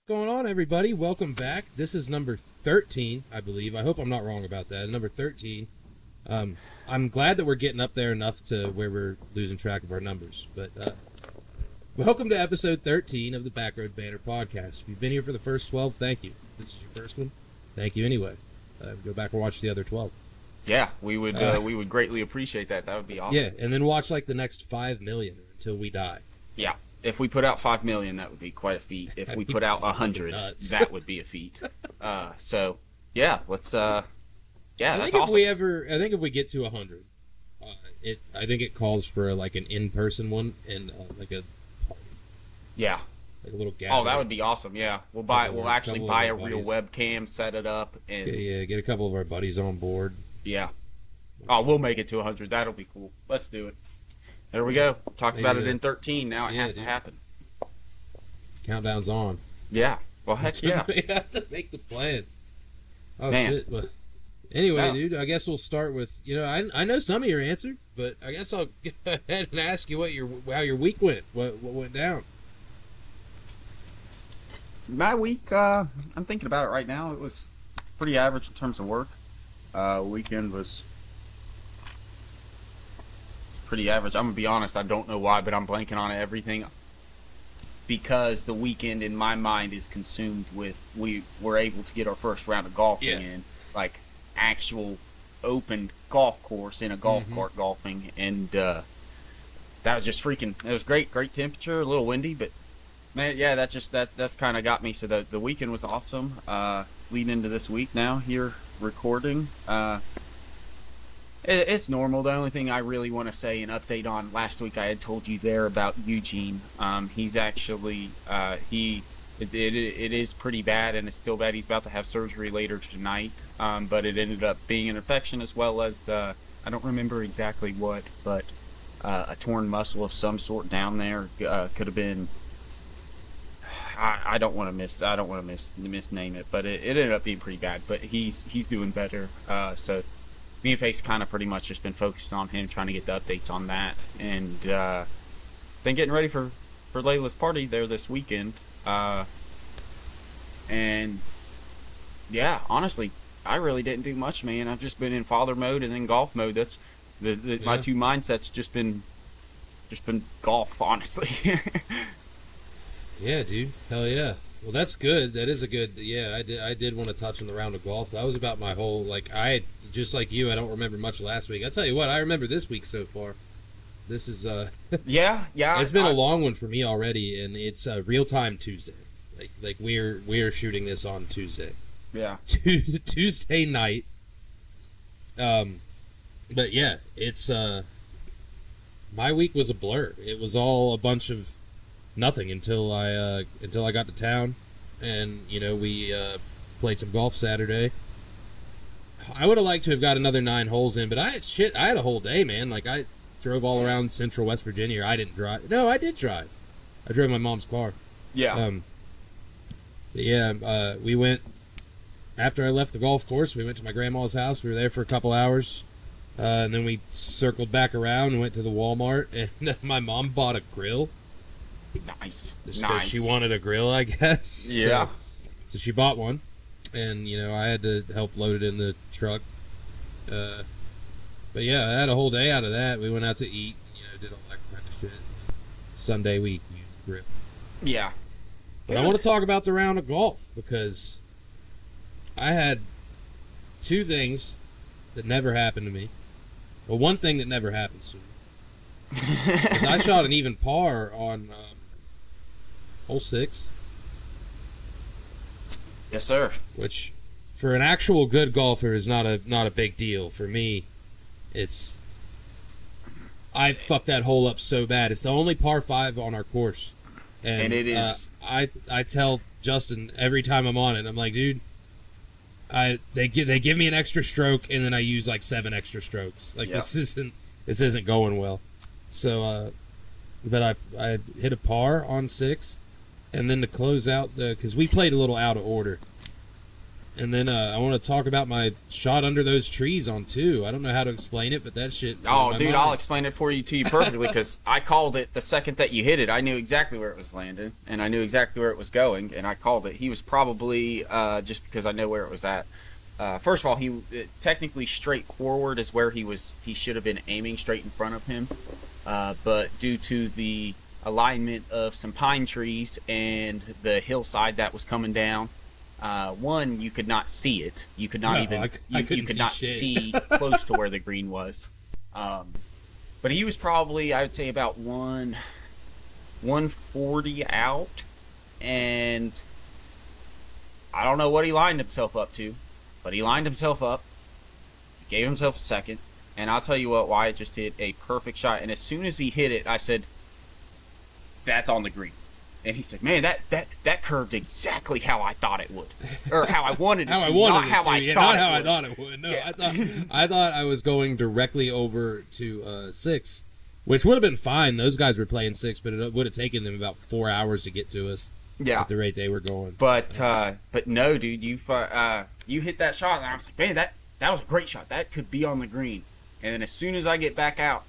What's going on, everybody? Welcome back. This is number 13, I believe. I hope I'm not wrong about that. Number 13. I'm glad that we're getting up there enough to where we're losing track of our numbers. But welcome to episode 13 of the Backroad Banter Podcast. If you've been here for the first 12, thank you. If this is your first one, thank you anyway. Go back and watch the other 12. Yeah, we would greatly appreciate that. That would be awesome. Yeah, and then watch like the next 5 million until we die. Yeah. If we put out 5 million, that would be quite a feet. If we put out 100, that would be a feat. So yeah, let's. Yeah, that's awesome. I think if we get to 100, I think it calls for like an in-person one and like a party. Yeah. Like a little gathering. Oh, that would be awesome. Yeah, we'll actually buy a real webcam, set it up, and get a couple of our buddies on board. Yeah. Oh, we'll make it to 100. That'll be cool. Let's do it. There we go. Talked about it in 13. Now it has to happen. Countdown's on. Yeah. Well, heck yeah. We have to make the plan. Oh, Man. shit. Well, anyway, dude, I guess we'll start with, I know some of your answer, but I guess I'll go ahead and ask you how your week went. What went down? My week, I'm thinking about it right now. It was pretty average in terms of work. Weekend was pretty average. I'm gonna be honest, I don't know why, but I'm blanking on everything because the weekend in my mind is consumed with we were able to get our first round of golfing in, like actual open golf course in a golf cart golfing, and that was just freaking. It was great temperature, a little windy, but man, yeah, that's kind of got me. So the weekend was awesome. Leading into this week now here recording. It's normal. The only thing I really want to say and update on, last week I had told you there about Eugene. He's actually, it is pretty bad, and it's still bad. He's about to have surgery later tonight, but it ended up being an infection as well as, I don't remember exactly what, but a torn muscle of some sort down there. Could have been, I don't want to misname it, but it ended up being pretty bad. But he's doing better. So me and Face kind of pretty much just been focused on him, trying to get the updates on that, and then getting ready for Layla's party there this weekend. And yeah, honestly, I really didn't do much, man. I've just been in father mode and then golf mode. That's my two mindsets. Just been golf, honestly. Yeah, dude. Hell yeah. Well, that's good. That is a good. Yeah, I did want to touch on the round of golf. That was about my whole just like you. I don't remember much last week. I'll tell you what. I remember this week so far. This is yeah. It's been a long one for me already, and it's real time Tuesday. Like we're shooting this on Tuesday. Yeah. Tuesday night. But yeah, it's my week was a blur. It was all a bunch of nothing until I got to town, and we played some golf Saturday. I would have liked to have got another 9 holes in, but I had a whole day, man. Like I drove all around central West Virginia. I didn't drive. No, I did drive. I drove my mom's car. Yeah. We went after I left the golf course. We went to my grandma's house. We were there for a couple hours, and then we circled back around and went to the Walmart. And my mom bought a grill. Nice. Just because she wanted a grill, I guess. Yeah. So she bought one, and I had to help load it in the truck. But yeah, I had a whole day out of that. We went out to eat, did all that kind of shit. Sunday we used the grill. Yeah. But I want to talk about the round of golf because I had 2 things that never happened to me. Well, one thing that never happened to me. Because I shot an even par on hole 6. Yes, sir. Which, for an actual good golfer, is not a big deal. For me, I fucked that hole up so bad. It's the only par 5 on our course, and it is. I tell Justin every time I'm on it, I'm like, dude, they give me an extra stroke, and then I use like 7 extra strokes. Like this isn't going well. So, but I hit a par on 6, and then to close out because we played a little out of order. And then I want to talk about my shot under those trees on 2. I don't know how to explain it, but that shit... Oh, dude, I'll explain it for you perfectly, because I called it the second that you hit it. I knew exactly where it was landing, and I knew exactly where it was going, and I called it. He was probably, just because I know where it was at. First of all, technically straight forward is where he should have been aiming, straight in front of him. But due to the alignment of some pine trees and the hillside that was coming down, one, you could not see it. You could not you could not see close to where the green was. But he was probably, I would say, about 140 out, and I don't know what he lined himself up to, but he lined himself up, gave himself a second, and I'll tell you what, Wyatt just hit a perfect shot. And as soon as he hit it, I said, "That's on the green." And he said, "Man, that curved exactly how I thought it would, or how I wanted it to, not how I thought it would." No, yeah. I thought I was going directly over to 6, which would have been fine. Those guys were playing 6, but it would have taken them about 4 hours to get to us. Yeah, at the rate they were going. But no, dude, you hit that shot, and I was like, "Man, that was a great shot. That could be on the green." And then as soon as I get back out,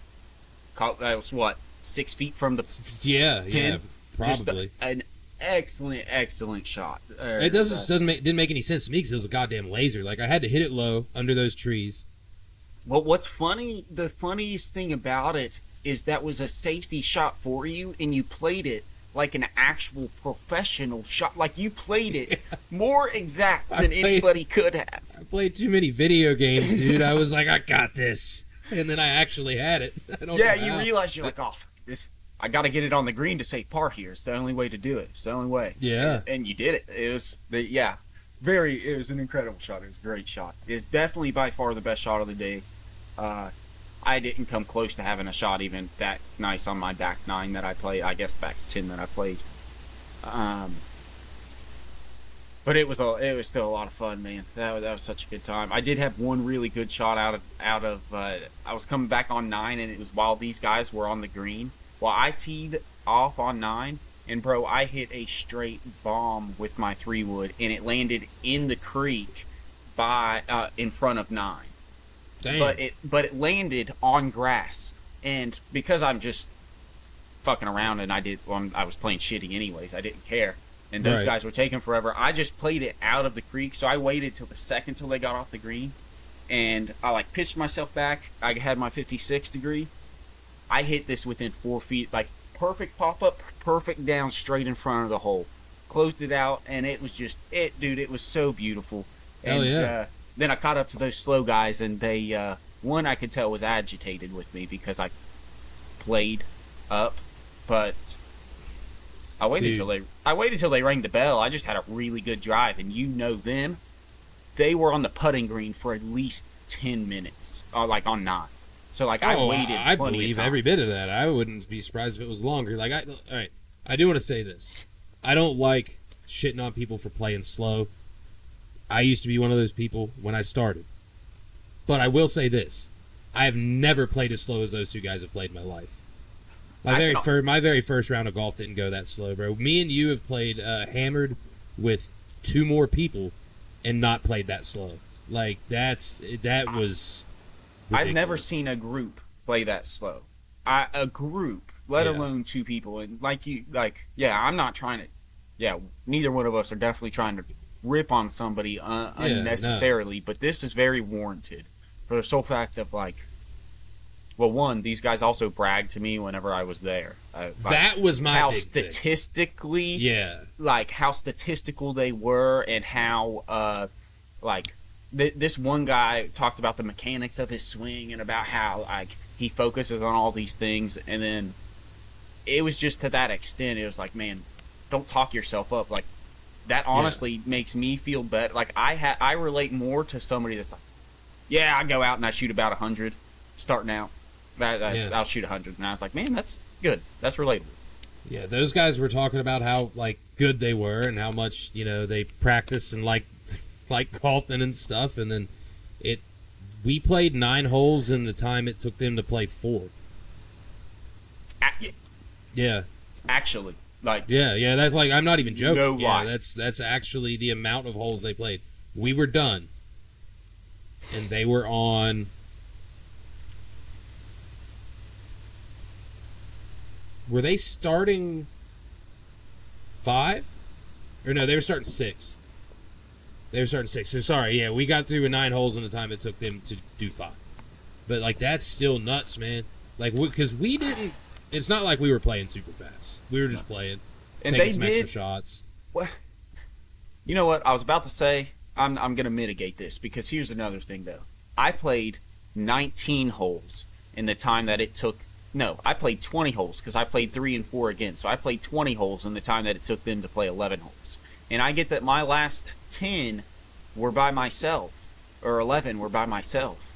that was what, 6 feet from the pin? Probably. Just an excellent shot. It didn't make any sense to me because it was a goddamn laser. Like, I had to hit it low under those trees. Well, what's funny, the funniest thing about it is that was a safety shot for you, and you played it like an actual professional shot. Like, you played it more exact than anybody could have. I played too many video games, dude. I was like, I got this. And then I actually had it. You realize you're like, I got to get it on the green to save par here. It's the only way to do it. It's the only way. Yeah. And you did it. It was it was an incredible shot. It was a great shot. It's definitely by far the best shot of the day. I didn't come close to having a shot even that nice on my back 9 that I played. I guess back 10 that I played. But it was still a lot of fun, man. That was such a good time. I did have one really good shot out of I was coming back on 9, and it was while these guys were on the green. Well, I teed off on 9, and bro, I hit a straight bomb with my 3-wood, and it landed in the creek in front of 9. Damn. But it landed on grass, and because I'm just fucking around, and I was playing shitty anyways, I didn't care, and those guys were taking forever. I just played it out of the creek, so I waited till the second till they got off the green, and I pitched myself back. I had my 56 degree. I hit this within 4 feet, like perfect pop up, perfect down, straight in front of the hole. Closed it out, and it was just dude. It was so beautiful. Hell yeah. Then I caught up to those slow guys, and they one I could tell was agitated with me because I played up, but I waited till they rang the bell. I just had a really good drive, and them, they were on the putting green for at least 10 minutes, like on 9. So, I waited. I believe every bit of that. I wouldn't be surprised if it was longer. All right, I do want to say this. I don't like shitting on people for playing slow. I used to be one of those people when I started. But I will say this. I have never played as slow as those two guys have played in my life. My very first round of golf didn't go that slow, bro. Me and you have played hammered with 2 more people and not played that slow. That was... ridiculous. I've never seen a group play that slow. A group, let alone 2 people. And I'm not trying to... Yeah, neither one of us are definitely trying to rip on somebody unnecessarily, but this is very warranted. For the sole fact of, one, these guys also bragged to me whenever I was there. That was my how big statistically... thing. how statistical they were, and how, this one guy talked about the mechanics of his swing and about how he focuses on all these things, and then it was just to that extent. It was like, man, don't talk yourself up. That honestly makes me feel better. I relate more to somebody that's I go out and I shoot about 100 starting out. I'll shoot 100, and I was like, man, that's good. That's relatable. Yeah, those guys were talking about how good they were and how much they practiced and like golfing and stuff, and then we played 9 holes in the time it took them to play 4. Yeah. Actually, that's I'm not even joking. No lie. That's actually the amount of holes they played. we were done, and they were on. Were they starting 5? Or no, they were starting 6. They were starting 6. So sorry, yeah, we got through with 9 holes in the time it took them to do 5. But like that's still nuts, man. Like because we didn't. It's not like we were playing super fast. We were just playing, and taking they some did extra shots. Well, you know what I was about to say. I'm going to mitigate this because here's another thing though. I played 19 holes in the time that it took. No, I played 20 holes because I played 3 and 4 again. So I played 20 holes in the time that it took them to play 11 holes. And I get that my last 10 were by myself, or 11 were by myself.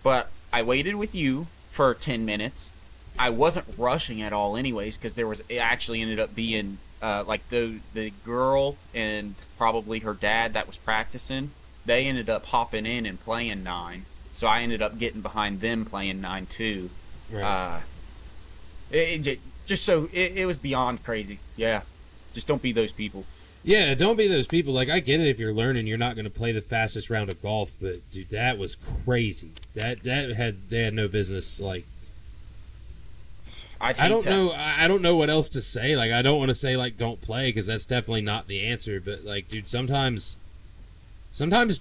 But I waited with you for 10 minutes. I wasn't rushing at all anyways because it actually ended up being like the girl and probably her dad that was practicing. They ended up hopping in and playing 9. So I ended up getting behind them playing 9 too. Right. It was beyond crazy. Yeah. Just don't be those people. Yeah, don't be those people. Like, I get it if you're learning, you're not going to play the fastest round of golf, but dude, that was crazy. They had no business. Like, I don't know what else to say. Like, I don't want to say like don't play because that's definitely not the answer. But like, dude, sometimes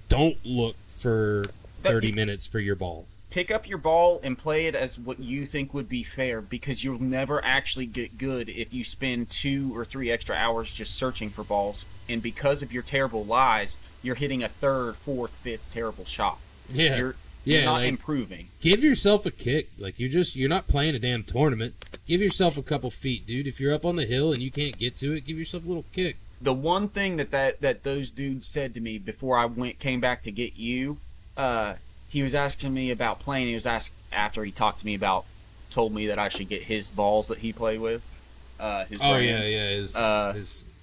don't look for 30 minutes for your ball. Pick up your ball and play it as what you think would be fair because you'll never actually get good if you spend 2 or 3 extra hours just searching for balls. And because of your terrible lies, you're hitting a 3rd, 4th, 5th terrible shot. Yeah. You're not like, improving. Give yourself a kick. Like you're not playing a damn tournament. Give yourself a couple feet, dude. If you're up on the hill and you can't get to it, give yourself a little kick. The one thing that those dudes said to me before I came back to get you, he was asking me about playing. He was asked after he talked to me told me that I should get his balls that he played with. His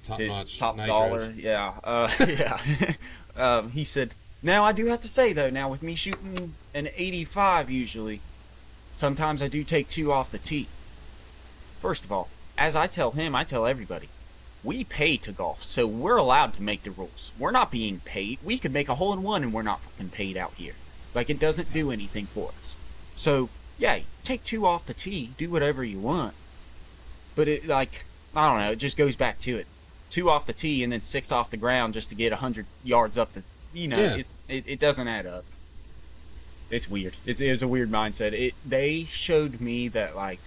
top dollar. Yeah, yeah. He said, now I do have to say though, now with me shooting an 85 usually, sometimes I do take 2 off the tee. First of all, as I tell him, I tell everybody, we pay to golf, so we're allowed to make the rules. We're not being paid. We could make a hole-in-one and we're not fucking paid out here. Like, it doesn't do anything for us. So, yeah, take 2 off the tee, do whatever you want. But it, like, I don't know, it just goes back to it. 2 off the tee and then 6 off the ground just to get 100 yards up the, it doesn't add up. It's weird. It's a weird mindset. They showed me that, like,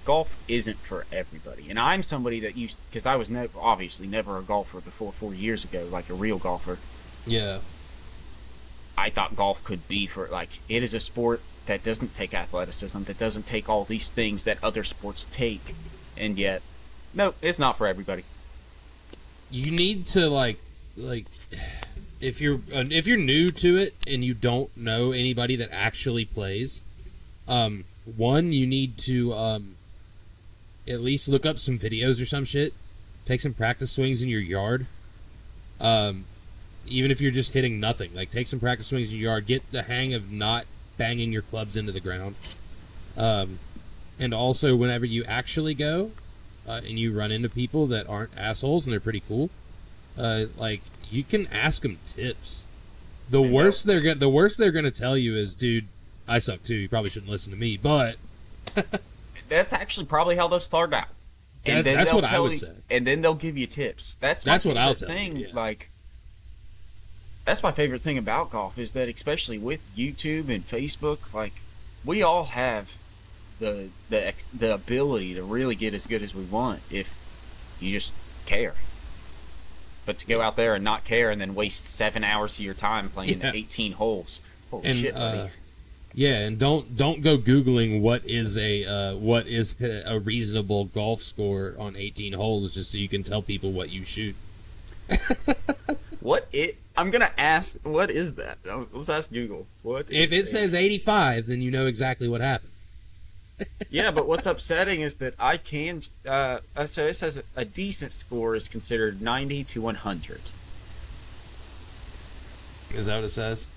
golf isn't for everybody. And I'm somebody that because I was obviously never a golfer before 4 years ago, like a real golfer. Yeah. I thought golf could be for, like, it is a sport that doesn't take athleticism, that doesn't take all these things that other sports take. And yet, no, it's not for everybody. You need to, like if you're new to it and you don't know anybody that actually plays, one, you need to at least look up some videos or some shit. Take some practice swings in your yard. Even if you're just hitting nothing, like take some practice swings in your yard. Get the hang of not banging your clubs into the ground. And also, whenever you actually go and you run into people that aren't assholes and they're pretty cool, like you can ask them tips. The worst they're gonna tell you is, dude, I suck too. You probably shouldn't listen to me, but that's actually probably how they'll start out. And that's what I would say. And then they'll give you tips. That's what I'll tell thing. You, yeah. Like, that's my favorite thing about golf is that, especially with YouTube and Facebook, like, we all have the ability to really get as good as we want if you just care. But to go out there and not care and then waste 7 hours of your time playing 18 holes, holy shit, buddy. Yeah, and don't go Googling what is a reasonable golf score on 18 holes just so you can tell people what you shoot. I'm gonna ask. What is that? Let's ask Google. If it says 85, then you know exactly what happened. Yeah, but what's upsetting is that I can. So it says a decent score is considered 90 to 100. Is that what it says?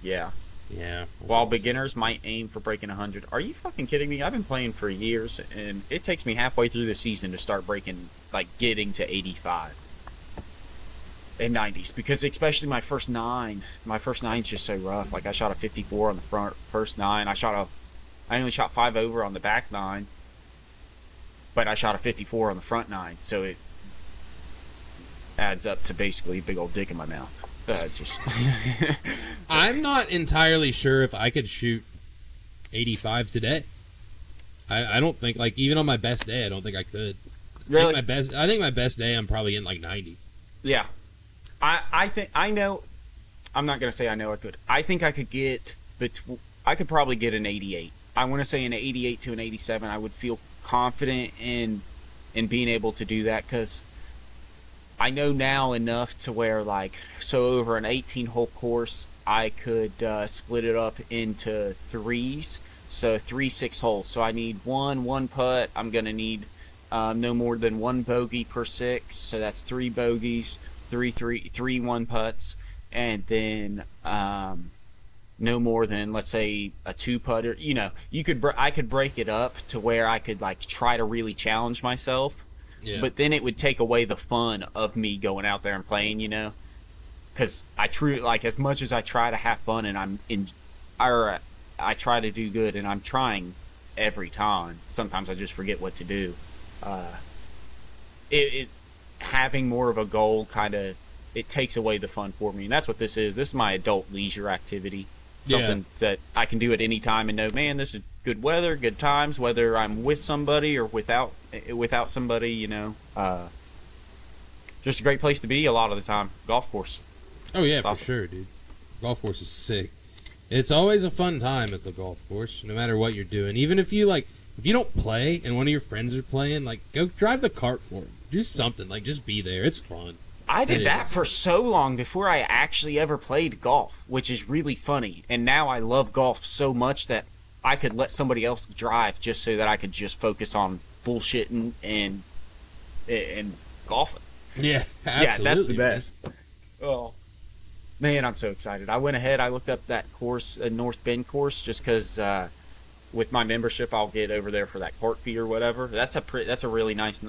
Yeah. Yeah. While beginners might aim for breaking 100. Are you fucking kidding me? I've been playing for years, and it takes me halfway through the season to start breaking, like, getting to 85. in 90s, because especially my first nine's just so rough. Like I shot a 54 on the first nine. I only shot 5 over on the back nine, but I shot a 54 on the front nine, so it adds up to basically a big old dick in my mouth. I'm not entirely sure if I could shoot 85 today. I don't think, like, even on my best day, I don't think I could. Really? I think my best day, I'm probably in like 90. Yeah. I think I know. I'm not gonna say I know I could. I think I could get I could probably get an 88. I want to say an 88 to an 87. I would feel confident in being able to do that, because I know now enough to where, like, so over an 18-hole course, I could split it up into threes. So 3 6-holes. So I need one putt. I'm gonna need no more than 1 bogey per 6. So that's 3 bogeys. Three 1 putts, and then no more than, let's say, a 2 putter. You know, I could break it up to where I could, like, try to really challenge myself. Yeah. But then it would take away the fun of me going out there and playing. You know, because like, as much as I try to have fun and I try to do good, and I'm trying every time. Sometimes I just forget what to do. Having more of a goal it takes away the fun for me, and that's what this is. This is my adult leisure activity, something that I can do at any time and know, man, this is good weather, good times, whether I'm with somebody or without somebody. You know, just a great place to be a lot of the time. Golf course. Oh yeah, for sure, dude. Golf course is sick. It's always a fun time at the golf course, no matter what you're doing. Even if you don't play and one of your friends are playing, like, go drive the cart for them. Do something, like, just be there. It's fun. I did that for so long before I actually ever played golf, which is really funny. And now I love golf so much that I could let somebody else drive just so that I could just focus on bullshitting and golfing. Yeah, absolutely. Yeah, that's the best. Oh, man, I'm so excited. I went ahead, I looked up that course, North Bend course, just because with my membership, I'll get over there for that court fee or whatever. That's a really nice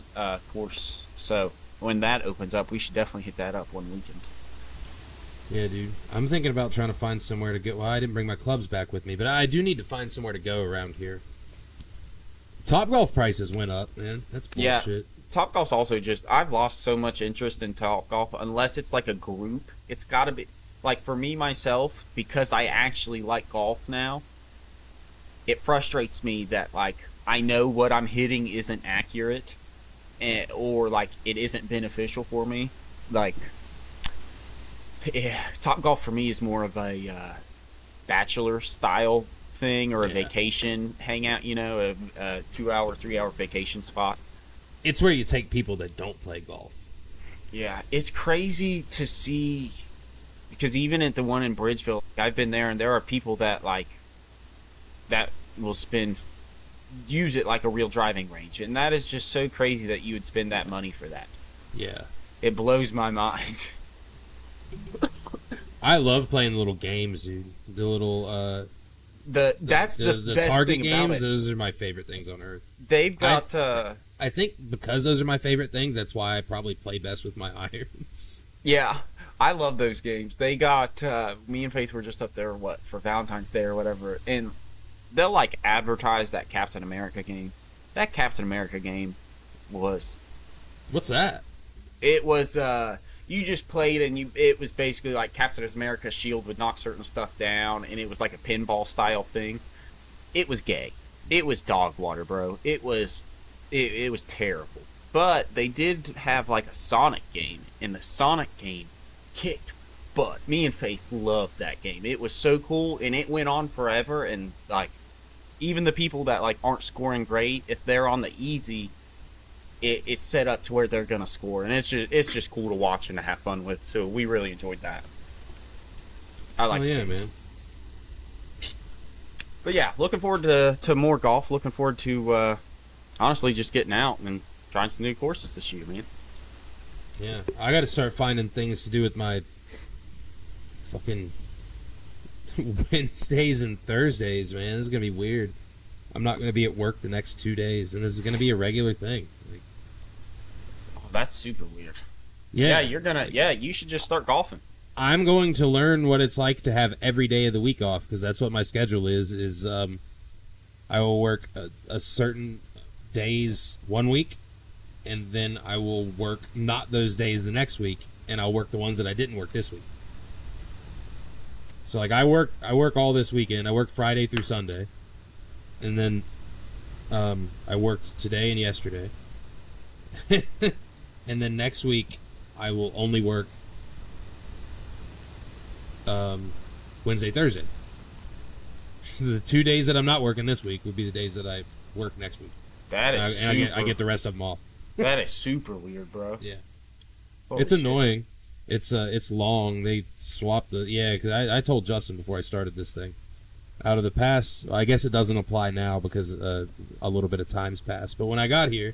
course. So when that opens up, we should definitely hit that up one weekend. Yeah, dude. I'm thinking about trying to find somewhere to go. Well, I didn't bring my clubs back with me, but I do need to find somewhere to go around here. Topgolf prices went up, man. That's bullshit. Yeah, Topgolf's also I've lost so much interest in Topgolf unless it's like a group. It's got to be, like, for me, myself, because I actually like golf now. It frustrates me that, like, I know what I'm hitting isn't accurate, or, like, it isn't beneficial for me. Like, Topgolf for me is more of a bachelor style thing, or a vacation hangout. You know, a 2-hour, 3-hour vacation spot. It's where you take people that don't play golf. Yeah, it's crazy to see, because even at the one in Bridgeville, I've been there, and there are people that, like, that will use it like a real driving range, and that is just so crazy that you would spend that money for that. Yeah, it blows my mind. I love playing little games, dude. The little the best target thing games. About it. Those are my favorite things on earth. They've got. I think because those are my favorite things, that's why I probably play best with my irons. Yeah, I love those games. They got me and Faith were just up there for Valentine's Day or whatever, and they'll, like, advertise that Captain America game. That Captain America game was... What's that? It was, you just played, and it was basically like Captain America's shield would knock certain stuff down, and it was like a pinball style thing. It was gay. It was dog water, bro. It was terrible. But they did have, like, a Sonic game, and the Sonic game kicked butt. Me and Faith loved that game. It was so cool, and it went on forever, and, like, even the people that, like, aren't scoring great, if they're on the easy, it's set up to where they're gonna score, and it's just cool to watch and to have fun with. So we really enjoyed that. I like. Oh yeah, man. But yeah, looking forward to more golf. Looking forward to honestly just getting out and trying some new courses this year, man. Yeah, I got to start finding things to do with my fucking Wednesdays and Thursdays, man. This is gonna be weird. I'm not gonna be at work the next 2 days, and this is gonna be a regular thing. Like, oh, that's super weird. Yeah, you should just start golfing. I'm going to learn what it's like to have every day of the week off, because that's what my schedule is I will work a certain days one week, and then I will work not those days the next week, and I'll work the ones that I didn't work this week. So like I work all this weekend. I work Friday through Sunday, and then I worked today and yesterday. And then next week I will only work Wednesday, Thursday. So the 2 days that I'm not working this week would be the days that I work next week. That is I get the rest of them off. That is super weird, bro. Yeah. Holy It's shit. annoying. It's long. They swapped because I told Justin before I started this thing. Out of the past, I guess it doesn't apply now because a little bit of time's passed. But when I got here,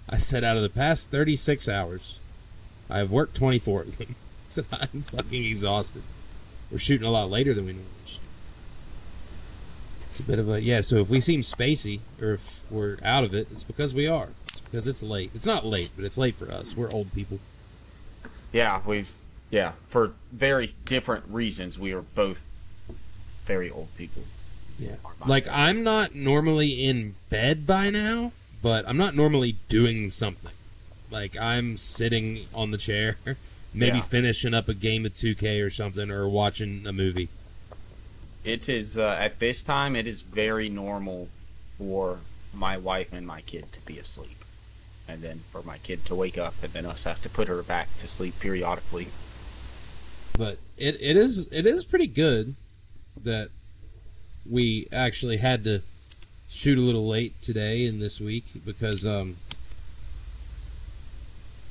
I said out of the past 36 hours, I have worked 24 of them. So I'm fucking exhausted. We're shooting a lot later than we normally shoot. It's a bit of so if we seem spacey, or if we're out of it, it's because we are. It's because it's late. It's not late, but it's late for us. We're old people. Yeah, for very different reasons, we are both very old people. Yeah. Like, I'm not normally in bed by now, but I'm not normally doing something. Like, I'm sitting on the chair, maybe finishing up a game of 2K or something, or watching a movie. It is, at this time, it is very normal for my wife and my kid to be asleep. And then for my kid to wake up, and then us have to put her back to sleep periodically. But it is pretty good that we actually had to shoot a little late today and this week, because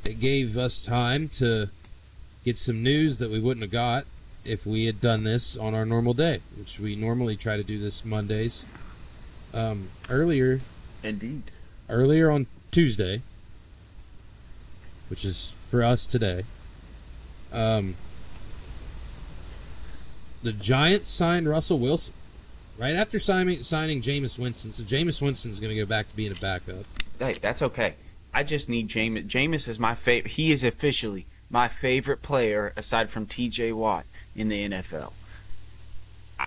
it gave us time to get some news that we wouldn't have got if we had done this on our normal day, which we normally try to do this Mondays. Earlier on Tuesday, which is for us today, the Giants signed Russell Wilson right after signing Jameis Winston. So Jameis Winston's going to go back to being a backup. Hey, that's okay. I just need Jameis. Jameis is my favorite. He is officially my favorite player aside from T.J. Watt in the NFL.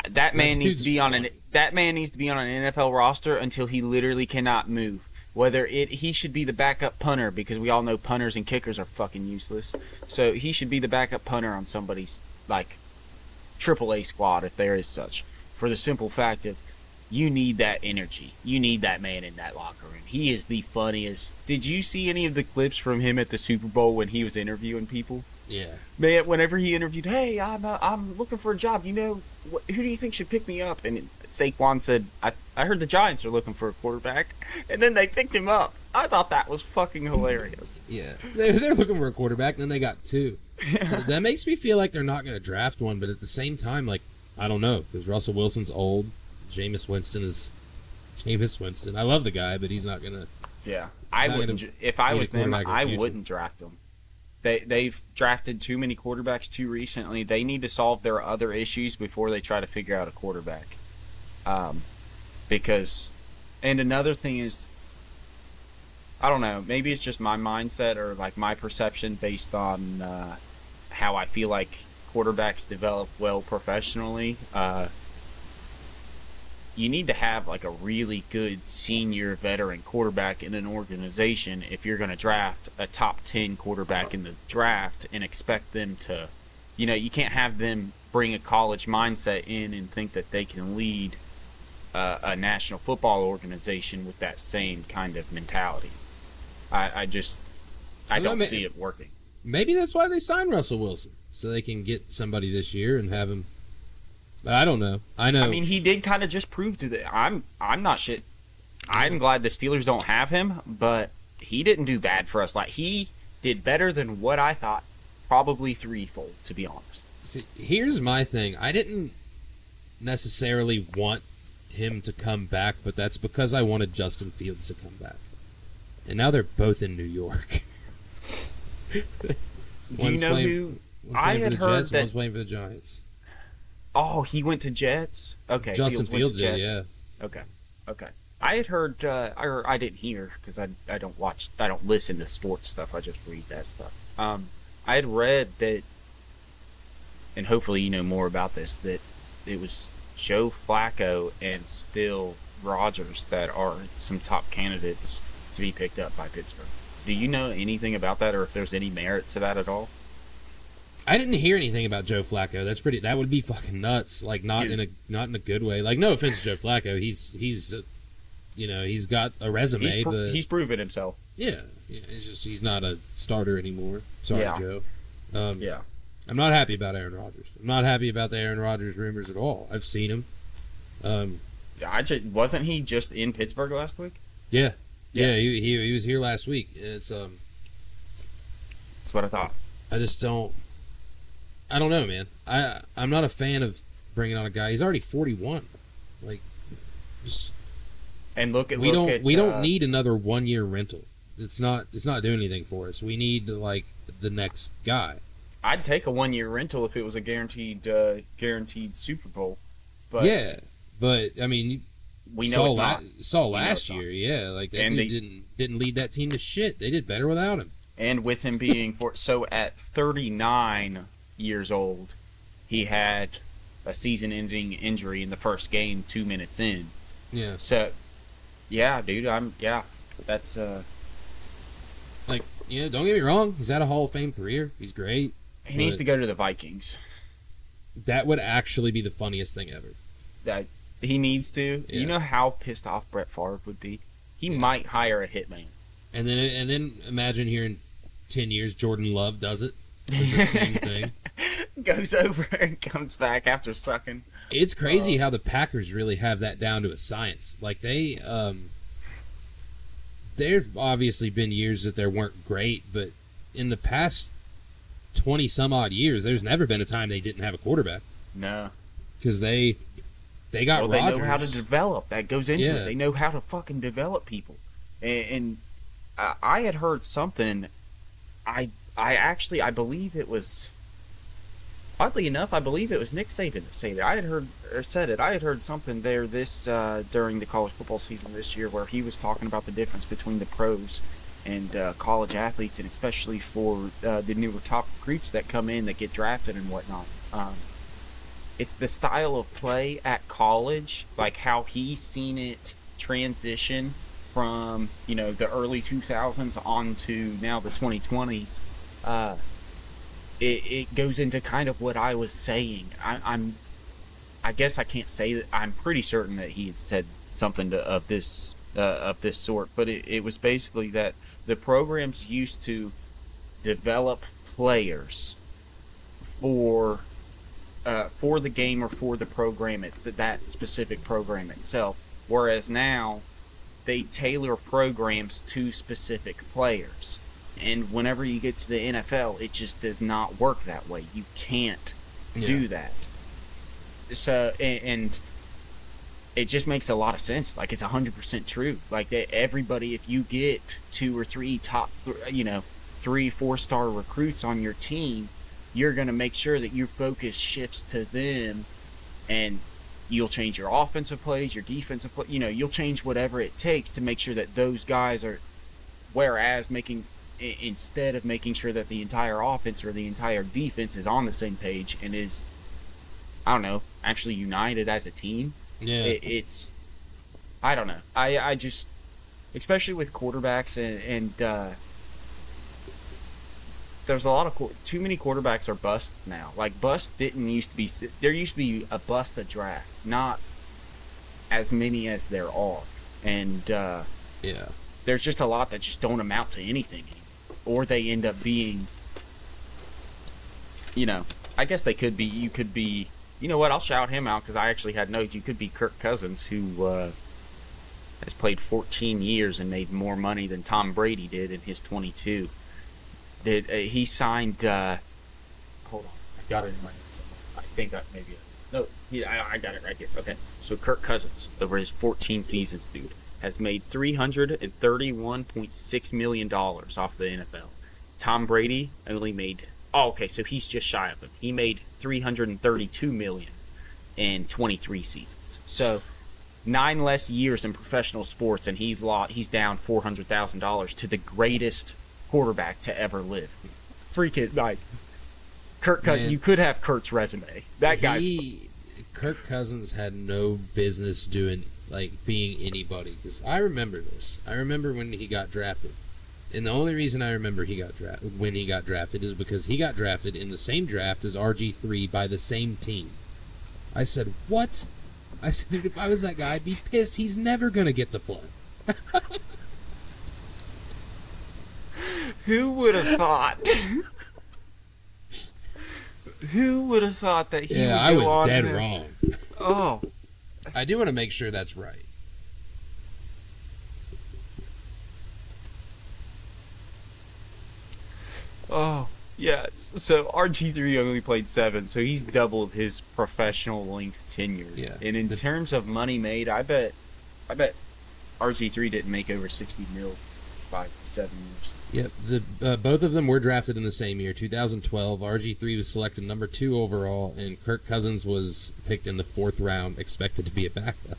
That man needs to be on an NFL roster until he literally cannot move. He should be the backup punter, because we all know punters and kickers are fucking useless. So he should be the backup punter on somebody's like AAA squad, if there is such. For the simple fact of, you need that energy. You need that man in that locker room. He is the funniest. Did you see any of the clips from him at the Super Bowl when he was interviewing people? Yeah. Man, whenever he interviewed, hey, I'm looking for a job. You know, who do you think should pick me up? And Saquon said, I heard the Giants are looking for a quarterback. And then they picked him up. I thought that was fucking hilarious. Yeah. They're looking for a quarterback, and then they got two. So that makes me feel like they're not going to draft one, but at the same time, like, I don't know, because Russell Wilson's old. Jameis Winston is Jameis Winston. I love the guy, but he's not going to... Yeah. I wouldn't. If I was them, I wouldn't draft him. They've drafted too many quarterbacks too recently. They need to solve their other issues before they try to figure out a quarterback. Because, and another thing is, I don't know, maybe it's just my mindset or like my perception based on how I feel like quarterbacks develop well professionally. You need to have like a really good senior veteran quarterback in an organization if you're going to draft a top 10 quarterback in the draft and expect them to, you can't have them bring a college mindset in and think that they can lead a national football organization with that same kind of mentality. I don't see it working. Maybe that's why they signed Russell Wilson, so they can get somebody this year and have him. But I don't know. I know. I mean, he did kind of just prove to the. I'm not shit. I'm glad the Steelers don't have him, but he didn't do bad for us. Like, he did better than what I thought, probably threefold, to be honest. See, here's my thing. I didn't necessarily want him to come back, but that's because I wanted Justin Fields to come back. And now they're both in New York. Do you know who? I had heard Jets, that. One's playing for the Giants. Oh, he went to Jets? Okay. Justin Fields did, yeah. Okay. I had heard, or I didn't hear, because I don't listen to sports stuff. I just read that stuff. I had read that, and hopefully you know more about this, that it was Joe Flacco and still Rodgers that are some top candidates to be picked up by Pittsburgh. Do you know anything about that, or if there's any merit to that at all? I didn't hear anything about Joe Flacco. That would be fucking nuts. Like not in a good way. Like no offense to Joe Flacco, he's he's got a resume, but he's proven himself. Yeah, he's not a starter anymore. Sorry, Joe. Yeah. I'm not happy about Aaron Rodgers. I'm not happy about the Aaron Rodgers rumors at all. I've seen him. Wasn't he just in Pittsburgh last week? Yeah. He was here last week. It's that's what I thought. I just don't. I don't know, man. I'm not a fan of bringing on a guy. He's already 41. Like, just. And we don't need another 1 year rental. It's not doing anything for us. We need like the next guy. I'd take a 1 year rental if it was a guaranteed Super Bowl. But yeah, but I mean, we know it's not. Saw last year, yeah, like that dude didn't lead that team to shit. They did better without him. And with him being so at 39 years old, he had a season-ending injury in the first game, 2 minutes in. Yeah. So, yeah, dude, that's like, yeah. Don't get me wrong. He's had a Hall of Fame career. He's great. He needs to go to the Vikings. That would actually be the funniest thing ever. That he needs to. Yeah. You know how pissed off Brett Favre would be? He might hire a hitman. And then imagine here in 10 years, Jordan Love does it. It's the same thing. Goes over and comes back after sucking. It's crazy how the Packers really have that down to a science. Like there've obviously been years that they weren't great, but in the past 20 some odd years, there's never been a time they didn't have a quarterback. No. Because they got Rodgers. They know how to develop. That goes into it. They know how to fucking develop people. And I had heard something. I believe it was. Oddly enough, I believe it was Nick Saban that said it. I had heard something there during the college football season this year where he was talking about the difference between the pros and college athletes, and especially for the newer top recruits that come in that get drafted and whatnot. It's the style of play at college, like how he's seen it transition from the early 2000s on to now the 2020s. It goes into kind of what I was saying. I guess I can't say that. I'm pretty certain that he had said something of this sort, but it was basically that the programs used to develop players for the game or for the program. It's that specific program itself. Whereas now, they tailor programs to specific players. And whenever you get to the NFL, it just does not work that way. You can't do that. So, and it just makes a lot of sense. Like, it's 100% true. Like, everybody, if you get 2 or 3 top, 3-4-star recruits on your team, you're going to make sure that your focus shifts to them, and you'll change your offensive plays, your defensive play. You'll change whatever it takes to make sure that those guys are. Whereas instead of making sure that the entire offense or the entire defense is on the same page and is, I don't know, actually united as a team. Yeah, it's. I don't know. I just, especially with quarterbacks and there's a lot of too many quarterbacks are busts now. Like busts didn't used to be. There used to be a bust of drafts, not as many as there are, and there's just a lot that just don't amount to anything anymore, or they end up being. I guess they could be. You could be. You know what? I'll shout him out because I actually had notes. You could be Kirk Cousins, who has played 14 years and made more money than Tom Brady did in his 22. He signed? Hold on, I got it in my notes. I think that maybe. No, I got it right here. Okay, so Kirk Cousins over his 14 seasons, dude, has made $331.6 million off the NFL. Tom Brady only made. Oh, okay, so he's just shy of him. He made $332 million in 23 seasons. So 9 less years in professional sports, and he's down $400,000 to the greatest quarterback to ever live. freaking like Kirk Cousins. You could have Kurt's resume. That guy's. Kirk Cousins had no business being anybody. Because I remember this. I remember when he got drafted. And the only reason I remember when he got drafted is because he got drafted in the same draft as RG3 by the same team. I said, what? I said, if I was that guy, I'd be pissed. He's never going to get to play. Who would have thought? Who would have thought that he would go I was on dead there? wrong. Oh. I do want to make sure that's right. Oh, yeah. So RG3 only played 7, so he's doubled his professional length tenure. Yeah. And in terms of money made, I bet RG3 didn't make over 60 mil 5-7 years. Yep, both of them were drafted in the same year, 2012. RG3 was selected number 2 overall, and Kirk Cousins was picked in the 4th round, expected to be a backup.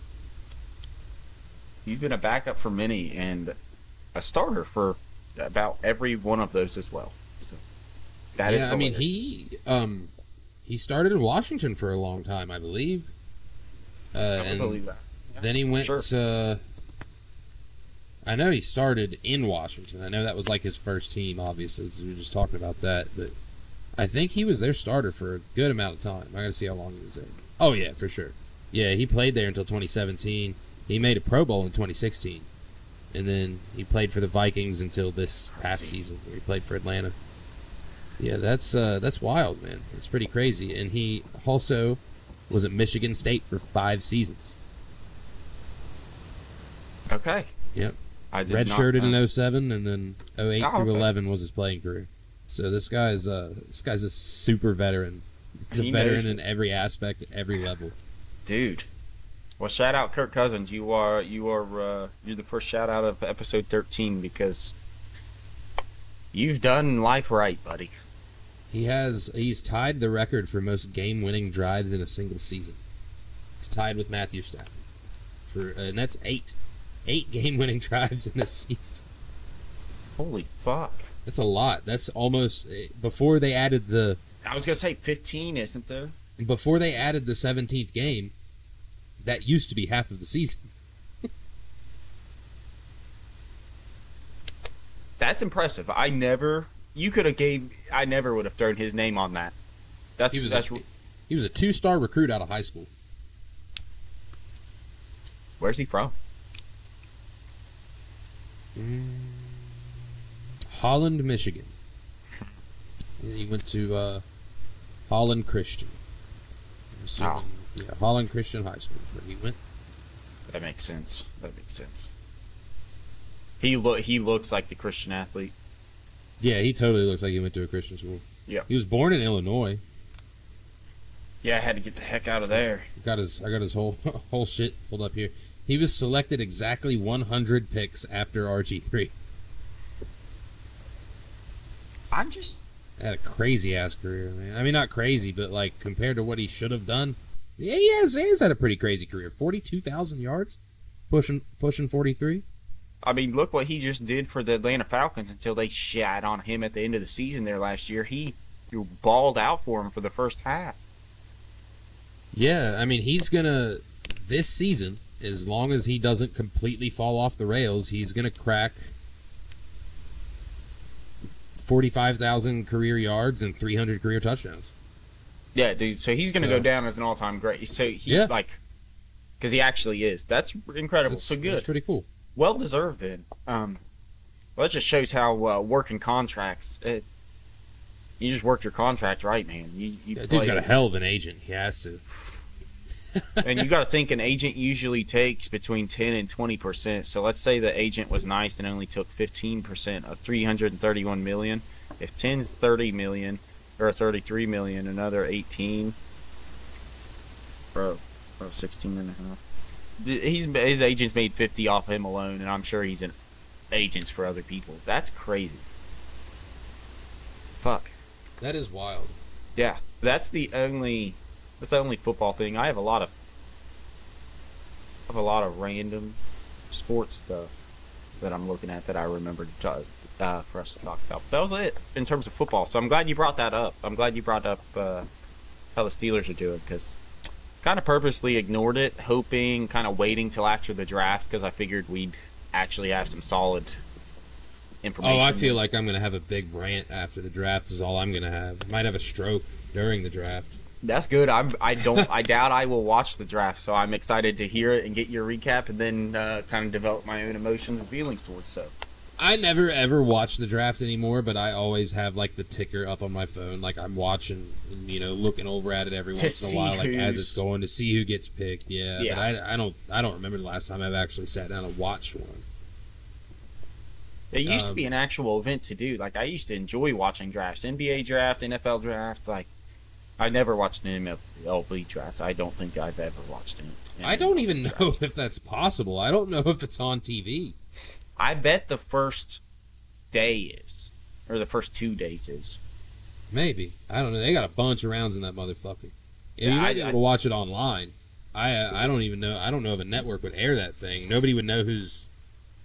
He's been a backup for many, and a starter for about every one of those as well. So that is hilarious. I mean, he started in Washington for a long time, I believe. I believe that. Yeah, then he went sure. to... I know he started in Washington. I know that was like his first team, obviously, because we were just talking about that. But I think he was their starter for a good amount of time. I got to see how long he was there. Oh, yeah, for sure. Yeah, he played there until 2017. He made a Pro Bowl in 2016. And then he played for the Vikings until this past season, where he played for Atlanta. Yeah, that's wild, man. It's pretty crazy. And he also was at Michigan State for 5 seasons. Okay. Yep. I did redshirted not, in 07, and then 08 through okay. 11 was his playing career. So this guy's a super veteran. He's a veteran in every aspect, every level. Dude. Well, shout out Kirk Cousins. You're the first shout out of episode 13 because you've done life right, buddy. He's tied the record for most game-winning drives in a single season. He's tied with Matthew Stafford and that's 8 game-winning drives in a season. Holy fuck. That's a lot. That's almost before they added the... I was going to say 15, isn't there? Before they added the 17th game, that used to be half of the season. That's impressive. I never would have thrown his name on that. He was a 2-star recruit out of high school. Where's he from? Holland, Michigan. He went to Holland Christian. I'm assuming, yeah, Holland Christian High School is where he went. That makes sense. He looks like the Christian athlete. Yeah, he totally looks like he went to a Christian school. Yeah. He was born in Illinois. Yeah, I had to get the heck out of there. I got his whole shit pulled up here. He was selected exactly 100 picks after RG3. Had a crazy ass career, man. I mean, not crazy, but like compared to what he should have done, yeah, he has had a pretty crazy career. 42,000 yards, pushing 43. I mean, look what he just did for the Atlanta Falcons until they shat on him at the end of the season there last year. He balled out for him for the first half. Yeah, I mean, he's gonna this season, as long as he doesn't completely fall off the rails, he's gonna crack 45,000 career yards and 300 career touchdowns. Yeah, dude. So he's going to go down as an all-time great. So because he actually is. That's incredible. So good. That's pretty cool. Well deserved. Then. Well, that just shows how working contracts. You just work your contract right, man. Dude's got a hell of an agent. He has to. And you got to think an agent usually takes between 10 and 20%. So let's say the agent was nice and only took 15% of $331 million. If 10's $30 million or $33 million, another 18, bro, 16 and a half. His agents made 50 off him alone, and I'm sure he's an agents for other people. That's crazy. Fuck. That is wild. Yeah, that's the only football thing. I have a lot of random sports stuff. that I'm looking at that I remembered for us to talk about. That was it in terms of football. So I'm glad you brought that up. I'm glad you brought up how the Steelers are doing, because kind of purposely ignored it, hoping, kind of waiting till after the draft, because I figured we'd actually have some solid information. Oh, I feel like I'm going to have a big rant after the draft is all I'm going to have. I might have a stroke during the draft. That's good. I doubt I will watch the draft, so I'm excited to hear it and get your recap, and then kind of develop my own emotions and feelings towards so. I never ever watch the draft anymore, but I always have like the ticker up on my phone, like I'm watching, and, looking over at it every once in a while, like as it's going to see who gets picked. Yeah. But I don't remember the last time I've actually sat down and watched one. It used to be an actual event to do. Like, I used to enjoy watching drafts, NBA draft, NFL draft. Like, I never watched an MLB draft. I don't think I've ever watched it. I don't even know if that's possible. I don't know if it's on TV. I bet the first day is, or the first 2 days is. Maybe. I don't know. They got a bunch of rounds in that motherfucker. Yeah, you might be able to watch it online. I don't even know. I don't know if a network would air that thing. Nobody would know who's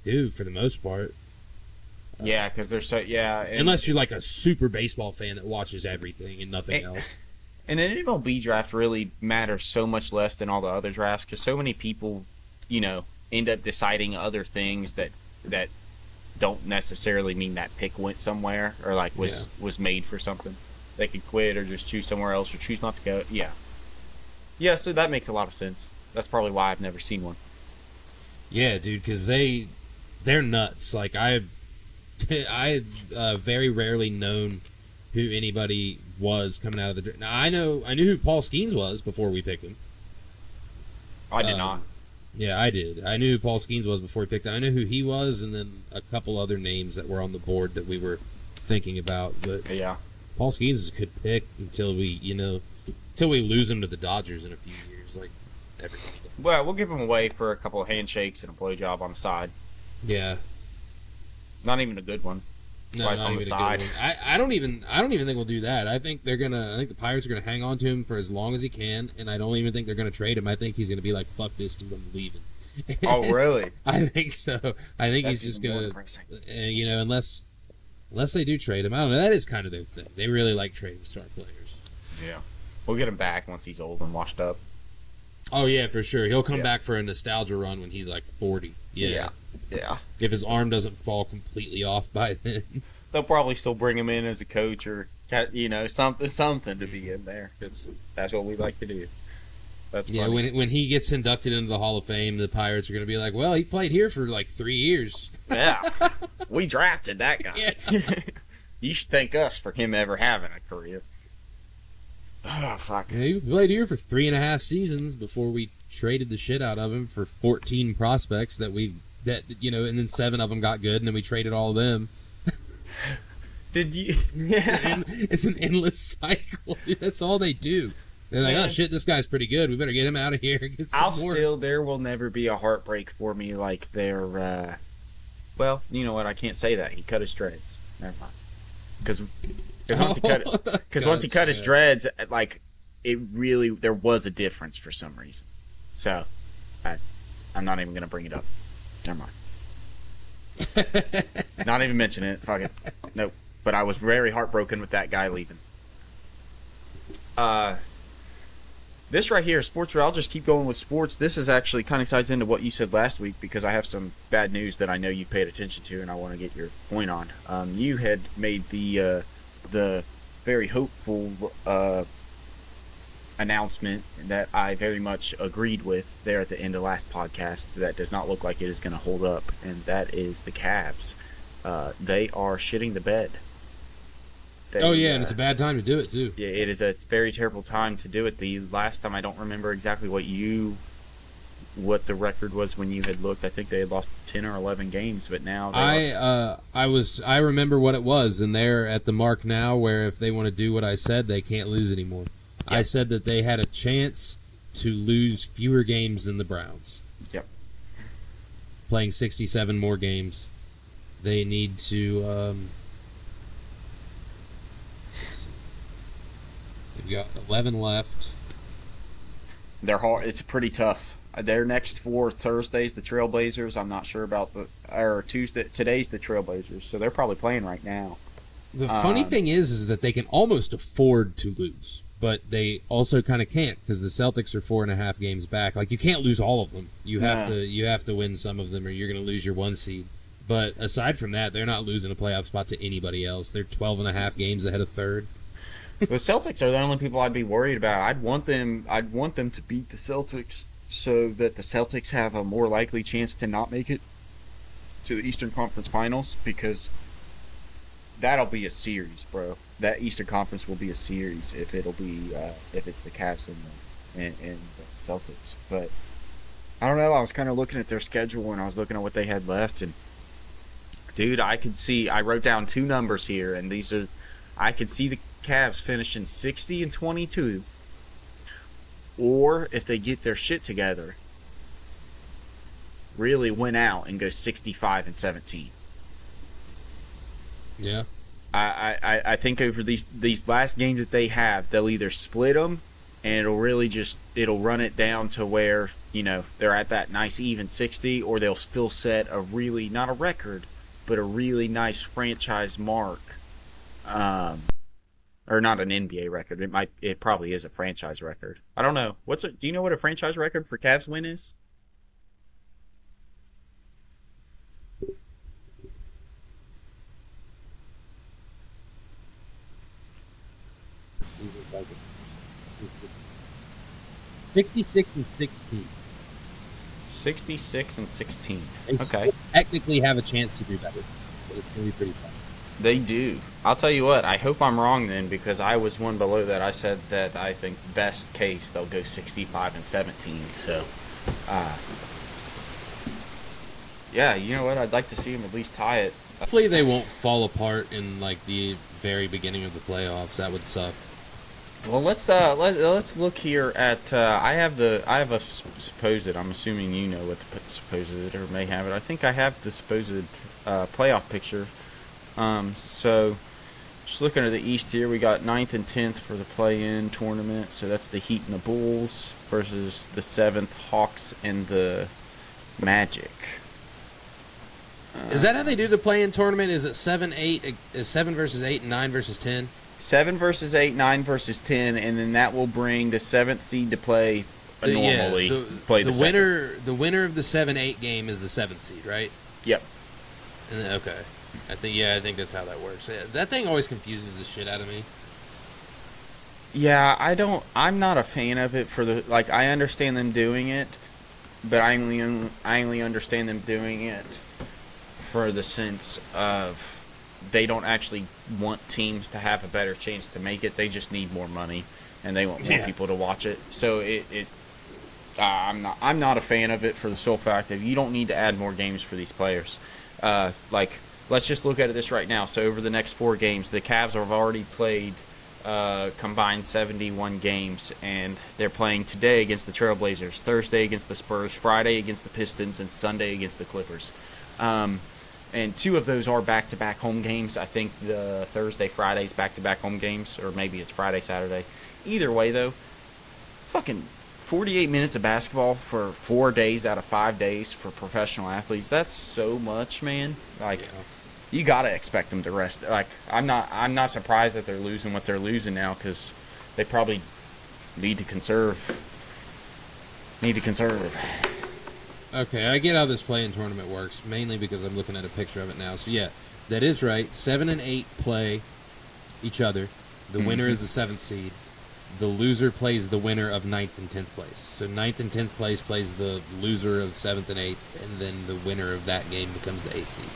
who for the most part. Yeah, because they're so unless you're like a super baseball fan that watches everything and nothing else. And an MLB draft really matters so much less than all the other drafts, because so many people, end up deciding other things that don't necessarily mean that pick went somewhere or like was made for something. They could quit or just choose somewhere else or choose not to go. Yeah, so that makes a lot of sense. That's probably why I've never seen one. Yeah, dude, because they're nuts. Like I very rarely known who anybody was coming out of the draft. Now I knew who Paul Skeens was before we picked him. I did not. Yeah, I did. I knew who Paul Skeens was before we picked him. I knew who he was, and then a couple other names that were on the board that we were thinking about. But yeah, Paul Skeens is a good pick until we lose him to the Dodgers in a few years, like everything. Well, we'll give him away for a couple of handshakes and a blowjob on the side. Yeah. Not even a good one. No, not even a good one. I don't even think we'll do that. I think the Pirates are gonna hang on to him for as long as he can, and I don't even think they're gonna trade him. I think he's gonna be like, "Fuck this, dude, I'm leaving." Oh, really? I think so. I think he's just gonna, unless they do trade him. I don't know. That is kind of their thing. They really like trading star players. Yeah, we'll get him back once he's old and washed up. Oh yeah, for sure. He'll come back for a nostalgia run when he's like 40. Yeah. If his arm doesn't fall completely off by then, they'll probably still bring him in as a coach or something to be in there, because that's what we like to do. That's funny. When he gets inducted into the Hall of Fame, the Pirates are going to be like, "Well, he played here for like 3 years." Yeah, we drafted that guy. Yeah. You should thank us for him ever having a career. Oh, fuck. Yeah, he played here for 3.5 seasons before we traded the shit out of him for 14 prospects and then 7 of them got good, and then we traded all of them. Did you? Yeah. It's an endless cycle, dude. That's all they do. They're like, "Oh shit, this guy's pretty good. We better get him out of here." There will never be a heartbreak for me like their. Well, you know what? I can't say that. He cut his dreads. Never mind. Because once he cut his dreads, like there was a difference for some reason. So, I'm not even gonna bring it up. Never mind. Not even mention it. Fuck it. Nope. But I was very heartbroken with that guy leaving. This right here, sports. I'll just keep going with sports. This is actually kind of ties into what you said last week, because I have some bad news that I know you paid attention to, and I want to get your point on. You had made the very hopeful announcement that I very much agreed with there at the end of last podcast. That does not look like it is going to hold up, and that is the Cavs. They are shitting the bed. And it's a bad time to do it too. Yeah, it is a very terrible time to do it. The last time, I don't remember exactly what the record was when you had looked. I think they had lost 10 or 11 games, but now I remember what it was, and they're at the mark now where if they want to do what I said, they can't lose anymore. Yep. I said that they had a chance to lose fewer games than the Browns. Yep. Playing 67 more games. They need to they've got 11 left. They're hard. It's pretty tough. Their next 4 Thursdays, the Trailblazers. I'm not sure about or Tuesday. Today's the Trailblazers, so they're probably playing right now. The funny thing is that they can almost afford to lose, but they also kind of can't because the Celtics are 4.5 games back. Like, you can't lose all of them. You have to win some of them, or you're going to lose your 1 seed. But aside from that, they're not losing a playoff spot to anybody else. They're 12.5 games ahead of third. The Celtics are the only people I'd be worried about. I'd want them to beat the Celtics so that the Celtics have a more likely chance to not make it to the Eastern Conference Finals, because that'll be a series, bro. That Eastern Conference will be a series if it's the Cavs and the Celtics. But I don't know. I was kind of looking at their schedule and I was looking at what they had left, and dude, I wrote down 2 numbers here, and I could see the Cavs finishing 60-22, or if they get their shit together, really win out and go 65-17. Yeah. I think over these last games that they have, they'll either split them, and it'll run it down to where, they're at that nice even 60, or they'll still set a really, not a record, but a really nice franchise mark. Or not an NBA record. It probably is a franchise record. I don't know. Do you know what a franchise record for Cavs win is? $66-16. 66-16. They Okay. technically have a chance to do better, but it's going to be pretty tough. They do. I'll tell you what, I hope I'm wrong then, because I was one below that. I said that I think best case they'll go 65-17. So, yeah, you know what? I'd like to see them at least tie it. Hopefully they won't fall apart in like the very beginning of the playoffs. That would suck. Well, let's look here at. I have a supposed. I'm assuming you know what the supposed or may have it. I think I have the supposed playoff picture. So just looking at the East here, we got 9th and 10th for the play-in tournament. So that's the Heat and the Bulls versus the 7th Hawks and the Magic. Is that how they do the play-in tournament? Is it 7-8? Is 7 versus 8 and 9 versus 10? 7 versus 8, 9 versus 10, and then that will bring the 7th seed to play normally. The winner of the 7-8 game is the 7th seed, right? Yep. Okay. I think that's how that works. Yeah, that thing always confuses the shit out of me. Yeah, I'm not a fan of it I understand them doing it, but I only understand them doing it for the sense of they don't actually want teams to have a better chance to make it. They just need more money, and they want more people to watch it. So I'm not a fan of it for the sole fact that you don't need to add more games for these players. Let's just look at this right now. So over the next 4 games, the Cavs have already played combined 71 games, and they're playing today against the Trailblazers, Thursday against the Spurs, Friday against the Pistons, and Sunday against the Clippers. And 2 of those are back-to-back home games. I think the Thursday-Friday's back-to-back home games, or maybe it's Friday-Saturday. Either way, though, fucking 48 minutes of basketball for 4 days out of 5 days for professional athletes. That's so much, man. You gotta expect them to rest. I'm not surprised that they're losing what they're losing now, because they probably need to conserve. Okay, I get how this play-in tournament works, mainly because I'm looking at a picture of it now. So yeah, that is right. 7 and 8 play each other. The winner is the 7th seed. The loser plays the winner of 9th and 10th place. So 9th and 10th place plays the loser of 7th and 8th, and then the winner of that game becomes the 8th seed.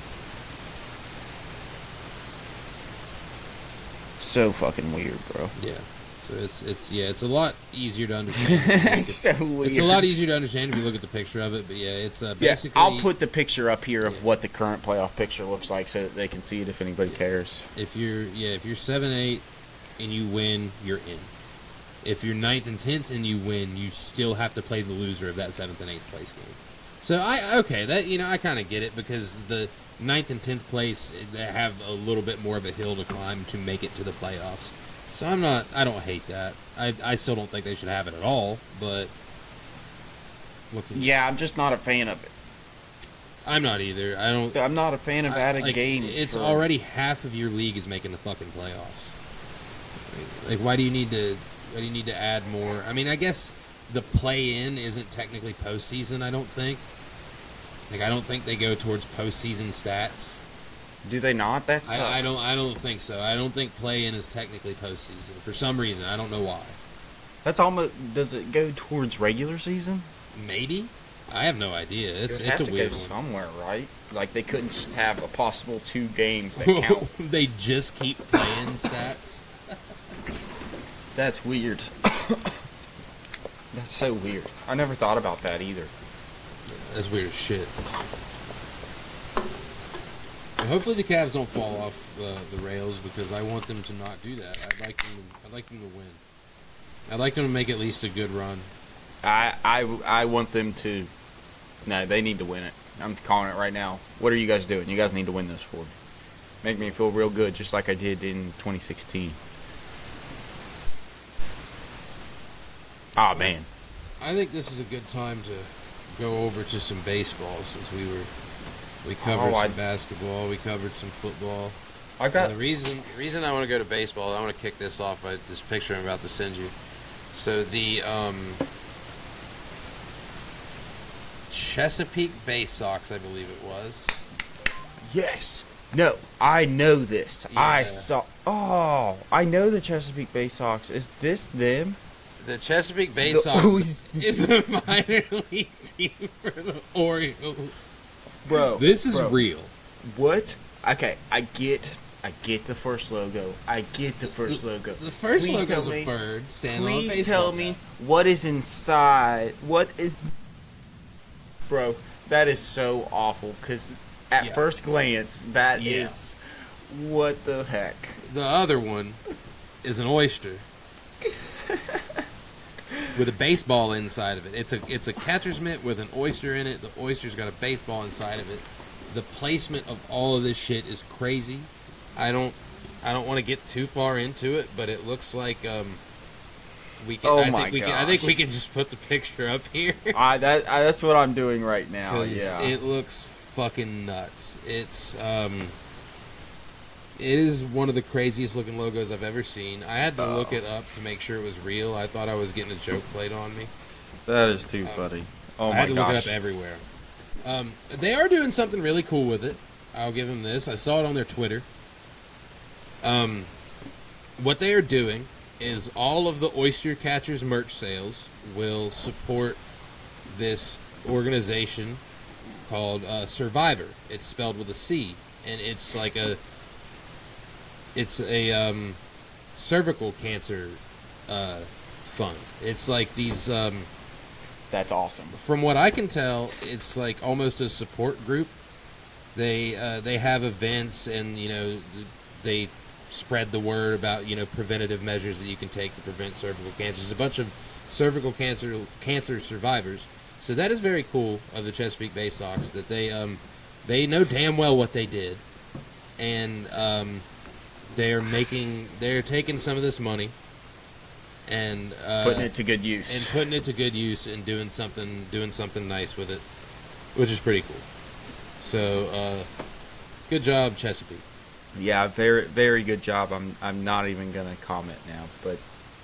So fucking weird, bro. Yeah. So it's a lot easier to understand. It's so weird. It's a lot easier to understand if you look at the picture of it, but yeah, it's basically. I'll put the picture up here of what the current playoff picture looks like, so that they can see it if anybody cares. If you're 7-8 and you win, you're in. If you're 9th and 10th and you win, you still have to play the loser of that 7th and 8th place game. So I kind of get it, because the 9th and 10th place, they have a little bit more of a hill to climb to make it to the playoffs. So I don't hate that. I still don't think they should have it at all, but looking. Yeah, I'm just not a fan of it. I'm not either. I'm not a fan of adding games. It's already half of your league is making the fucking playoffs. Like, why do you need to add more? I mean, I guess the play-in isn't technically postseason. I don't think. Like, I don't think they go towards postseason stats. Do they not? That sucks. I don't think so. I don't think play-in is technically postseason for some reason. I don't know why. That's almost. Does it go towards regular season? Maybe. I have no idea. It's a weird one. Somewhere, right? Like they couldn't just have a possible 2 games that count. They just keep playing stats. That's weird. That's so weird. I never thought about that either. That's weird as shit. And hopefully the Cavs don't fall off the rails because I want them to not do that. I'd like them to win. I'd like them to make at least a good run. I want them to. No, they need to win it. I'm calling it right now. What are you guys doing? You guys need to win this for me. Make me feel real good, just like I did in 2016. Ah, man. I think this is a good time to go over to some baseball since we covered some basketball, we covered some football. The reason I want to go to baseball, I want to kick this off by this picture I'm about to send you. So the Chesapeake Bay Sox, I believe it was. Yes. No, I know this. Yeah. I know the Chesapeake Bay Sox. Is this them? The Chesapeake Bay Sox is a minor league team for the Orioles. Bro, this is real. What? Okay, I get the first logo. The first logo is a bird standing on a baseball Please tell me what is inside. What is... Bro, that is so awful, because at first glance, that is... What the heck? The other one is an oyster. With a baseball inside of it. It's a catcher's mitt with an oyster in it. The oyster's got a baseball inside of it. The placement of all of this shit is crazy. I don't want to get too far into it, but it looks like we can. I think we can just put the picture up here. That's what I'm doing right now. Yeah, it looks fucking nuts. It is one of the craziest looking logos I've ever seen. I had to look it up to make sure it was real. I thought I was getting a joke played on me. That is too funny. Oh my gosh. I had to look it up everywhere. They are doing something really cool with it. I'll give them this. I saw it on their Twitter. What they are doing is all of the Oyster Catchers merch sales will support this organization called Survivor. It's spelled with a C, and it's like a cervical cancer fund. It's like these. That's awesome. From what I can tell, it's like almost a support group. They have events, and they spread the word about preventative measures that you can take to prevent cervical cancer. There's a bunch of cervical cancer survivors. So that is very cool of the Chesapeake Bay Sox that they know damn well what they did, and they're taking some of this money and putting it to good use and doing something nice with it, which is pretty cool. So good job, Chesapeake. Yeah, very very good job. I'm not even gonna comment now, but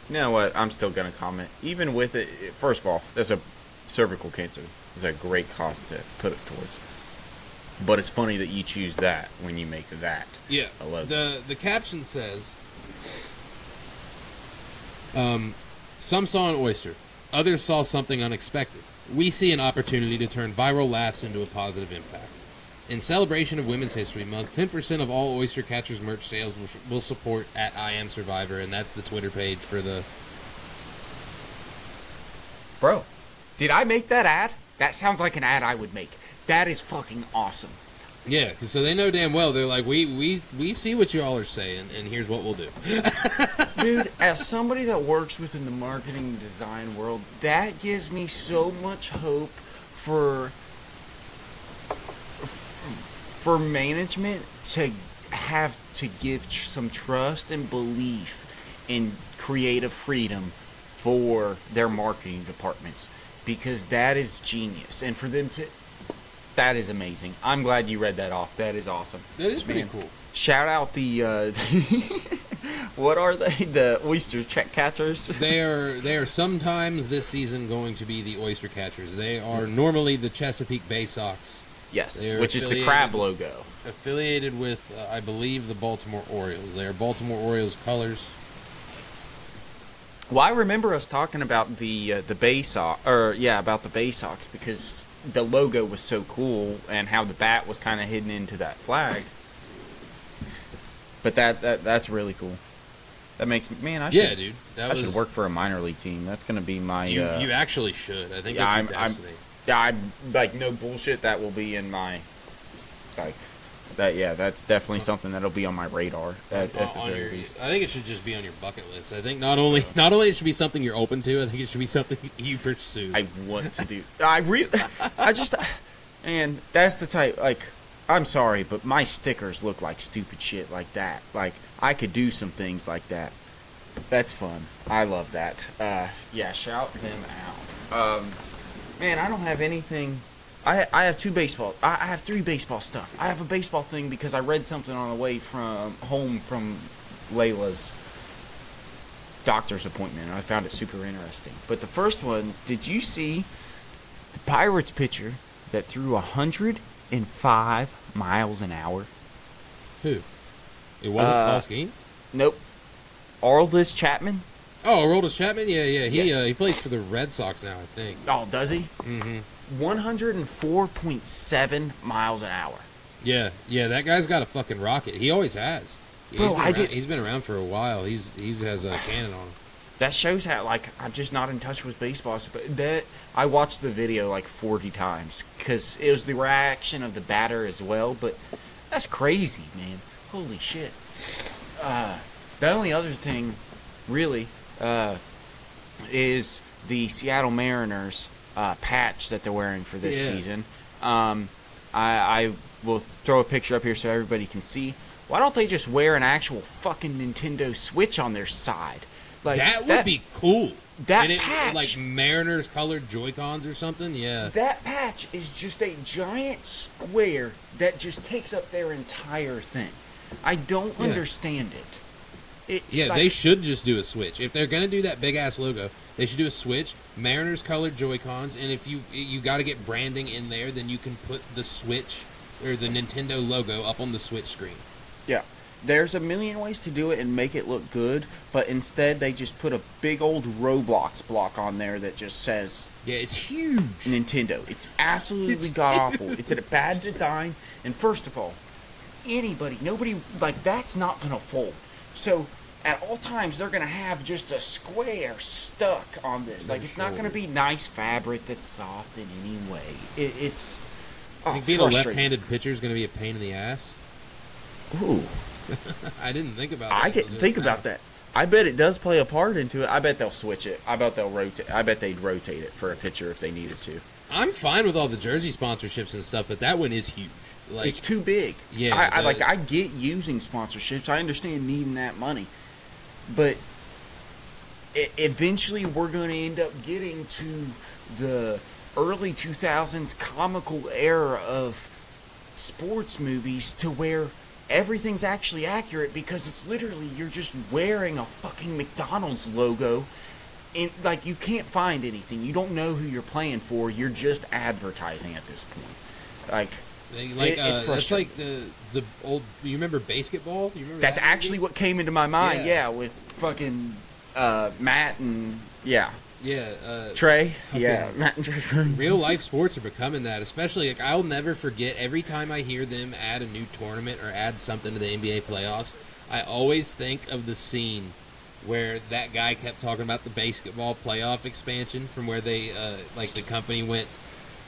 you know what? I'm still gonna comment. Even with it, first of all, there's a cervical cancer. It's a great cause to put it towards. But it's funny that you choose that when you make that. Yeah. A logo. The caption says, some saw an oyster. Others saw something unexpected. We see an opportunity to turn viral laughs into a positive impact. In celebration of Women's History Month, 10% of all Oyster Catchers merch sales will support at I Am Survivor, and that's the Twitter page for the... Bro, did I make that ad? That sounds like an ad I would make. That is fucking awesome. Yeah, so they know damn well. They're like, we see what you all are saying, and here's what we'll do. Dude, as somebody that works within the marketing and design world, that gives me so much hope for management to have to give some trust and belief in creative freedom for their marketing departments. because that is genius. And for them to... That is amazing. I'm glad you read that off. That is awesome. That is pretty cool. Shout out the... what are they? The oyster catchers? They are sometimes this season going to be the oyster catchers. They are normally the Chesapeake Bay Sox. Yes, which is the crab logo. Affiliated with, I believe, the Baltimore Orioles. They are Baltimore Orioles colors. Well, I remember us talking about the Bay Sox, about the Bay Sox, because the logo was so cool and how the bat was kind of hidden into that flag. But that's really cool. That makes me, man. I should work for a minor league team. That's gonna be my. You actually should. I think it's your destiny. I'm like, no bullshit. That will be in my, like, that. Yeah, that's definitely something that'll be on my radar. At the very least. I think it should just be on your bucket list. I think not only it should be something you're open to. I think it should be something you pursue. I want to do. And that's the type. Like, I'm sorry, but my stickers look like stupid shit like that. Like, I could do some things like that. That's fun. I love that. Shout them out. Man, I don't have anything. I have two baseball. I have three baseball stuff. I have a baseball thing because I read something on the way from home from Layla's doctor's appointment, and I found it super interesting. But the first one, did you see the Pirates pitcher that threw 105 miles an hour? Who? It wasn't Paul Skeens? Nope. Aroldis Chapman? Oh, Aroldis Chapman? Yeah. Yes. He plays for the Red Sox now, I think. Oh, does he? Mm-hmm. 104.7 miles an hour. Yeah, that guy's got a fucking rocket. He always has. He's been around for a while. He has a cannon on him. That shows how, like, I'm just not in touch with baseball. But I watched the video like 40 times because it was the reaction of the batter as well. But that's crazy, man. Holy shit. The only other thing, really, is the Seattle Mariners patch that they're wearing for this season. I will throw a picture up here so everybody can see. Why don't they just wear an actual fucking Nintendo Switch on their side? Like, that would be cool. That patch, like Mariners colored Joy-Cons or something. Yeah. That patch is just a giant square that just takes up their entire thing. I don't understand it. They should just do a Switch. If they're gonna do that big ass logo, they should do a Switch, Mariners colored Joy-Cons, and if you got to get branding in there, then you can put the Switch or the Nintendo logo up on the Switch screen. Yeah. There's a million ways to do it and make it look good, but instead they just put a big old Roblox block on there that just says... Yeah, it's huge. Nintendo. It's absolutely god-awful. It's a bad design, and first of all, nobody, like, that's not going to fold. So, at all times, they're going to have just a square stuck on this. Like, it's not going to be nice fabric that's soft in any way. It's I think being a left-handed pitcher is going to be a pain in the ass. Ooh. I didn't think about that. I didn't think about that. I bet it does play a part into it. I bet they'll switch it. I bet they'll rotate. I bet they'd rotate it for a pitcher if they needed to. I'm fine with all the jersey sponsorships and stuff, but that one is huge. Like, it's too big. Yeah, I get using sponsorships. I understand needing that money, but eventually we're going to end up getting to the early 2000s comical era of sports movies to where everything's actually accurate because it's literally you're just wearing a fucking McDonald's logo and like you can't find anything. You don't know who you're playing for. You're just advertising at this point. Like it's frustrating. That's like the old. You remember basketball? You remember that's actually what came into my mind. Yeah, with fucking Matt and Trey. Yeah, Matt and Trey. Real life sports are becoming that, especially like I'll never forget every time I hear them add a new tournament or add something to the NBA playoffs. I always think of the scene where that guy kept talking about the basketball playoff expansion from where they like the company went,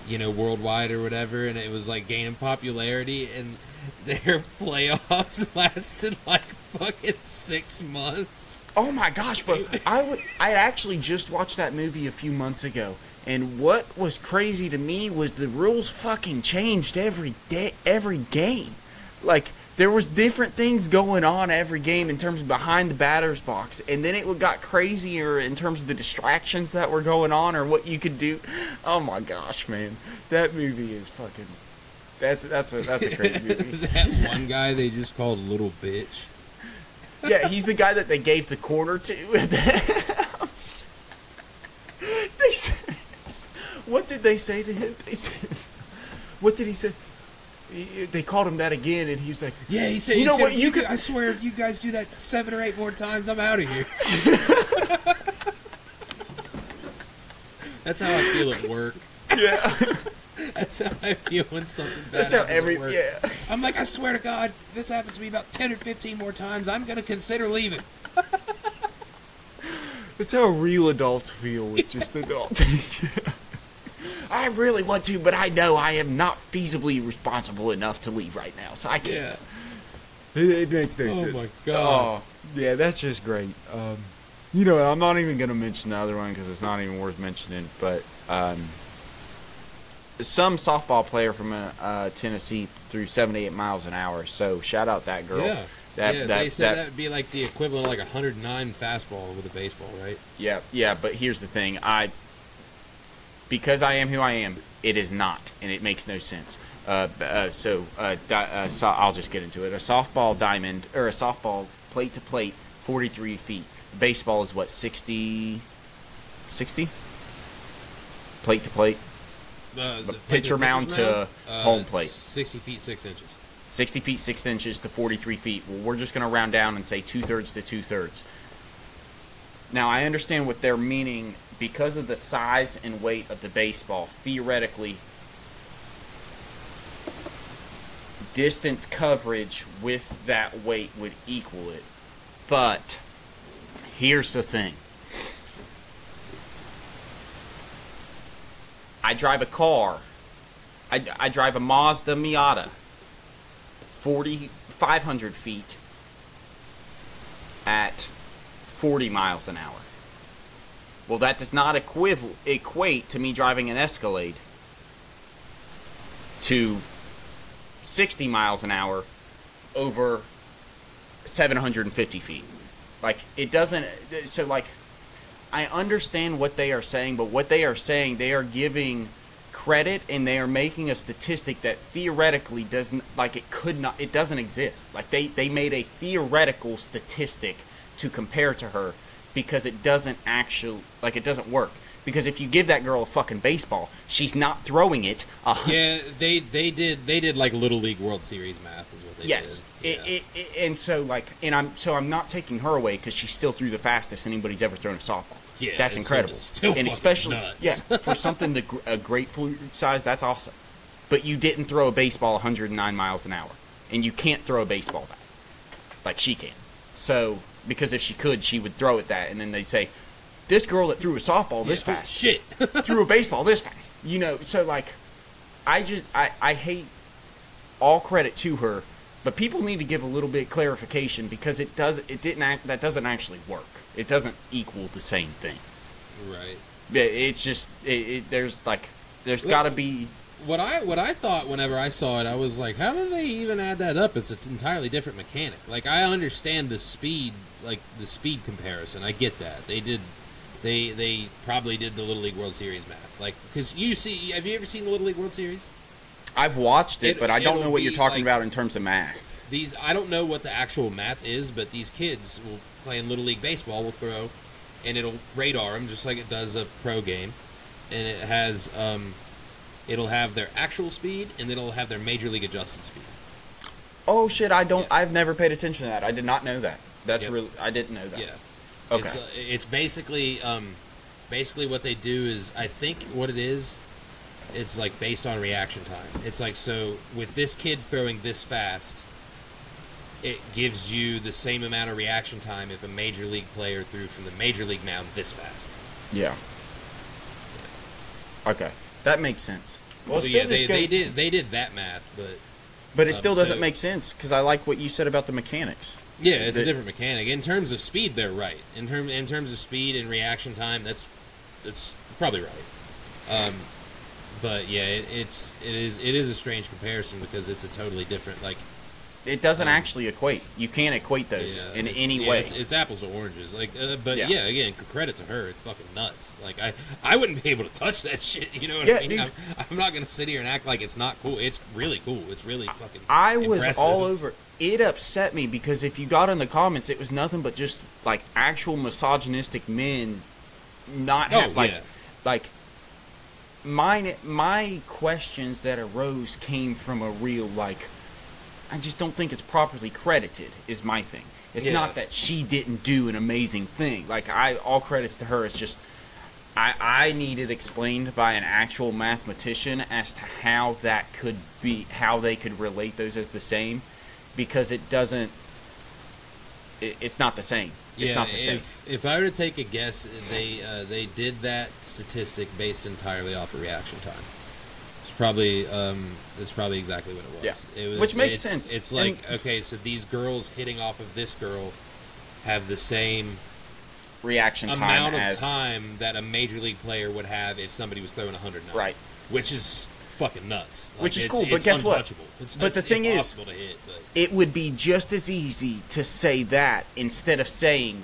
worldwide or whatever, and it was like gaining popularity, and their playoffs lasted like fucking 6 months. Oh my gosh, bro. I actually just watched that movie a few months ago, and what was crazy to me was the rules fucking changed every day, every game. Like, there was different things going on every game in terms of behind the batter's box, and then it got crazier in terms of the distractions that were going on or what you could do. Oh my gosh, man, that movie is fucking. That's a great movie. That one guy they just called Little Bitch. Yeah, he's the guy that they gave the quarter to at the house. They said, what did they say to him? They said, what did he say? They called him that again, and he was like, "Yeah." He said, "You know what? You could." I swear, if you guys do that 7 or 8 more times, I'm out of here. That's how I feel at work. Yeah. That's how I feel when something bad That's how happens at work. yeah. I'm like, I swear to God, if this happens to me about 10 or 15 more times, I'm gonna consider leaving. That's how real adults feel with just adult things. I really want to, but I know I am not feasibly responsible enough to leave right now, so I can't. Yeah. It makes no sense. Oh my God. Oh, yeah, that's just great. You know, I'm not even going to mention the other one because it's not even worth mentioning, but some softball player from Tennessee threw 78 miles an hour, so shout out that girl. Yeah. They said that would be like the equivalent of like 109 fastball with a baseball, right? Yeah, but here's the thing. Because I am who I am, it is not, and it makes no sense. So I'll just get into it. A softball diamond, or a softball plate to plate, 43 feet. Baseball is what, 60? 60? Plate to plate? The Pitcher mound to home plate. 60 feet, 6 inches. 60 feet, 6 inches to 43 feet. Well, we're just going to round down and say 2/3 to 2/3. Now, I understand what they're meaning. Because of the size and weight of the baseball, theoretically, distance coverage with that weight would equal it. But here's the thing. I drive a car. I drive a Mazda Miata. 500 feet at 40 miles an hour. Well, that does not equate to me driving an Escalade to 60 miles an hour over 750 feet. Like, it doesn't... So, like, I understand what they are saying, but what they are saying, they are giving credit and they are making a statistic that theoretically doesn't... Like, it doesn't exist. Like, they made a theoretical statistic to compare to her, because it doesn't actually, like, it doesn't work. Because if you give that girl a fucking baseball, she's not throwing it. Yeah, they did like Little League World Series math is what they did. Yes, Yeah. and so like, I'm not taking her away because she still threw the fastest anybody's ever thrown a softball. Yeah, that's incredible. Still and especially nuts. Yeah, for something a grapefruit size, that's awesome. But you didn't throw a baseball 109 miles an hour, and you can't throw a baseball back like she can. So. Because if she could, she would throw it that, and then they'd say, this girl that threw a softball this fast threw a baseball this fast. You know, so like, I hate all credit to her, but people need to give a little bit of clarification because that doesn't actually work. It doesn't equal the same thing. Right. It's just there's got to be. What I thought whenever I saw it, I was like, how do they even add that up? It's an entirely different mechanic. Like, I understand the speed, like the speed comparison. I get that. They probably did the Little League World Series math. Like, because have you ever seen the Little League World Series? I've watched it, but I don't know what you're talking about in terms of math. I don't know what the actual math is, but these kids will play in Little League baseball, will throw, and it'll radar them just like it does a pro game, and it has it'll have their actual speed, and it'll have their major league adjusted speed. Oh shit! I've never paid attention to that. I did not know that. That's really. I didn't know that. Yeah. Okay. It's basically what they do is, I think what it is, it's like based on reaction time. It's like, so with this kid throwing this fast, it gives you the same amount of reaction time if a major league player threw from the major league mound this fast. Yeah. Okay, that makes sense. Well, so yeah, they did that math, but it still doesn't make sense because I like what you said about the mechanics. Yeah, it's a different mechanic. In terms of speed, they're right. In terms of speed and reaction time, that's probably right. But yeah, it is a strange comparison because it's a totally different, like, It doesn't actually equate. You can't equate those in any way. It's apples to oranges. Like, but again, credit to her. It's fucking nuts. Like, I wouldn't be able to touch that shit. You know what I mean? I'm not gonna sit here and act like it's not cool. It's really cool. It's really fucking. I was all over. It upset me because if you got in the comments, it was nothing but just like actual misogynistic men, not like my questions that arose came from a real like. I just don't think it's properly credited, is my thing. It's not that she didn't do an amazing thing. Like, all credits to her. It's just, I need it explained by an actual mathematician as to how that could be, how they could relate those as the same. Because it doesn't, it's not the same. It's not the same. If I were to take a guess, they did that statistic based entirely off of reaction time. It's probably exactly what it was. Yeah. Which makes sense. It's like, okay, so these girls hitting off of this girl have the same reaction amount of time that a major league player would have if somebody was throwing 109. Right. Which is fucking nuts. Like, which is cool, but guess what? But the thing is, to hit, it would be just as easy to say that instead of saying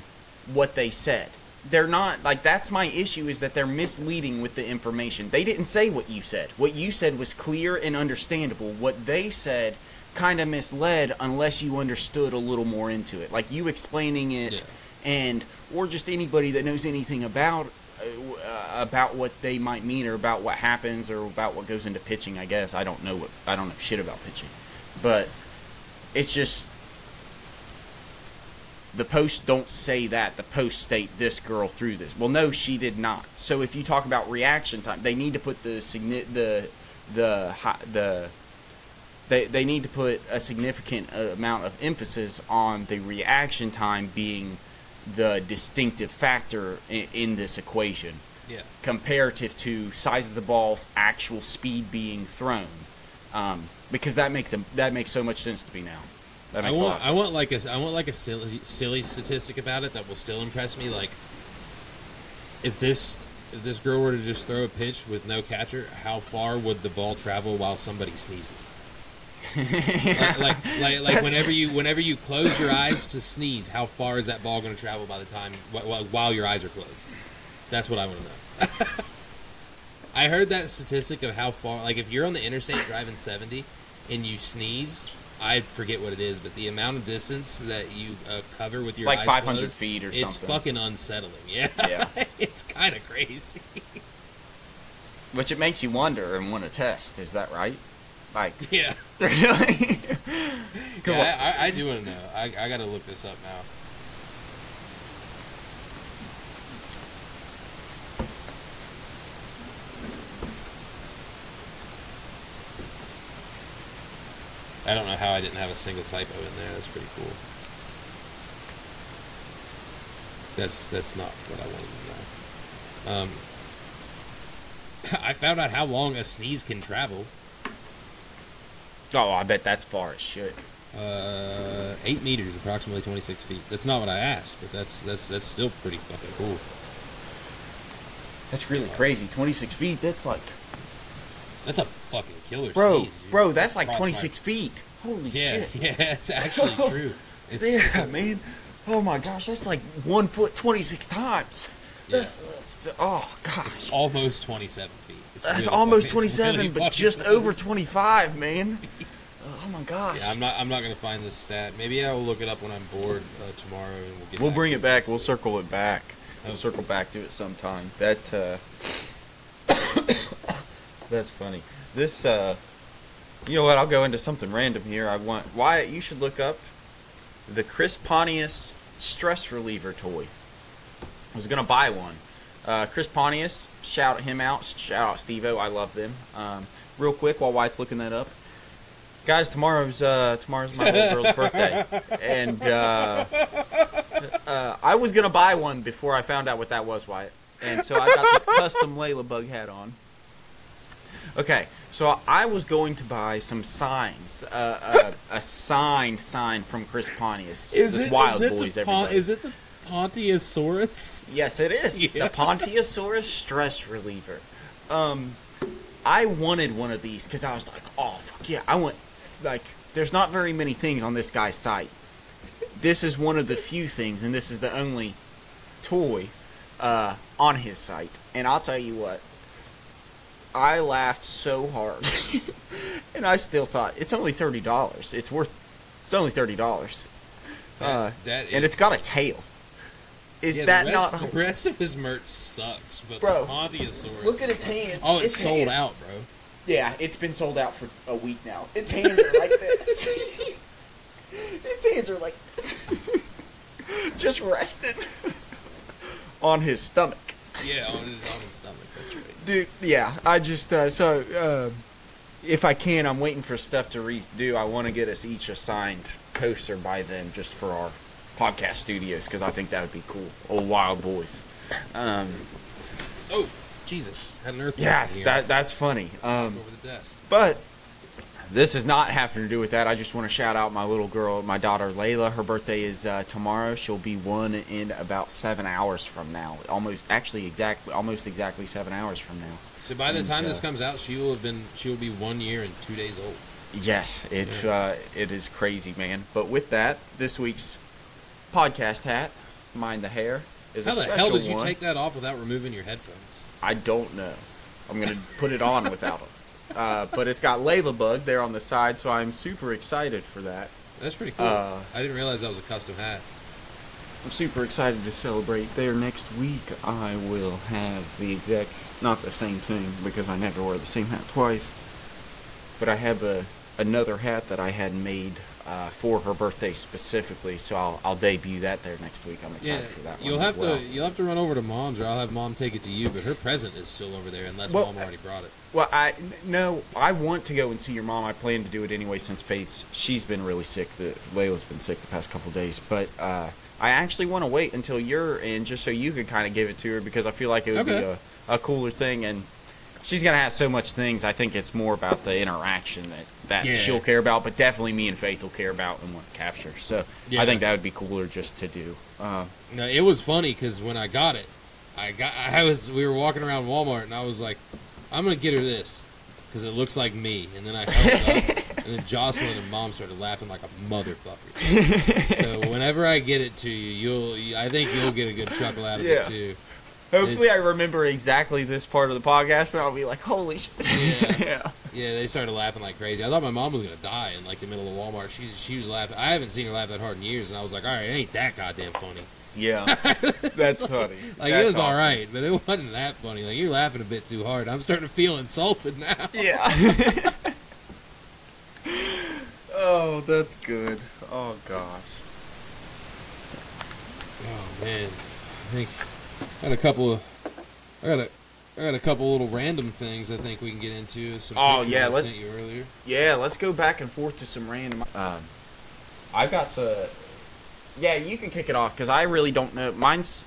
what they said. They're not, like, that's my issue, is that they're misleading with the information. They didn't say what you said. What you said was clear and understandable. What they said kind of misled unless you understood a little more into it. Like, you explaining it, or just anybody that knows anything about what they might mean, or about what happens, or about what goes into pitching, I guess. I don't know shit about pitching. But it's just, the posts don't say that. The posts state this girl threw this. Well, no, she did not. So if you talk about reaction time, they need to put they need to put a significant amount of emphasis on the reaction time being the distinctive factor in this equation. Yeah. Comparative to size of the ball's actual speed being thrown, because that makes so much sense to me now. I want like a silly statistic about it that will still impress me. Like, if this girl were to just throw a pitch with no catcher, how far would the ball travel while somebody sneezes? like whenever you close your eyes to sneeze, how far is that ball going to travel by the time while your eyes are closed? That's what I want to know. I heard that statistic of how far. Like, if you're on the interstate driving 70 and you sneeze. I forget what it is, but the amount of distance that you cover with your eyes closed, 500 feet or something. It's fucking unsettling. Yeah. It's kind of crazy. Which it makes you wonder and want to test. Is that right? Like, yeah. Really? Come on. I do want to know. I got to look this up now. I don't know how I didn't have a single typo in there. That's pretty cool. That's not what I wanted to know. I found out how long a sneeze can travel. Oh, I bet that's far as shit. 8 meters, approximately 26 feet. That's not what I asked, but that's still pretty fucking cool. That's really crazy. 26 feet. That's like. That's a fucking killer sneeze. Dude. Bro, that's like 26 feet. Holy shit. Yeah, it's actually true. Man. Oh my gosh, that's like 1 foot 26 times. Yeah. Oh gosh. It's almost 27 feet. That's really almost 27, really but just over 25, man. Oh my gosh. Yeah, I'm not gonna find this stat. Maybe I will look it up when I'm bored tomorrow, and we'll bring it back. We'll circle it back. We'll circle back to it sometime. That's funny. This, you know what? I'll go into something random here. Wyatt, you should look up the Chris Pontius stress reliever toy. I was gonna buy one. Chris Pontius, shout him out. Shout out Steve-O. I love them. Real quick, while Wyatt's looking that up, guys, tomorrow's my little girl's birthday, and I was gonna buy one before I found out what that was, Wyatt, and so I got this custom Layla bug hat on. Okay, so I was going to buy some signs, a signed sign from Chris Pontius. Is it the Pontiusaurus? Yes, it is. Yeah. The Pontiusaurus stress reliever. I wanted one of these because I was like, oh fuck yeah, I want like there's not very many things on this guy's site. This is one of the few things, and this is the only toy on his site. And I'll tell you what, I laughed so hard, and I still thought it's only $30. It's only $30. And it's got a tail. Is that not the rest of his merch sucks? But bro, the Pontiasaurus, look at its hands. Oh, it's sold out, bro. Yeah, it's been sold out for a week now. Its hands are like this. Its hands are like this. Just resting on his stomach. Yeah, on his stomach. That's right. Dude, yeah, I just, if I can, I'm waiting for stuff to redo. I want to get us each a signed poster by them just for our podcast studios, because I think that would be cool. Old Wild Boys. Oh, Jesus. Had an earthquake. Yeah, that's funny. Over the desk. But this is not having to do with that. I just want to shout out my little girl, my daughter Layla. Her birthday is tomorrow. She'll be 1 in about 7 hours from now. Almost exactly 7 hours from now. So by the time this comes out, she will be 1 year and 2 days old. Yes, it is crazy, man. But with that, this week's podcast hat, Mind the Hair, is a special one. How the hell did you take that off without removing your headphones? I don't know. I'm going to put it on without them. But it's got Layla Bug there on the side, so I'm super excited for that. That's pretty cool. I didn't realize that was a custom hat. I'm super excited to celebrate there. Next week, I will have the exact, not the same thing, because I never wear the same hat twice. But I have another hat that I had made for her birthday specifically, so I'll debut that there next week. I'm excited for that one. You'll have to run over to Mom's, or I'll have Mom take it to you. But her present is still over there, unless Mom already brought it. Well, I want to go and see your mom. I plan to do it anyway since she's been really sick. Layla's been sick the past couple days, but I actually want to wait until you're in, just so you could kind of give it to her, because I feel like it would be a cooler thing. And she's gonna have so much things. I think it's more about the interaction that she'll care about, but definitely me and Faith will care about and want to capture. So I think that would be cooler just to do. No, it was funny because when I got it, we were walking around Walmart and I was like, I'm gonna get her this because it looks like me. And then I held it up, and then Jocelyn and Mom started laughing like a motherfucker. So whenever I get it to you, I think you'll get a good chuckle out of it too. Hopefully I remember exactly this part of the podcast, and I'll be like, holy shit. Yeah, they started laughing like crazy. I thought my mom was going to die in, like, the middle of Walmart. She was laughing. I haven't seen her laugh that hard in years, and I was like, all right, it ain't that goddamn funny. Yeah, that's funny. Like, it was awesome. All right, but it wasn't that funny. Like, you're laughing a bit too hard. I'm starting to feel insulted now. Yeah. Oh, that's good. Oh, gosh. Oh, man. I think I got a couple little random things I think we can get into. Some pictures I sent you earlier. Yeah, let's go back and forth to some random. I've got some. Yeah, you can kick it off because I really don't know. Mine's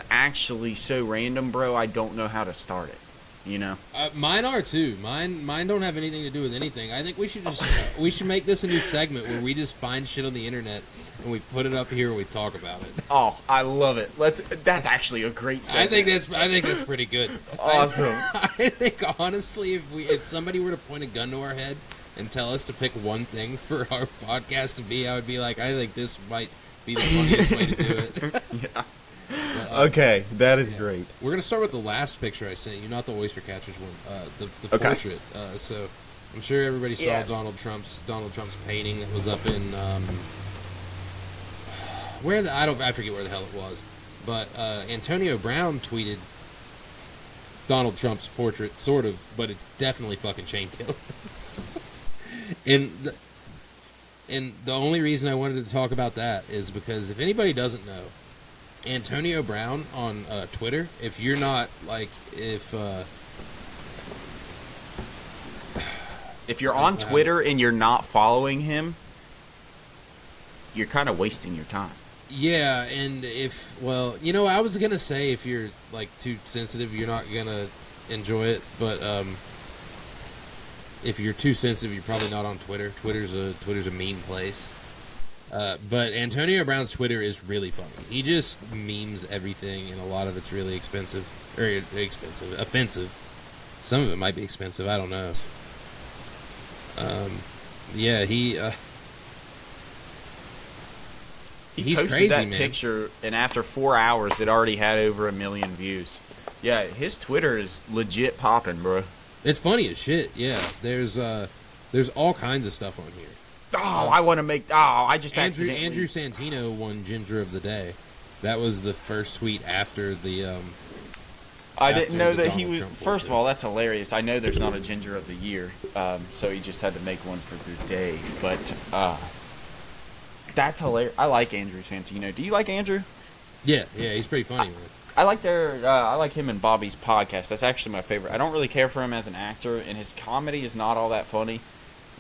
actually so random, bro. I don't know how to start it. You know. Mine are too. Mine don't have anything to do with anything. I think we should make this a new segment where we just find shit on the internet and we put it up here and we talk about it. Oh, I love it. That's actually a great segment. I think that's pretty good. Awesome. I think honestly, if somebody were to point a gun to our head and tell us to pick one thing for our podcast to be, I would be like, I think this might be the funniest way to do it. Yeah. But, okay, that is great. We're gonna start with the last picture I sent you, not the oyster catchers one. The portrait. So I'm sure everybody saw Donald Trump's painting that was up in I forget where the hell it was, but Antonio Brown tweeted Donald Trump's portrait, sort of, but it's definitely fucking Shane Gillis. And the only reason I wanted to talk about that is because if anybody doesn't know, Antonio Brown on Twitter, if you're not like, if you're on Twitter and you're not following him, you're kind of wasting your time. Yeah, and I was gonna say if you're like too sensitive, you're not gonna enjoy it, but if you're too sensitive, you're probably not on Twitter. Twitter's a mean place. But Antonio Brown's Twitter is really funny. He just memes everything, and a lot of it's really offensive. Some of it might be expensive. I don't know. Yeah, He he's posted crazy, that man. picture, and after 4 hours, it already had over 1 million views. Yeah, his Twitter is legit popping, bro. It's funny as shit. Yeah, there's all kinds of stuff on here. Oh, I want to make. Oh, I just accidentally. Andrew Santino won Ginger of the Day. That was the first tweet after the. I didn't know that he Donald was. Trump First of portrait. all, that's hilarious. I know there's not a Ginger of the Year, so he just had to make one for the day. But that's hilarious. I like Andrew Santino. Do you like Andrew? Yeah, he's pretty funny, man. I like I like him and Bobby's podcast. That's actually my favorite. I don't really care for him as an actor, and his comedy is not all that funny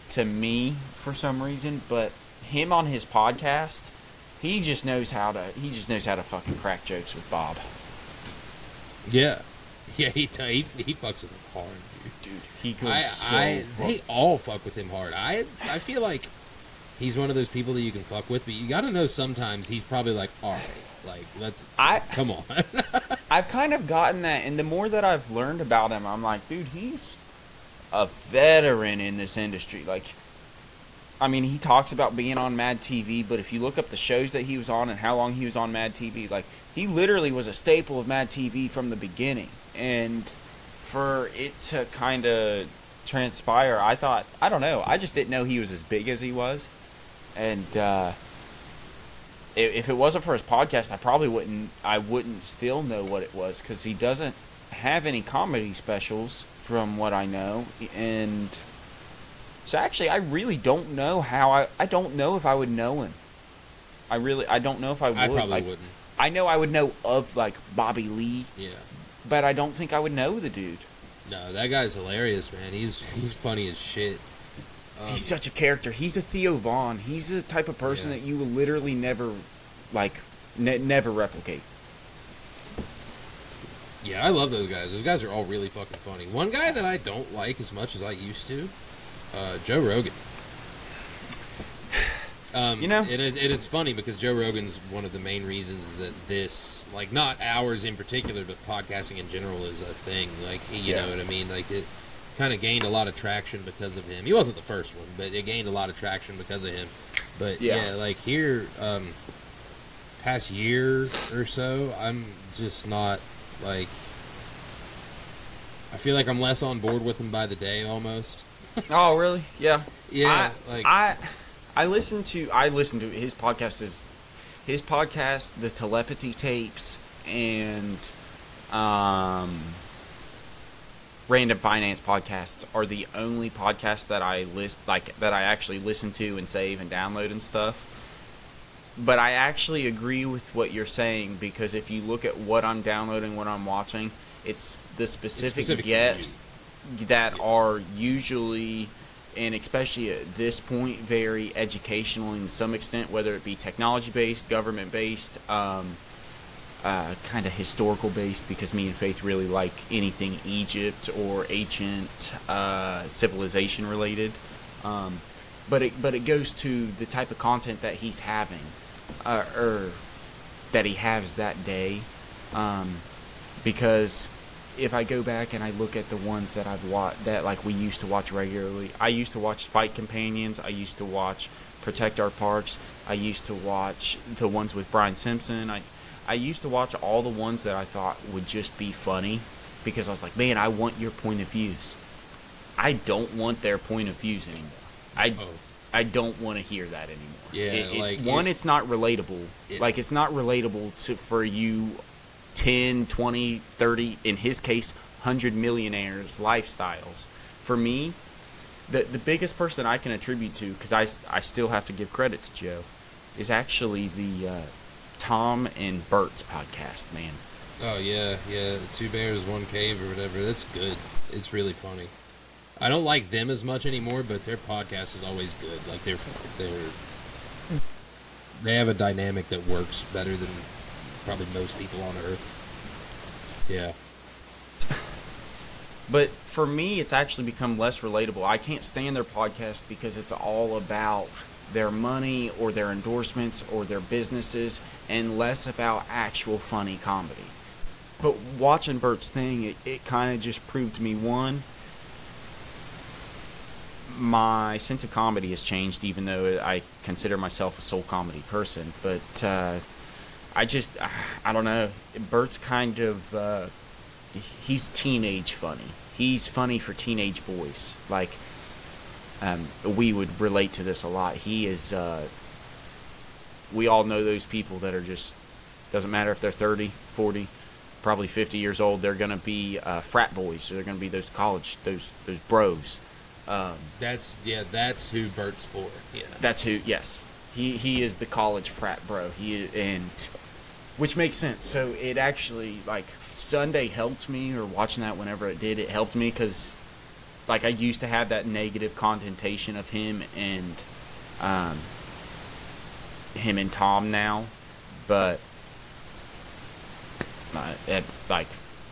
to me for some reason. But him on his podcast, he just knows how to fucking crack jokes with Bob. Yeah, he fucks with him hard, Dude, he goes they all fuck with him hard. I feel like he's one of those people that you can fuck with, but you got to know sometimes he's probably like, all right, like come on. I've kind of gotten that, and the more that I've learned about him, I'm like, dude, he's a veteran in this industry. Like, I mean, he talks about being on Mad TV, but if you look up the shows that he was on and how long he was on Mad TV, like, he literally was a staple of Mad TV from the beginning. And for it to kind of transpire, I don't know, I just didn't know he was as big as he was. And if it wasn't for his podcast, I wouldn't still know what it was, because he doesn't have any comedy specials from what I know. And so actually, I really don't know how I don't know if I would know him. I don't know if I would. I probably wouldn't. I know I would know of, like, Bobby Lee. Yeah. But I don't think I would know the dude. No, that guy's hilarious, man. He's funny as shit. He's such a character. He's a Theo Vaughn. He's the type of person that you will literally never, like, never replicate. Yeah, I love those guys. Those guys are all really fucking funny. One guy that I don't like as much as I used to, Joe Rogan. You know? And it's funny because Joe Rogan's one of the main reasons that this, like, not ours in particular, but podcasting in general is a thing. Like, you know what I mean? Like, it kind of gained a lot of traction because of him. He wasn't the first one, but it gained a lot of traction because of him. But, yeah like, here, past year or so, I'm just not, like, I feel like I'm less on board with him by the day, almost. Oh, really? Yeah. Yeah, I listen to his podcast, the Telepathy Tapes, and Random Finance podcasts are the only podcasts that I actually listen to and save and download and stuff. But I actually agree with what you're saying, because if you look at what I'm downloading, what I'm watching, it's the specific guests that are usually, and especially at this point, very educational in some extent, whether it be technology-based, government-based, kind of historical-based, because me and Faith really like anything Egypt or ancient civilization-related. But it goes to the type of content that he's having, or that he has that day. Because if I go back and I look at the ones that I've watched, that, like, we used to watch regularly, I used to watch Fight Companions, I used to watch Protect Our Parks, I used to watch the ones with Brian Simpson, I used to watch all the ones that I thought would just be funny, because I was like, man, I want your point of views. I don't want their point of views anymore. I don't want to hear that anymore. Yeah, it's not relatable. It's not relatable for you 10, 20, 30, in his case, 100 millionaires' lifestyles. For me, the biggest person I can attribute to, because I still have to give credit to Joe, is actually the Tom and Bert's podcast, man. Oh, yeah. Two Bears, One Cave or whatever. That's good. It's really funny. I don't like them as much anymore, but their podcast is always good. Like, they have a dynamic that works better than probably most people on Earth. Yeah. But for me, it's actually become less relatable. I can't stand their podcast because it's all about their money or their endorsements or their businesses, and less about actual funny comedy. But watching Bert's thing, it kind of just proved to me, one, my sense of comedy has changed, even though I consider myself a soul comedy person. But I don't know. Bert's kind of he's teenage funny. He's funny for teenage boys. Like, we would relate to this a lot. He is. We all know those people that are just, doesn't matter if they're 30, 40, probably 50 years old. They're gonna be frat boys. So they're gonna be those college, those bros. That's who Bert's for. Yeah. That's who. Yes. He is the college frat bro. Which makes sense. So it actually, like, Sunday helped me, or watching that whenever it did, it helped me because, like, I used to have that negative connotation of him and Tom now, but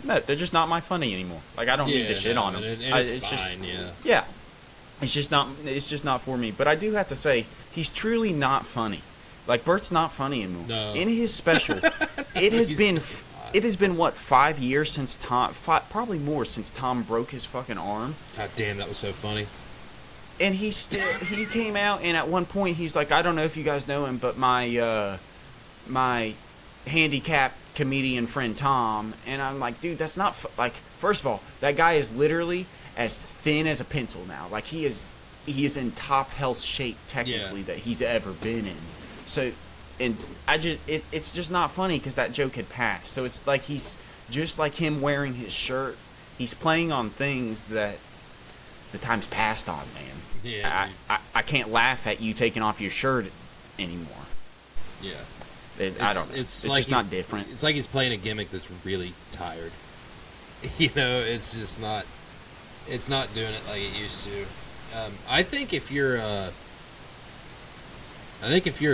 no, they're just not my funny anymore. Like, I don't need to shit on them. And it's fine, yeah. It's just not for me. But I do have to say, he's truly not funny. Like, Bert's not funny anymore. No. In his special, it has been what, 5 years since Tom, probably more, since Tom broke his fucking arm. God damn, that was so funny. And he came out, and at one point he's like, I don't know if you guys know him, but my handicapped comedian friend Tom. And I'm like, dude, that's not like, first of all, that guy is literally as thin as a pencil now. Like, he is in top health shape technically that he's ever been in. So, and it's just not funny because that joke had passed. So it's like he's just like him wearing his shirt. He's playing on things that the time's passed on, man. Yeah. I can't laugh at you taking off your shirt anymore. Yeah. I don't know. It's like just not different. It's like he's playing a gimmick that's really tired. You know, it's just not. It's not doing it like it used to. I think if you're a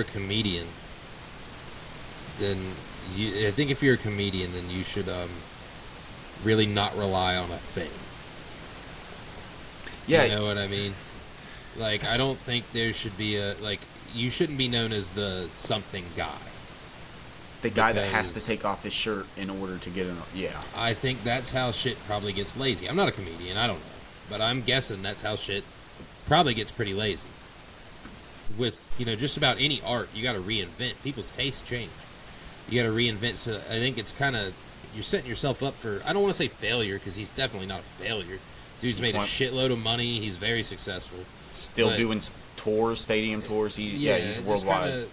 comedian, then you should really not rely on a thing. Yeah. You know what I mean? Like, I don't think there should be you shouldn't be known as the something guy. The guy that has to take off his shirt in order to get in. Yeah. I think that's how shit probably gets lazy. I'm not a comedian. I don't know. But I'm guessing that's how shit probably gets pretty lazy. With, just about any art, you got to reinvent. People's tastes change. You got to reinvent. So I think it's kind of, you're setting yourself up for, I don't want to say failure, because he's definitely not a failure. Dude's made a shitload of money. He's very successful. Still doing tours, stadium tours. He's worldwide.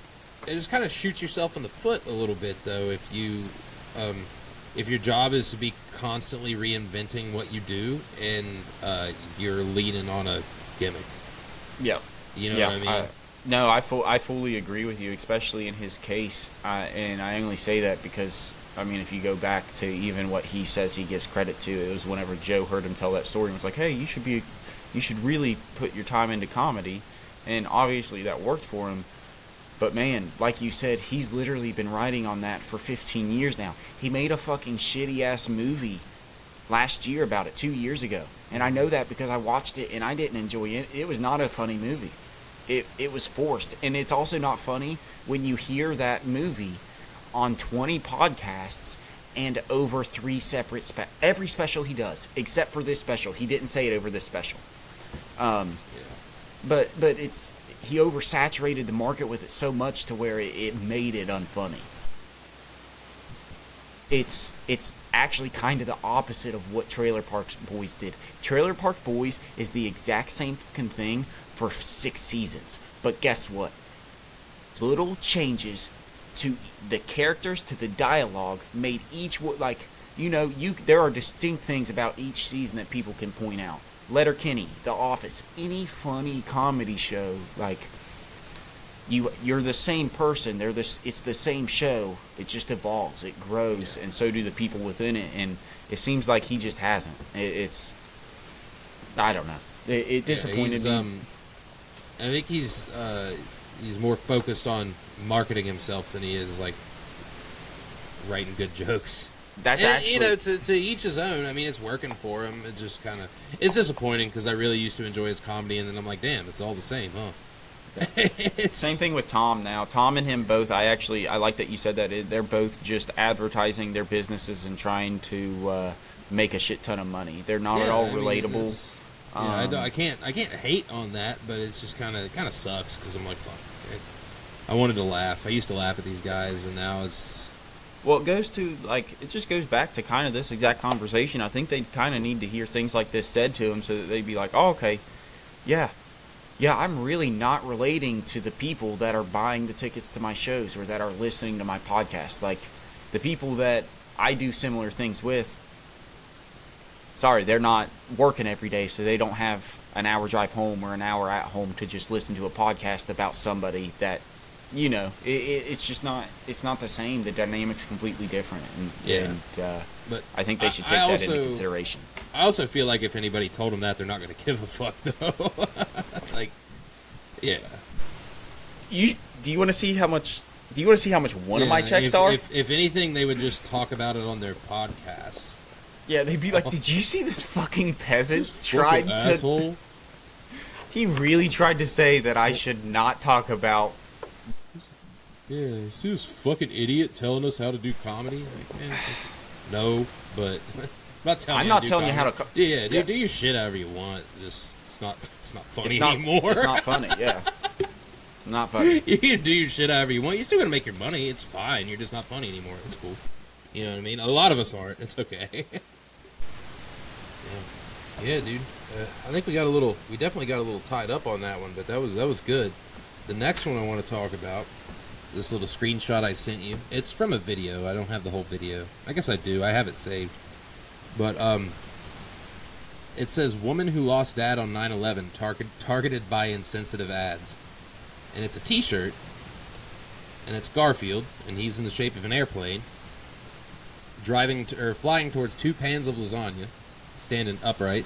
It just kind of shoots yourself in the foot a little bit, though, if your job is to be constantly reinventing what you do and you're leaning on a gimmick. Yeah. You know what I mean? I fully agree with you, especially in his case. And I only say that because, I mean, if you go back to even what he says he gives credit to, it was whenever Joe heard him tell that story and was like, hey, you should really put your time into comedy. And obviously that worked for him. But man, like you said, he's literally been writing on that for 15 years now. He made a fucking shitty-ass movie last year about it, 2 years ago. And I know that because I watched it and I didn't enjoy it. It was not a funny movie. It was forced. And it's also not funny when you hear that movie on 20 podcasts and over 3 separate every special he does, except for this special. He didn't say it over this special. But it's... He oversaturated the market with it so much to where it made it unfunny. It's actually kind of the opposite of what Trailer Park Boys did. Trailer Park Boys is the exact same fucking thing for 6 seasons. But guess what? Little changes to the characters, to the dialogue, made each there are distinct things about each season that people can point out. Letterkenny, The Office, any funny comedy show, like, you're the same person. It's the same show. It just evolves. It grows, and so do the people within it. And it seems like he just hasn't. It's, I don't know. It disappointed me. I think he's more focused on marketing himself than he is like writing good jokes. That's actually, to each his own. I mean, it's working for him. It's just kind of, it's disappointing because I really used to enjoy his comedy, and then I'm like, damn, it's all the same, huh? Same thing with Tom now. Tom and him both, I like that you said that. They're both just advertising their businesses and trying to make a shit ton of money. They're not at all relatable. I can't hate on that, but it's just kind of sucks because I'm like, fuck. I wanted to laugh. I used to laugh at these guys, and now it's. Well, it just goes back to kind of this exact conversation. I think they kind of need to hear things like this said to them so that they'd be like, oh, okay, yeah, I'm really not relating to the people that are buying the tickets to my shows or that are listening to my podcast. Like, the people that I do similar things with, sorry, they're not working every day, so they don't have an hour drive home or an hour at home to just listen to a podcast about somebody that, it's just not, it's not the same. The dynamic's completely different. But I think they should take that into consideration. I also feel like if anybody told them that, they're not going to give a fuck, though. Like, yeah. Do you want to see how much one of my checks are? If anything, they would just talk about it on their podcasts. Yeah, they'd be like, "Did you see this fucking peasant asshole? He really tried to say that I should not talk about." Yeah, see this fucking idiot telling us how to do comedy? Like, man, no, but I'm not telling you how to. Yeah, dude, do your shit however you want. Just it's not funny anymore. It's not funny. Yeah, not funny. You can do your shit however you want. You're still gonna make your money. It's fine. You're just not funny anymore. It's cool. You know what I mean? A lot of us aren't. It's okay. Yeah, dude. I think we definitely got a little tied up on that one, but that was good. The next one I want to talk about, this little screenshot I sent you. It's from a video. I don't have the whole video. I guess I do. I have it saved. But it says woman who lost dad on 9/11 targeted by insensitive ads, and it's a T-shirt, and it's Garfield, and he's in the shape of an airplane, flying towards 2 pans of lasagna, standing upright,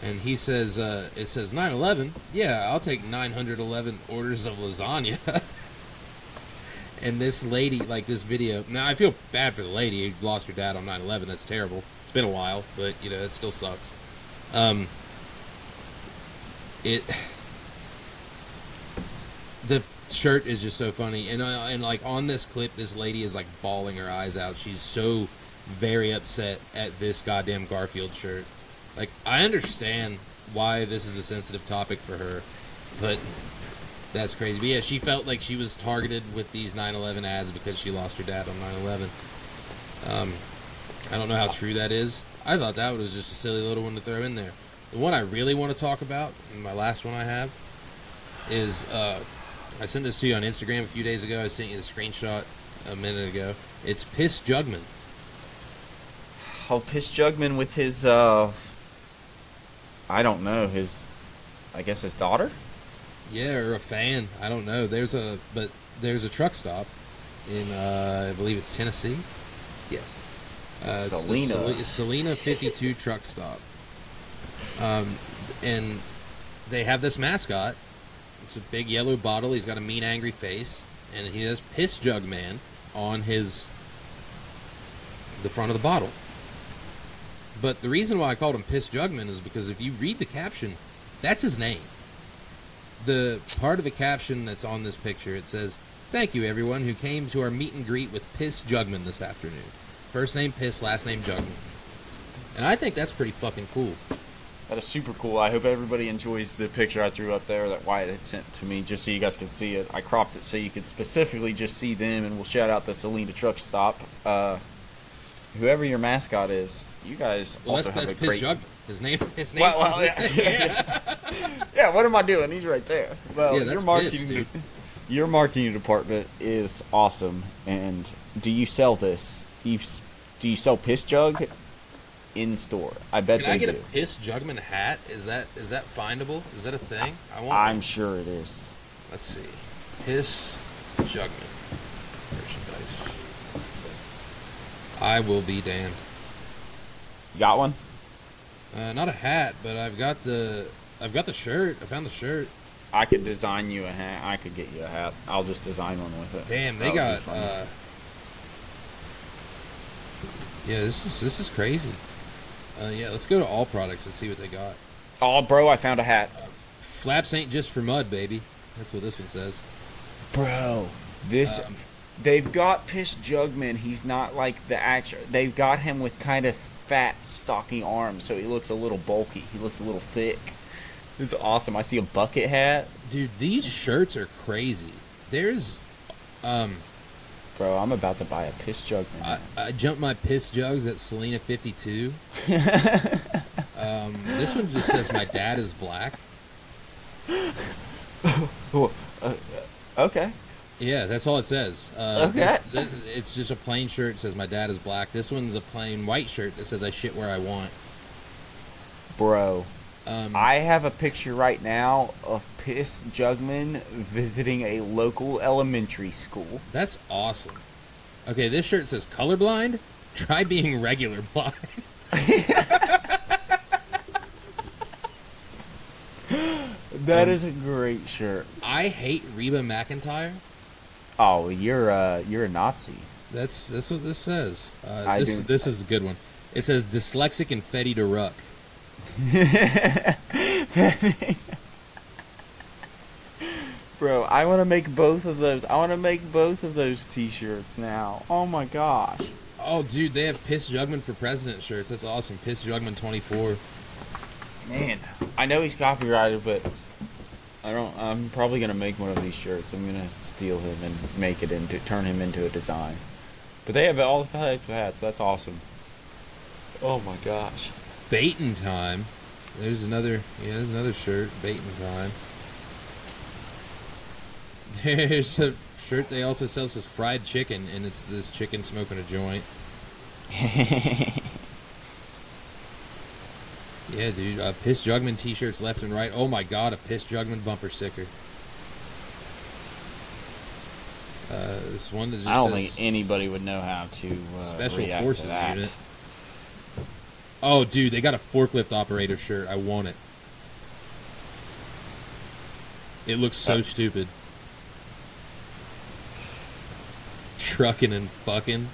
and he says, it says 9/11. Yeah, I'll take 911 orders of lasagna. And this lady, like this video, now I feel bad for the lady who lost her dad on 9/11. That's terrible. It's been a while, but it still sucks. The shirt is just so funny, and like on this clip, this lady is like bawling her eyes out. She's so very upset at this goddamn Garfield shirt. Like, I understand why this is a sensitive topic for her, but that's crazy. But yeah, she felt like she was targeted with these 9/11 ads because she lost her dad on 9/11. I don't know how true that is. I thought that was just a silly little one to throw in there. The one I really want to talk about, and my last one I have, is I sent this to you on Instagram a few days ago. I sent you the screenshot a minute ago. It's Piss Jugman. Oh, Piss Jugman with his, I don't know, I guess his daughter? Yeah, or a fan. I don't know. There's a truck stop in, I believe it's Tennessee. Yes. Salina 52 truck stop. And they have this mascot. It's a big yellow bottle. He's got a mean, angry face, and he has Piss Jug Man on the front of the bottle. But the reason why I called him Piss Jugman is because if you read the caption, that's his name. The part of the caption that's on this picture, it says, "Thank you everyone who came to our meet and greet with Piss Jugman this afternoon. First name Piss, last name Jugman." And I think that's pretty fucking cool. That is super cool. I hope everybody enjoys the picture I threw up there that Wyatt had sent to me just so you guys could see it. I cropped it so you could specifically just see them, and we'll shout out the Salina Truck Stop. Whoever your mascot is, you guys also have a great... Piss Jugman. His name well, yeah. Yeah, what am I doing? He's right there. Well, yeah, your marketing department is awesome. And do you sell this? Do you sell Piss Jug in store? I bet Can I get a Piss Jugman hat? Is that findable? Is that a thing? I'm sure it is. Let's see. Piss Jugman merchandise. I will be damned. You got one? Not a hat, but I've got the shirt. I found the shirt. I could design you a hat. I could get you a hat. I'll just design one with it. Damn, they got. Yeah, this is crazy. Yeah, let's go to All Products and see what they got. Oh, bro, I found a hat. Flaps ain't just for mud, baby. That's what this one says. Bro, they've got Piss Jugman. He's not like the actual. They've got him with kind of fat, stocky arms, so he looks a little bulky. He looks a little thick. This is awesome. I see a bucket hat. Dude, these shirts are crazy. There's, Bro, I'm about to buy a piss jug. I jumped my piss jugs at Selena 52. This one just says my dad is black. Okay. Yeah, that's all it says. Okay. It's just a plain shirt that says my dad is black. This one's a plain white shirt that says I shit where I want. Bro, I have a picture right now of Piss Jugman visiting a local elementary school. That's awesome. Okay, this shirt says colorblind. Try being regular blind. That is a great shirt. I hate Reba McEntire. Oh, you're a Nazi. That's what this says. This is a good one. It says dyslexic and fetty to ruck. Bro, I want to make both of those. I want to make both of those T-shirts now. Oh my gosh. Oh, dude, they have Piss Jugman for President shirts. That's awesome. Piss Jugman 24. Man, I know he's copyrighted, but I'm probably gonna make one of these shirts. I'm gonna steal him and turn him into a design. But they have all the types of hats. That's awesome. Oh my gosh. Baitin' time. There's another shirt. Baitin' time. There's a shirt they also sell says fried chicken, and it's this chicken smoking a joint. Yeah, dude. Piss Jugman T-shirts left and right. Oh my god, a Piss Jugman bumper sticker. This one that just I don't says think anybody would know how to Special react Forces to that. unit. Oh, dude, they got a forklift operator shirt. I want it. It looks so stupid. Trucking and fucking.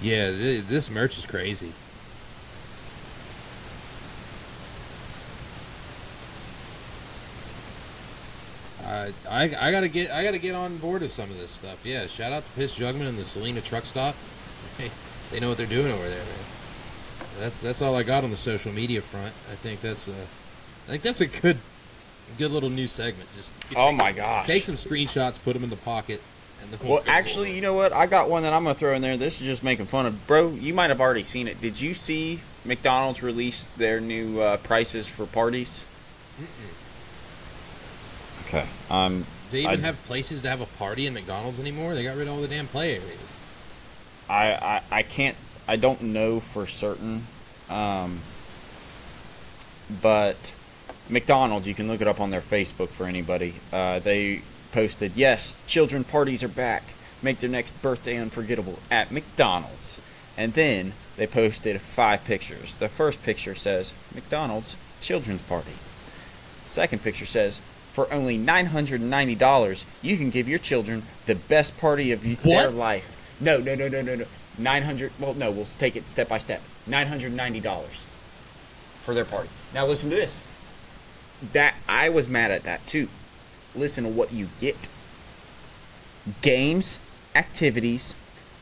Yeah, this merch is crazy. I gotta get on board with some of this stuff. Yeah, shout out to Piss Jugman and the Selena truck stop. Hey, they know what they're doing over there, man. That's all I got on the social media front. I think that's a good little new segment. Just my gosh. Take some screenshots, put them in the pocket. Well, actually, you know what? I got one that I'm going to throw in there. This is just making fun of. Bro, you might have already seen it. Did you see McDonald's release their new prices for parties? Mm-mm. Okay. They even have places to have a party in McDonald's anymore? They got rid of all the damn play areas. I can't. I don't know for certain. But McDonald's, you can look it up on their Facebook for anybody. They posted, yes, children parties are back. Make their next birthday unforgettable at McDonald's. And then they posted 5 pictures. The first picture says, McDonald's children's party. Second picture says, for only $990, you can give your children the best party of their life. No. 900. Well, no, we'll take it step by step. $990 for their party. Now listen to this. That I was mad at that too. Listen to what you get. Games, activities,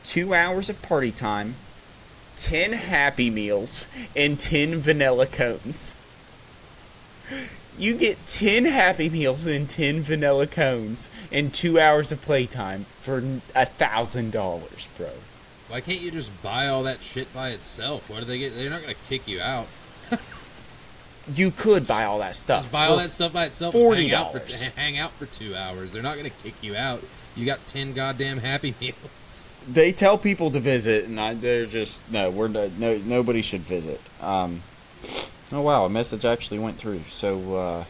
2 hours of party time, 10 Happy Meals, and 10 vanilla cones. You get 10 Happy Meals and 10 vanilla cones and 2 hours of playtime for $1,000, bro. Why can't you just buy all that shit by itself? What do they get? They're not going to kick you out. You could buy all that stuff. Just buy all that stuff by itself. $40. Hang out for 2 hours. They're not going to kick you out. You got 10 goddamn Happy Meals. They tell people to visit, and they're just nobody should visit. Oh wow, a message actually went through. So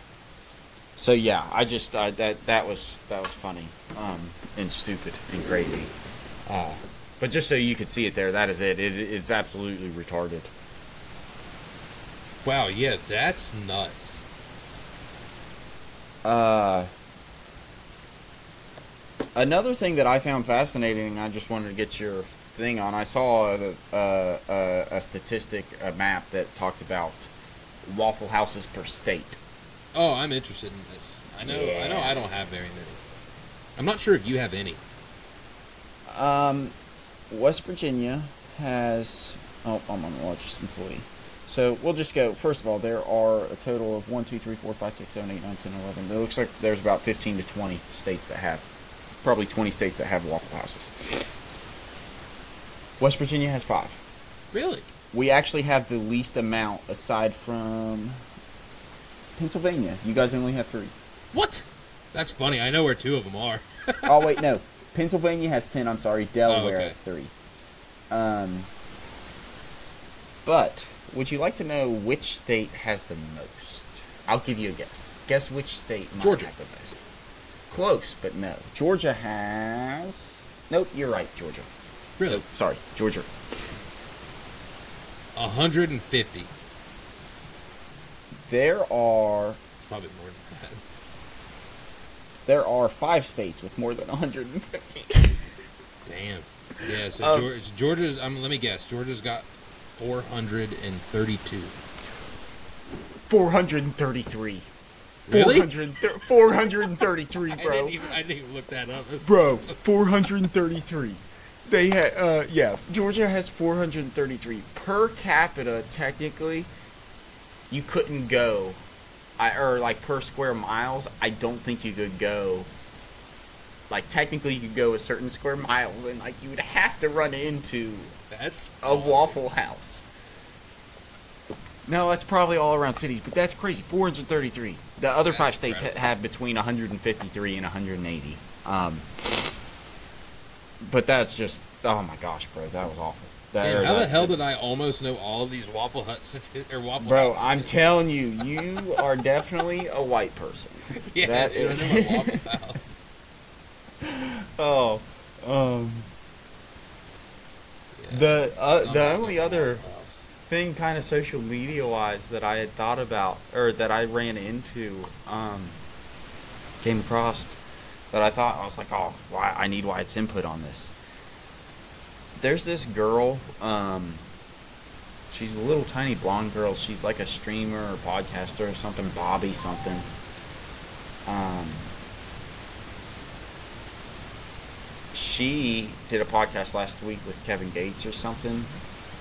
yeah, I just that was funny, and stupid and crazy. But just so you could see it there, that is it. It's absolutely retarded. Wow, yeah, that's nuts. Another thing that I found fascinating, I just wanted to get your thing on. I saw a statistic, a map that talked about Waffle Houses per state. Oh, I'm interested in this. I know I don't have very many. I'm not sure if you have any. West Virginia has... Oh, I'm on the largest employee. So we'll just go. First of all, there are a total of 1, 2, 3, 4, 5, 6, 7, 8, 9, 10, 11. It looks like there's about 15 to 20 states that have... Probably 20 states that have Waffle Houses. West Virginia has 5. Really? We actually have the least amount aside from Pennsylvania. You guys only have 3. What? That's funny. I know where 2 of them are. Oh, wait, no. Pennsylvania has 10. I'm sorry. Delaware okay. has 3. But would you like to know which state has the most? I'll give you a guess. Guess which state might Georgia. have the most. Close, but no. Georgia has... Nope, you're right, Georgia. Really? Nope, sorry, Georgia. 150. There are... It's probably more than that. There are 5 states with more than 150. Damn. Yeah, so Georgia's... let me guess. Georgia's got 432. 433. Really? 433, bro. I didn't even look that up. Bro, 433. They had, Georgia has 433. Per capita, technically, you couldn't go, or like per square miles, I don't think you could go, like technically you could go a certain square miles, and like you would have to run into That's a awesome. Waffle House. No, that's probably all around cities, but that's crazy. 433. The other That's 5 states incredible. have between 153 and 180. But that's just, oh my gosh, bro, that was awful. Man, how the hell did I almost know all of these Waffle Hut Waffle Bro, House I'm statistics? telling you, you are definitely a white person. Yeah, that dude, is. I know my Waffle House. Oh, Yeah, the somehow only know my other Waffle House. thing, kind of social media wise, that I had thought about, or that I ran into, came across, that I thought, I was like, oh, I need Wyatt's input on this. There's this girl, she's a little tiny blonde girl. She's like a streamer or podcaster or something, Bobby something. She did a podcast last week with Kevin Gates or something.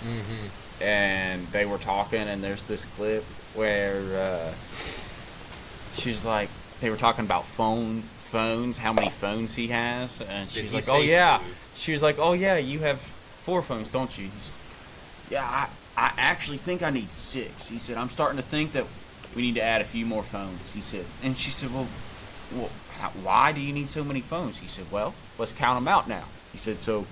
Mm-hmm. And they were talking, and there's this clip where she's like, they were talking about phones, how many phones he has, and Did she's he like, say oh yeah, 2? she was like, oh yeah, you have 4 phones, don't you? Yeah, I actually think I need 6. He said, I'm starting to think that we need to add a few more phones. He said, and she said, well why do you need so many phones? He said, well, let's count them out now. He said, so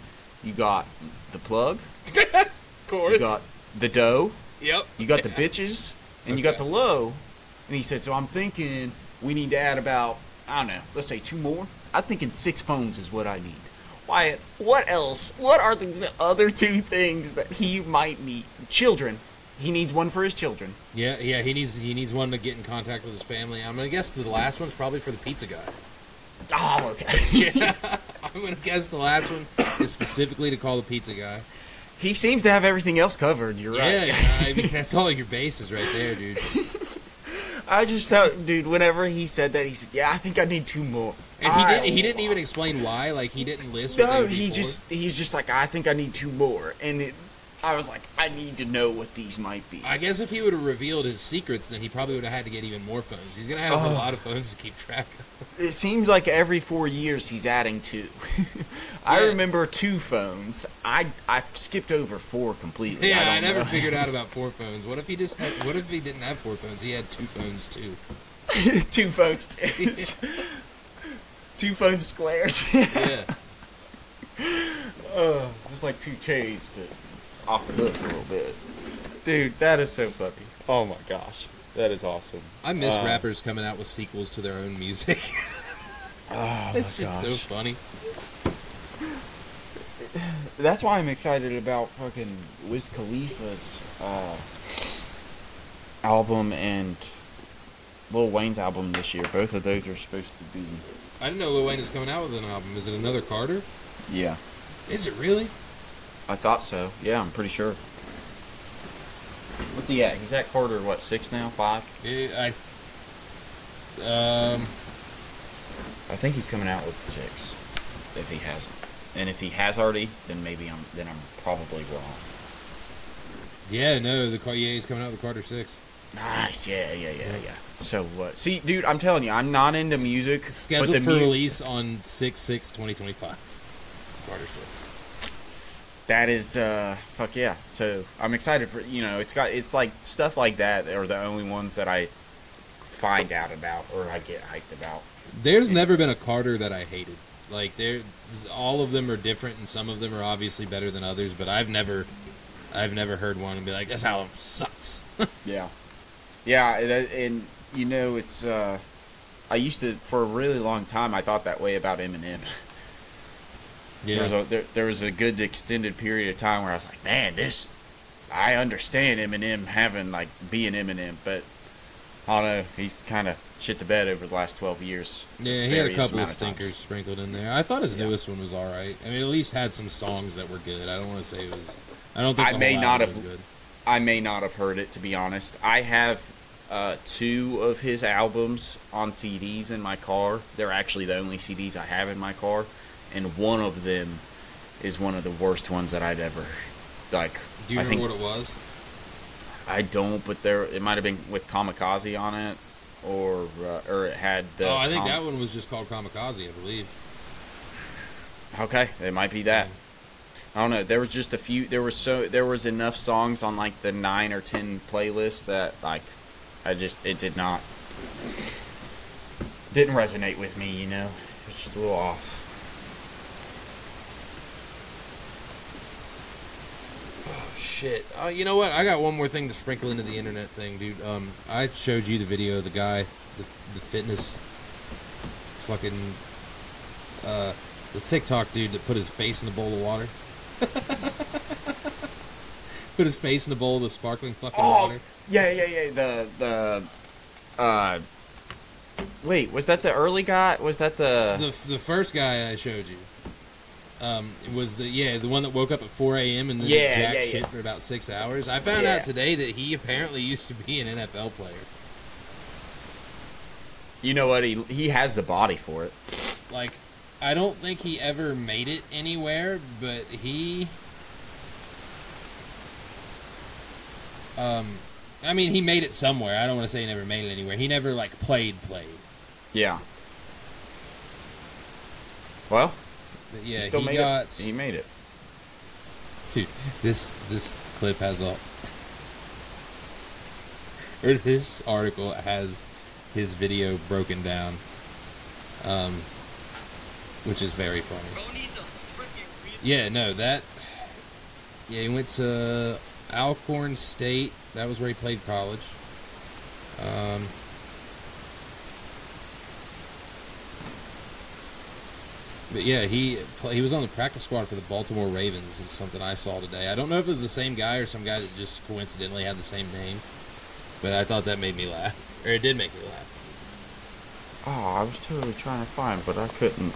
you got the plug, Of course. you got the dough, Yep. you got the bitches, and you got the low. And he said, so I'm thinking we need to add about, I don't know, let's say 2 more. I'm thinking 6 phones is what I need. Wyatt, what else? What are the other 2 things that he might need? Children. He needs one for his children. Yeah. He needs one to get in contact with his family. I'm gonna guess the last one's probably for the pizza guy. Oh, okay. Yeah. I'm gonna guess the last one is specifically to call the pizza guy. He seems to have everything else covered. You're right. Yeah, I mean that's all your bases right there, dude. I just felt, dude, whenever he said that, he said, yeah, I think I need 2 more. And he didn't even explain why. Like he didn't list. What they No, would be he's just like, I think I need 2 more. And I was like, I need to know what these might be. I guess if he would have revealed his secrets, then he probably would have had to get even more phones. He's gonna have a lot of phones to keep track of. It seems like every 4 years he's adding 2. I Yeah. remember 2 phones. I skipped over 4 completely. Yeah, I don't never know. figured out about 4 phones. What if he didn't have 4 phones? He had 2 phones too. 2 phones. 2 phone squares. Yeah. It's like 2 Ks, but off the hook a little bit. Dude, that is so funny. Oh my gosh. That is awesome. I miss rappers coming out with sequels to their own music. Oh That shit's so funny. That's why I'm excited about fucking Wiz Khalifa's album and Lil Wayne's album this year. Both of those are supposed to be... I didn't know Lil Wayne is coming out with an album. Is it another Carter? Yeah. Is it really? I thought so. Yeah, I'm pretty sure. What's he at? He's at Carter, what, 6 now? 5? I think he's coming out with 6, if he hasn't. And if he has already, then I'm probably wrong. Yeah, no, he's coming out with Carter 6. Nice, yeah. So, see, dude, I'm telling you, I'm not into music. Scheduled for release on 6/6/2025. Carter 6. That is, fuck yeah. So, I'm excited for, it's like, stuff like that are the only ones that I find out about, or I get hyped about. There's never been a Carter that I hated. Like, all of them are different, and some of them are obviously better than others, but I've never heard one and be like, this album sucks. Yeah. Yeah, and it's I used to, for a really long time, I thought that way about Eminem. Yeah. There was a good extended period of time where I was like, man, I understand Eminem being Eminem, but I don't know, he's kind of shit the bed over the last 12 years. Yeah, he had a couple of stinkers sprinkled in there. I thought his newest one was all right. I mean, at least had some songs that were good. I don't want to say it was. I don't think the whole album was good. I may not have heard it, to be honest. I have 2 of his albums on CDs in my car. They're actually the only CDs I have in my car, and one of them is one of the worst ones that I'd ever like. Do you remember what it was? I don't, but it might have been with Kamikaze on it, or it had the. Oh, I think that one was just called Kamikaze, I believe. Okay, it might be that. I don't know. There was just a few. There was enough songs on like the 9 or 10 playlist that it didn't resonate with me. It's just a little off. Oh shit! You know what? I got one more thing to sprinkle into the internet thing, dude. I showed you the video of the guy, the fitness, fucking, the TikTok dude that put his face in a bowl of water. Put his face in a bowl of the sparkling fucking water. Yeah. Wait, was that the early guy? Was that the first guy I showed you? Was the one that woke up at 4 a.m. and then jacked shit for about 6 hours. I found out today that he apparently used to be an NFL player. You know what? He has the body for it. Like, I don't think he ever made it anywhere, but he... I mean, he made it somewhere. I don't want to say he never made it anywhere. He never, played. Yeah. Well, but yeah, he made it. Dude, this clip has or this article has his video broken down, which is very funny. Yeah, no, he went to Alcorn State. That was where he played college. But yeah, he was on the practice squad for the Baltimore Ravens. Is something I saw today. I don't know if it was the same guy or some guy that just coincidentally had the same name. But I thought that made me laugh. Or it did make me laugh. Oh, I was totally trying to find, but I couldn't.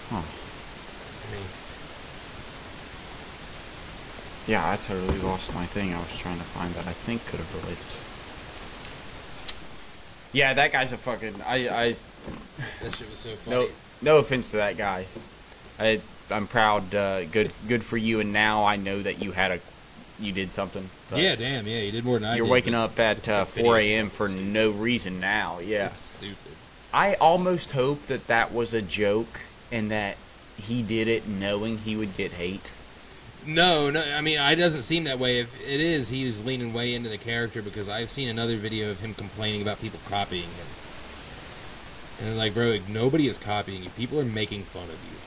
Huh. Yeah, I totally lost my thing. I was trying to find that I think could have related to. Yeah, that guy's a fucking. That shit was so funny. No offense to that guy. I'm proud. Good for you. And now I know that you did something. Yeah, damn. Yeah, you did more than I did. You're waking up at 4 a.m. for no reason now. Yeah. It's stupid. I almost hope that was a joke and that he did it knowing he would get hate. No. I mean, it doesn't seem that way. If it is, he was leaning way into the character because I've seen another video of him complaining about people copying him. And like, bro, nobody is copying you. People are making fun of you.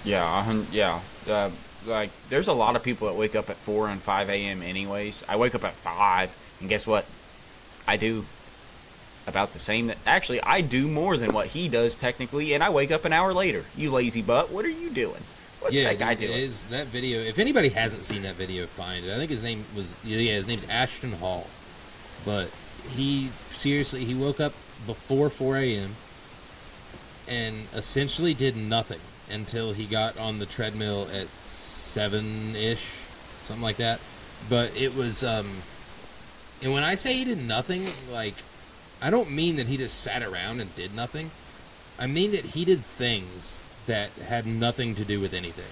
Yeah. Like, there's a lot of people that wake up at 4 and 5 a.m. anyways. I wake up at 5, and guess what? I do about the same. Actually, I do more than what he does technically, and I wake up an hour later. You lazy butt. What are you doing? What's that guy doing? That video, if anybody hasn't seen that video, find it. I think his name's Ashton Hall. But he woke up before 4 a.m. and essentially did nothing until he got on the treadmill at 7-ish, something like that. But it was, and when I say he did nothing, like, I don't mean that he just sat around and did nothing. I mean that he did things that had nothing to do with anything.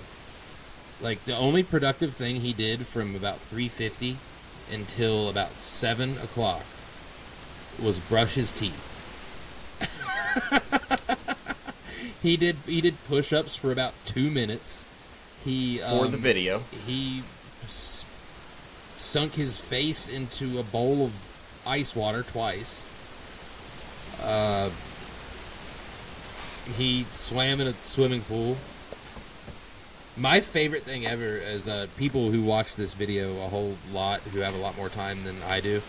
Like, the only productive thing he did from about 3:50 until about 7 o'clock was brush his teeth. He did push-ups for about 2 minutes. For the video. He sunk his face into a bowl of ice water twice. He swam in a swimming pool. My favorite thing ever is people who watch this video a whole lot, who have a lot more time than I do,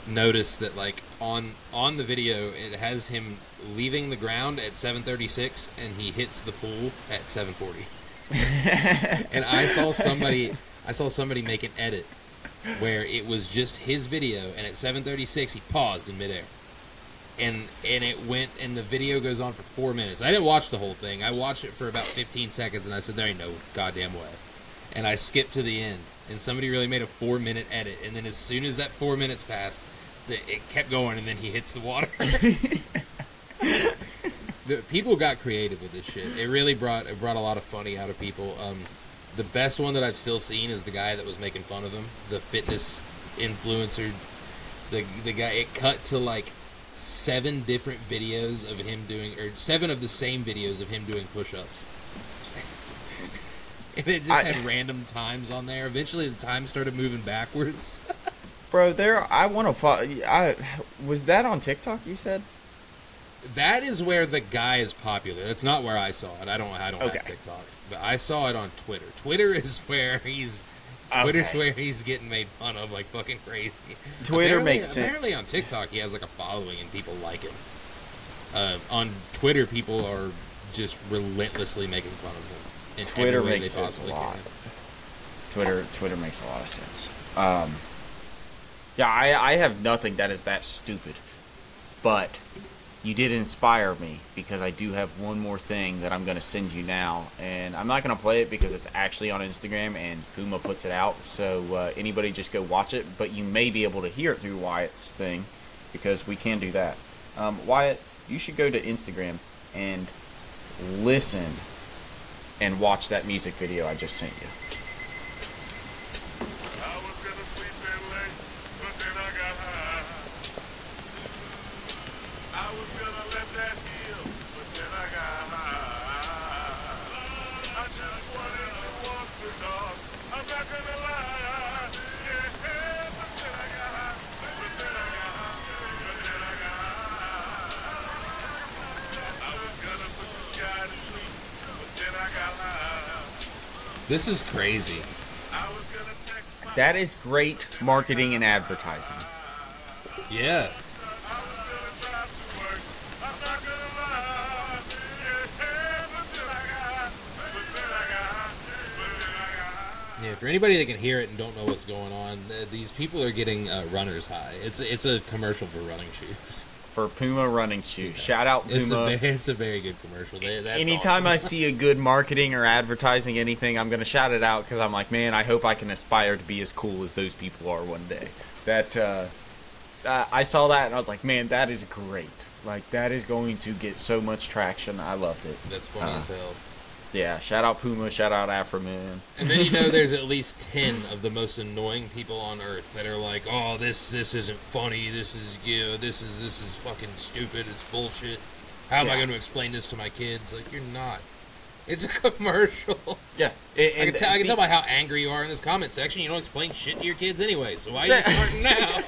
notice that, like, on the video, it has him leaving the ground at 7:36 and he hits the pool at 7:40. And I saw somebody make an edit where it was just his video, and at 7:36 he paused in midair. And it went, and the video goes on for 4 minutes. I didn't watch the whole thing. I watched it for about 15 seconds, and I said, there ain't no goddamn way. And I skipped to the end, and somebody really made a 4-minute edit. And then as soon as that 4 minutes passed, it kept going, and then he hits the water. The people got creative with this shit. It really brought a lot of funny out of people. The best one that I've still seen is the guy that was making fun of him, the fitness influencer. The guy, it cut to like 7 different videos of him doing, or 7 of the same videos of him doing push-ups. And it just had random times on there. Eventually the time started moving backwards. Bro, I want to follow. Was that on TikTok, you said? That is where the guy is popular. That's not where I saw it. I don't have TikTok. But I saw it on Twitter. Twitter is where he's getting made fun of like fucking crazy. Twitter makes sense. Apparently on TikTok he has like a following and people like him. On Twitter people are just relentlessly making fun of him. Twitter makes sense a lot. Twitter makes a lot of sense. Yeah, I have nothing that is that stupid. But you did inspire me, because I do have one more thing that I'm going to send you now. And I'm not going to play it because it's actually on Instagram and Puma puts it out. So anybody just go watch it. But you may be able to hear it through Wyatt's thing, because we can do that. Wyatt, you should go to Instagram and listen and watch that music video I just sent you. This is crazy. That is great marketing and advertising. Yeah. Yeah, for anybody that can hear it and don't know what's going on, these people are getting runner's high. It's a commercial for running shoes. For Puma running shoes. Yeah. Shout out Puma. It's a very good commercial. That's Anytime awesome. I see a good marketing or advertising anything, I'm going to shout it out, because I'm like, man, I hope I can aspire to be as cool as those people are one day. I saw that and I was like, man, that is great. Like, that is going to get so much traction. I loved it. That's funny as hell. Yeah, shout out Puma, shout out Afroman. And then there's at least 10 of the most annoying people on earth that are like, oh, this isn't funny, this is fucking stupid, it's bullshit. How am I going to explain this to my kids? Like, you're not. It's a commercial. Yeah. I can tell by how angry you are in this comment section. You don't explain shit to your kids anyway, so why are you starting now?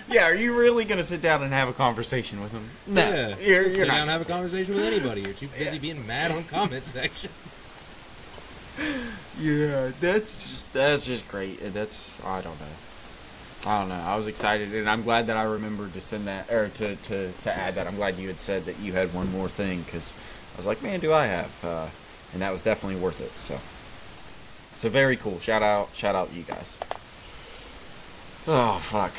Yeah, are you really going to sit down and have a conversation with them? No. Yeah. You're sit not down and have a conversation with anybody. You're too busy being mad on comment section. Yeah, that's just great. I don't know. I was excited, and I'm glad that I remembered to send that, or to add that. I'm glad you had said that you had one more thing, because I was like, man, do I have? And that was definitely worth it. So very cool. Shout out you guys. Oh fuck.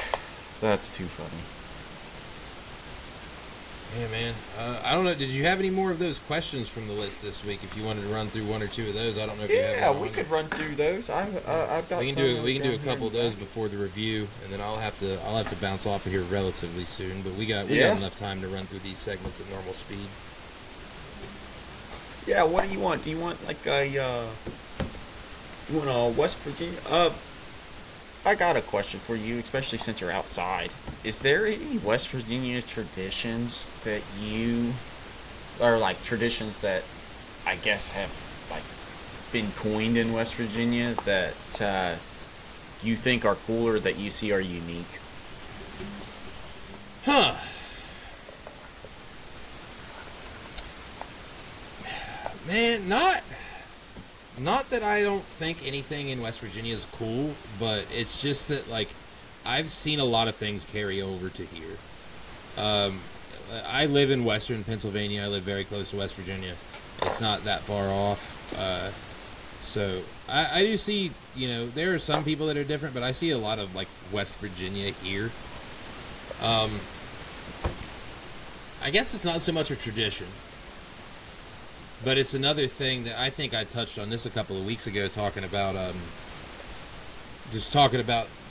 That's too funny. Yeah, man. I don't know. Did you have any more of those questions from the list this week? If you wanted to run through one or two of those, I don't know if you have. Yeah, we could run through those. I've got. We can do a couple of those before the review, and then I'll have to bounce off of here relatively soon. But we got enough time to run through these segments at normal speed. Yeah. What do you want? Do you want like a West Virginia? I got a question for you, especially since you're outside. Is there any West Virginia traditions that you, or like traditions that I guess have like been coined in West Virginia that you think are cool or that you see are unique? Huh. Man, not that I don't think anything in West Virginia is cool, but it's just that, like, I've seen a lot of things carry over to here. I live in western Pennsylvania. I live very close to West Virginia. It's not that far off. So I do see, there are some people that are different, but I see a lot of, like, West Virginia here. I guess it's not so much a tradition. But it's another thing that I think I touched on this a couple of weeks ago, talking about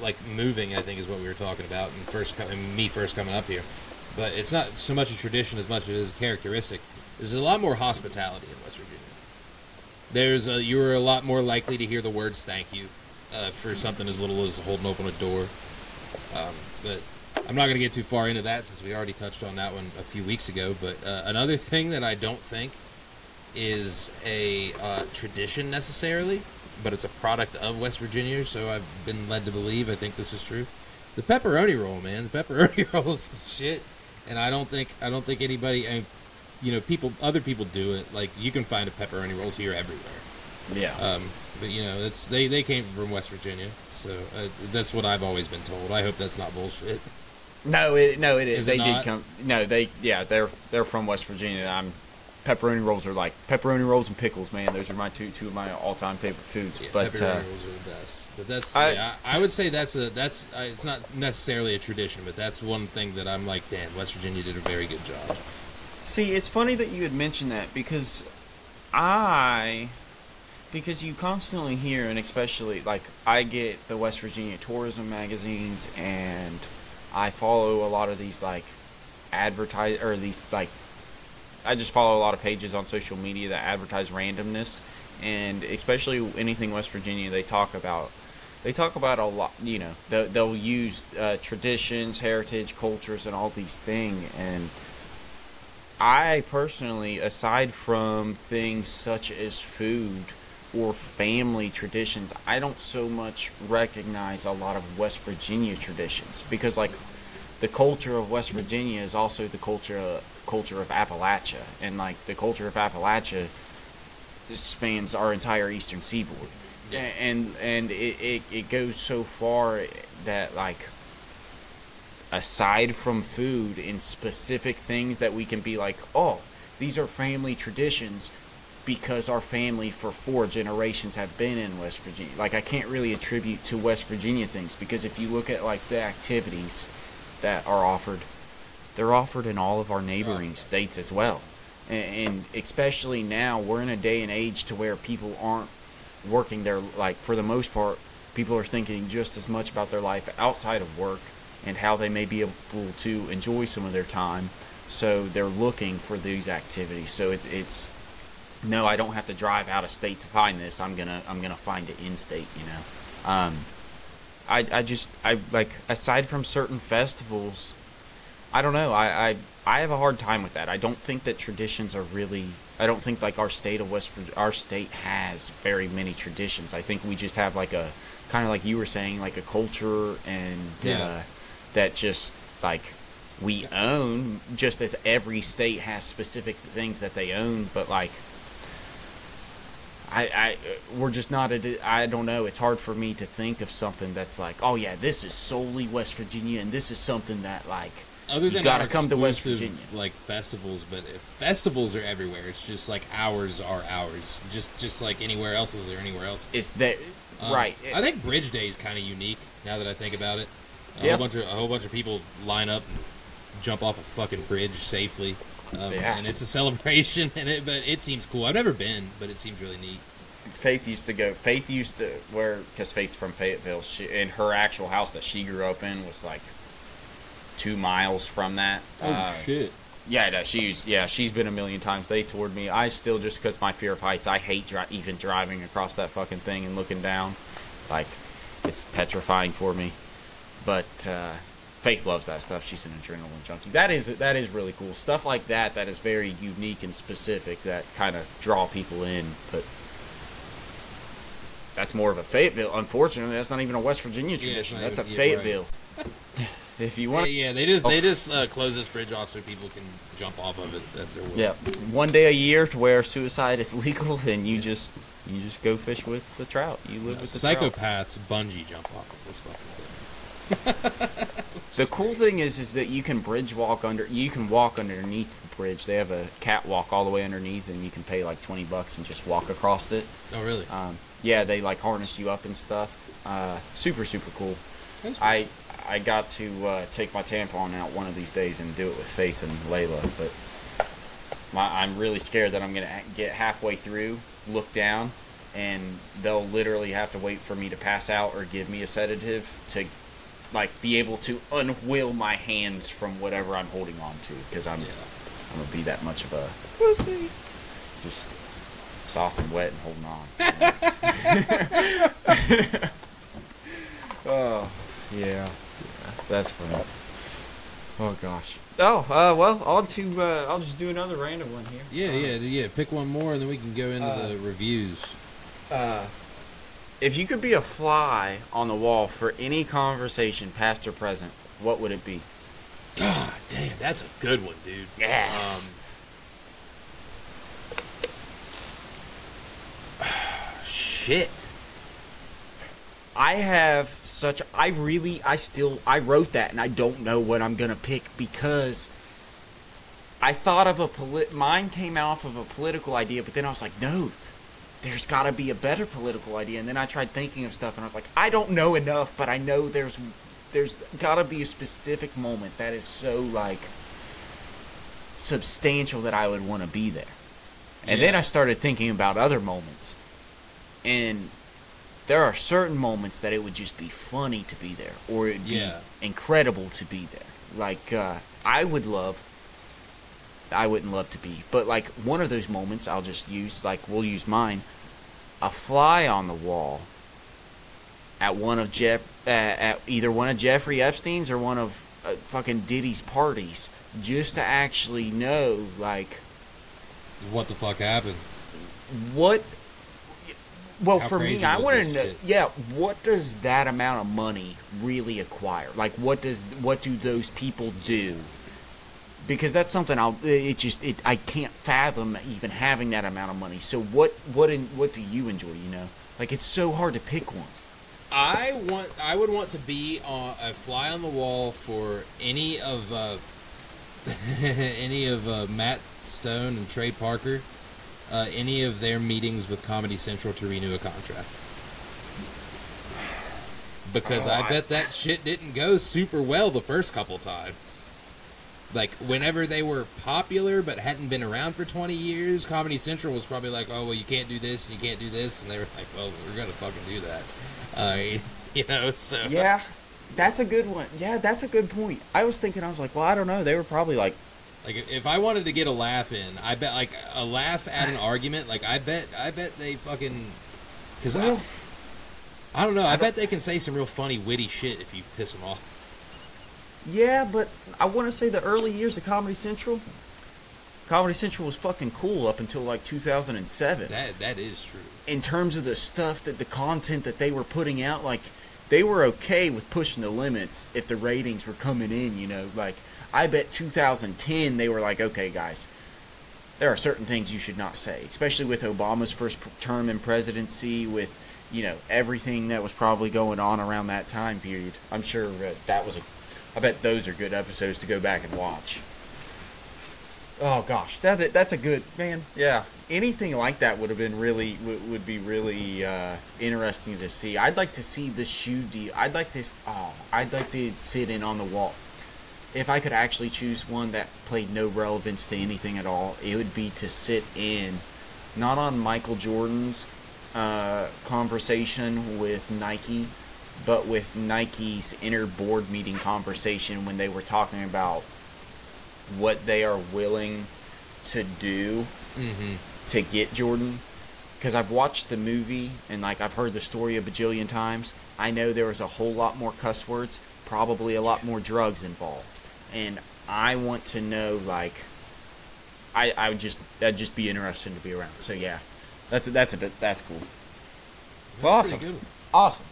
like moving. I think is what we were talking about, and me first coming up here. But it's not so much a tradition as much as it is a characteristic. There's a lot more hospitality in West Virginia. You are a lot more likely to hear the words "thank you" for something as little as holding open a door. But I'm not going to get too far into that since we already touched on that one a few weeks ago. But another thing that I don't think is a tradition necessarily, but it's a product of West Virginia, so I've been led to believe, I think this is true. The pepperoni roll, man. The pepperoni roll is the shit, and I don't think anybody, and other people do it. Like, you can find a pepperoni rolls here everywhere. Yeah. But they came from West Virginia, so that's what I've always been told. I hope that's not bullshit. No, it is. They did come. No, they're from West Virginia. Pepperoni rolls are like pepperoni rolls and pickles, man. Those are my two of my all-time favorite foods. Yeah, but pepperoni rolls are the best. But that's I would say that's it's not necessarily a tradition, but that's one thing that I'm like, damn, West Virginia did a very good job. See, it's funny that you had mentioned that because you constantly hear, and especially like I get the West Virginia tourism magazines, and I follow a lot of these like I just follow a lot of pages on social media that advertise randomness, and especially anything West Virginia, they talk about a lot. They'll use traditions, heritage, cultures, and all these things. And I personally, aside from things such as food or family traditions, I don't so much recognize a lot of West Virginia traditions, because like the culture of West Virginia is also the culture of Appalachia, and like the culture of Appalachia spans our entire eastern seaboard. Yeah. And it goes so far that, like, aside from food and specific things that we can be like, oh, these are family traditions because our family for 4 generations have been in West Virginia. Like, I can't really attribute to West Virginia things, because if you look at like the activities that are offered, they're offered in all of our neighboring states as well. And especially now, we're in a day and age to where people aren't working their, like, for the most part, people are thinking just as much about their life outside of work and how they may be able to enjoy some of their time. So they're looking for these activities. So it's no, I don't have to drive out of state to find this. I'm gonna find it in state. I like, aside from certain festivals, I don't know. I have a hard time with that. I don't think that traditions are really. I don't think like our state has very many traditions. I think we just have like a kind of like you were saying, like a culture, and that just like we own, just as every state has specific things that they own. But like we're just not I don't know. It's hard for me to think of something that's like, oh yeah, this is solely West Virginia, and this is something that like. Other than you gotta come to West Virginia, like festivals, but if festivals are everywhere, it's just like ours are ours, just like anywhere else's are anywhere else. It's that right. I think Bridge Day is kind of unique now that I think about it. A whole bunch of people line up jump off a fucking bridge safely. Yeah. And it's a celebration, but it seems cool. I've never been, but it seems really neat. Faith used to because Faith's from Fayetteville, and her actual house that she grew up in was like 2 miles from that. Oh, shit. Yeah, she's been a million times. They toured me. I still, just because my fear of heights, I hate even driving across that fucking thing and looking down. Like, it's petrifying for me. But Faith loves that stuff. She's an adrenaline junkie. That is really cool. Stuff like that is very unique and specific that kind of draw people in. But that's more of a Fayetteville. Unfortunately, that's not even a West Virginia tradition. That's a Fayetteville. Right. If you want, they just close this bridge off so people can jump off of it at their will. Yeah, one day a year to where suicide is legal, and you just go fish with the trout. You live with the psychopaths bungee jump off of this fucking thing. The cool thing is that you can you can walk underneath the bridge. They have a catwalk all the way underneath, and you can pay like $20 and just walk across it. Oh, really? Yeah, they like harness you up and stuff. Super cool. I got to take my tampon out one of these days and do it with Faith and Layla, but I'm really scared that I'm going to get halfway through, look down, and they'll literally have to wait for me to pass out or give me a sedative to like be able to unwill my hands from whatever I'm holding on to, because I'm going to be that much of a pussy. Just soft and wet and holding on. Oh, yeah. That's funny. Oh gosh. Oh, well, I'll just do another random one here. Yeah. Pick one more, and then we can go into the reviews. If you could be a fly on the wall for any conversation, past or present, what would it be? God damn, that's a good one, dude. Yeah. Shit. I wrote that, and I don't know what I'm going to pick, because I thought of mine came off of a political idea, but then I was like, no, there's got to be a better political idea. And then I tried thinking of stuff, and I was like, I don't know enough, but I know there's got to be a specific moment that is so, like, substantial that I would want to be there. And then I started thinking about other moments, and there are certain moments that it would just be funny to be there, or it'd be incredible to be there. Like, I wouldn't love to be, but like one of those moments I'll just use, like we'll use mine, a fly on the wall at either one of Jeffrey Epstein's or one of fucking Diddy's parties, just to actually know, like, what the fuck happened. Well, for me, I want to know, what does that amount of money really acquire? Like, what do those people do? Because that's something I can't fathom even having that amount of money. So what do you enjoy, you know? Like, it's so hard to pick one. I would want to be a fly on the wall for any of Matt Stone and Trey Parker. Any of their meetings with Comedy Central to renew a contract. Because I bet that shit didn't go super well the first couple times. Like, whenever they were popular but hadn't been around for 20 years, Comedy Central was probably like, oh, well, you can't do this, and you can't do this, and they were like, well, we're going to fucking do that. So... Yeah, that's a good one. Yeah, that's a good point. I was like, well, I don't know, they were probably like, if I wanted to get a laugh in, I bet, like, a laugh at an argument, like, I bet they fucking... Because, I don't know, I bet they can say some real funny, witty shit if you piss them off. Yeah, but I want to say the early years of Comedy Central was fucking cool up until, like, 2007. That is true. In terms of the stuff, the content that they were putting out, like, they were okay with pushing the limits if the ratings were coming in, you know, like... I bet 2010 they were like, okay, guys, there are certain things you should not say, especially with Obama's first term in presidency, with, you know, everything that was probably going on around that time period. I'm sure I bet those are good episodes to go back and watch. Oh gosh, that's a good, man. Yeah, anything like that would be really interesting to see. I'd like to see the shoe deal. I'd like to sit in on the wall. if I could actually choose one that played no relevance to anything at all, it would be to sit in, not on Michael Jordan's conversation with Nike, but with Nike's inner board meeting conversation when they were talking about what they are willing to do to get Jordan. Because I've watched the movie and like I've heard the story a bajillion times. I know there was a whole lot more cuss words, probably a lot more drugs involved, and I want to know, like, that'd just be interesting to be around. So yeah, that's cool. Well, awesome. Awesome.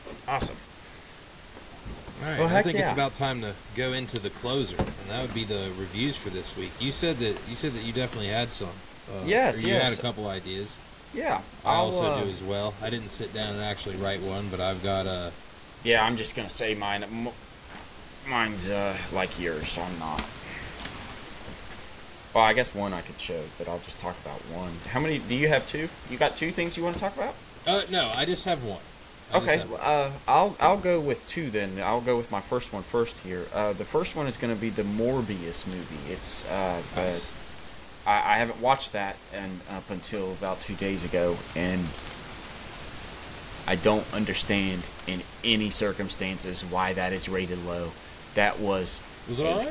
All right, well, I think yeah. it's about time to go into the closer, and that would be the reviews for this week. You said that you definitely had some. Yes, or you had a couple ideas. Yeah, I also do as well. I didn't sit down and actually write one, but I've got a. Yeah, I'm just gonna say mine. Mine's like yours, so I'm not. Well, I guess one I could show, but I'll just talk about one. How many do you have? Two? You got two things you want to talk about? No, I just have one. Okay, I'll go with two then. I'll go with my first one first here. The first one is going to be the Morbius movie. It's Nice. I haven't watched that and up until about 2 days ago, and I don't understand in any circumstances why that is rated low. That was it all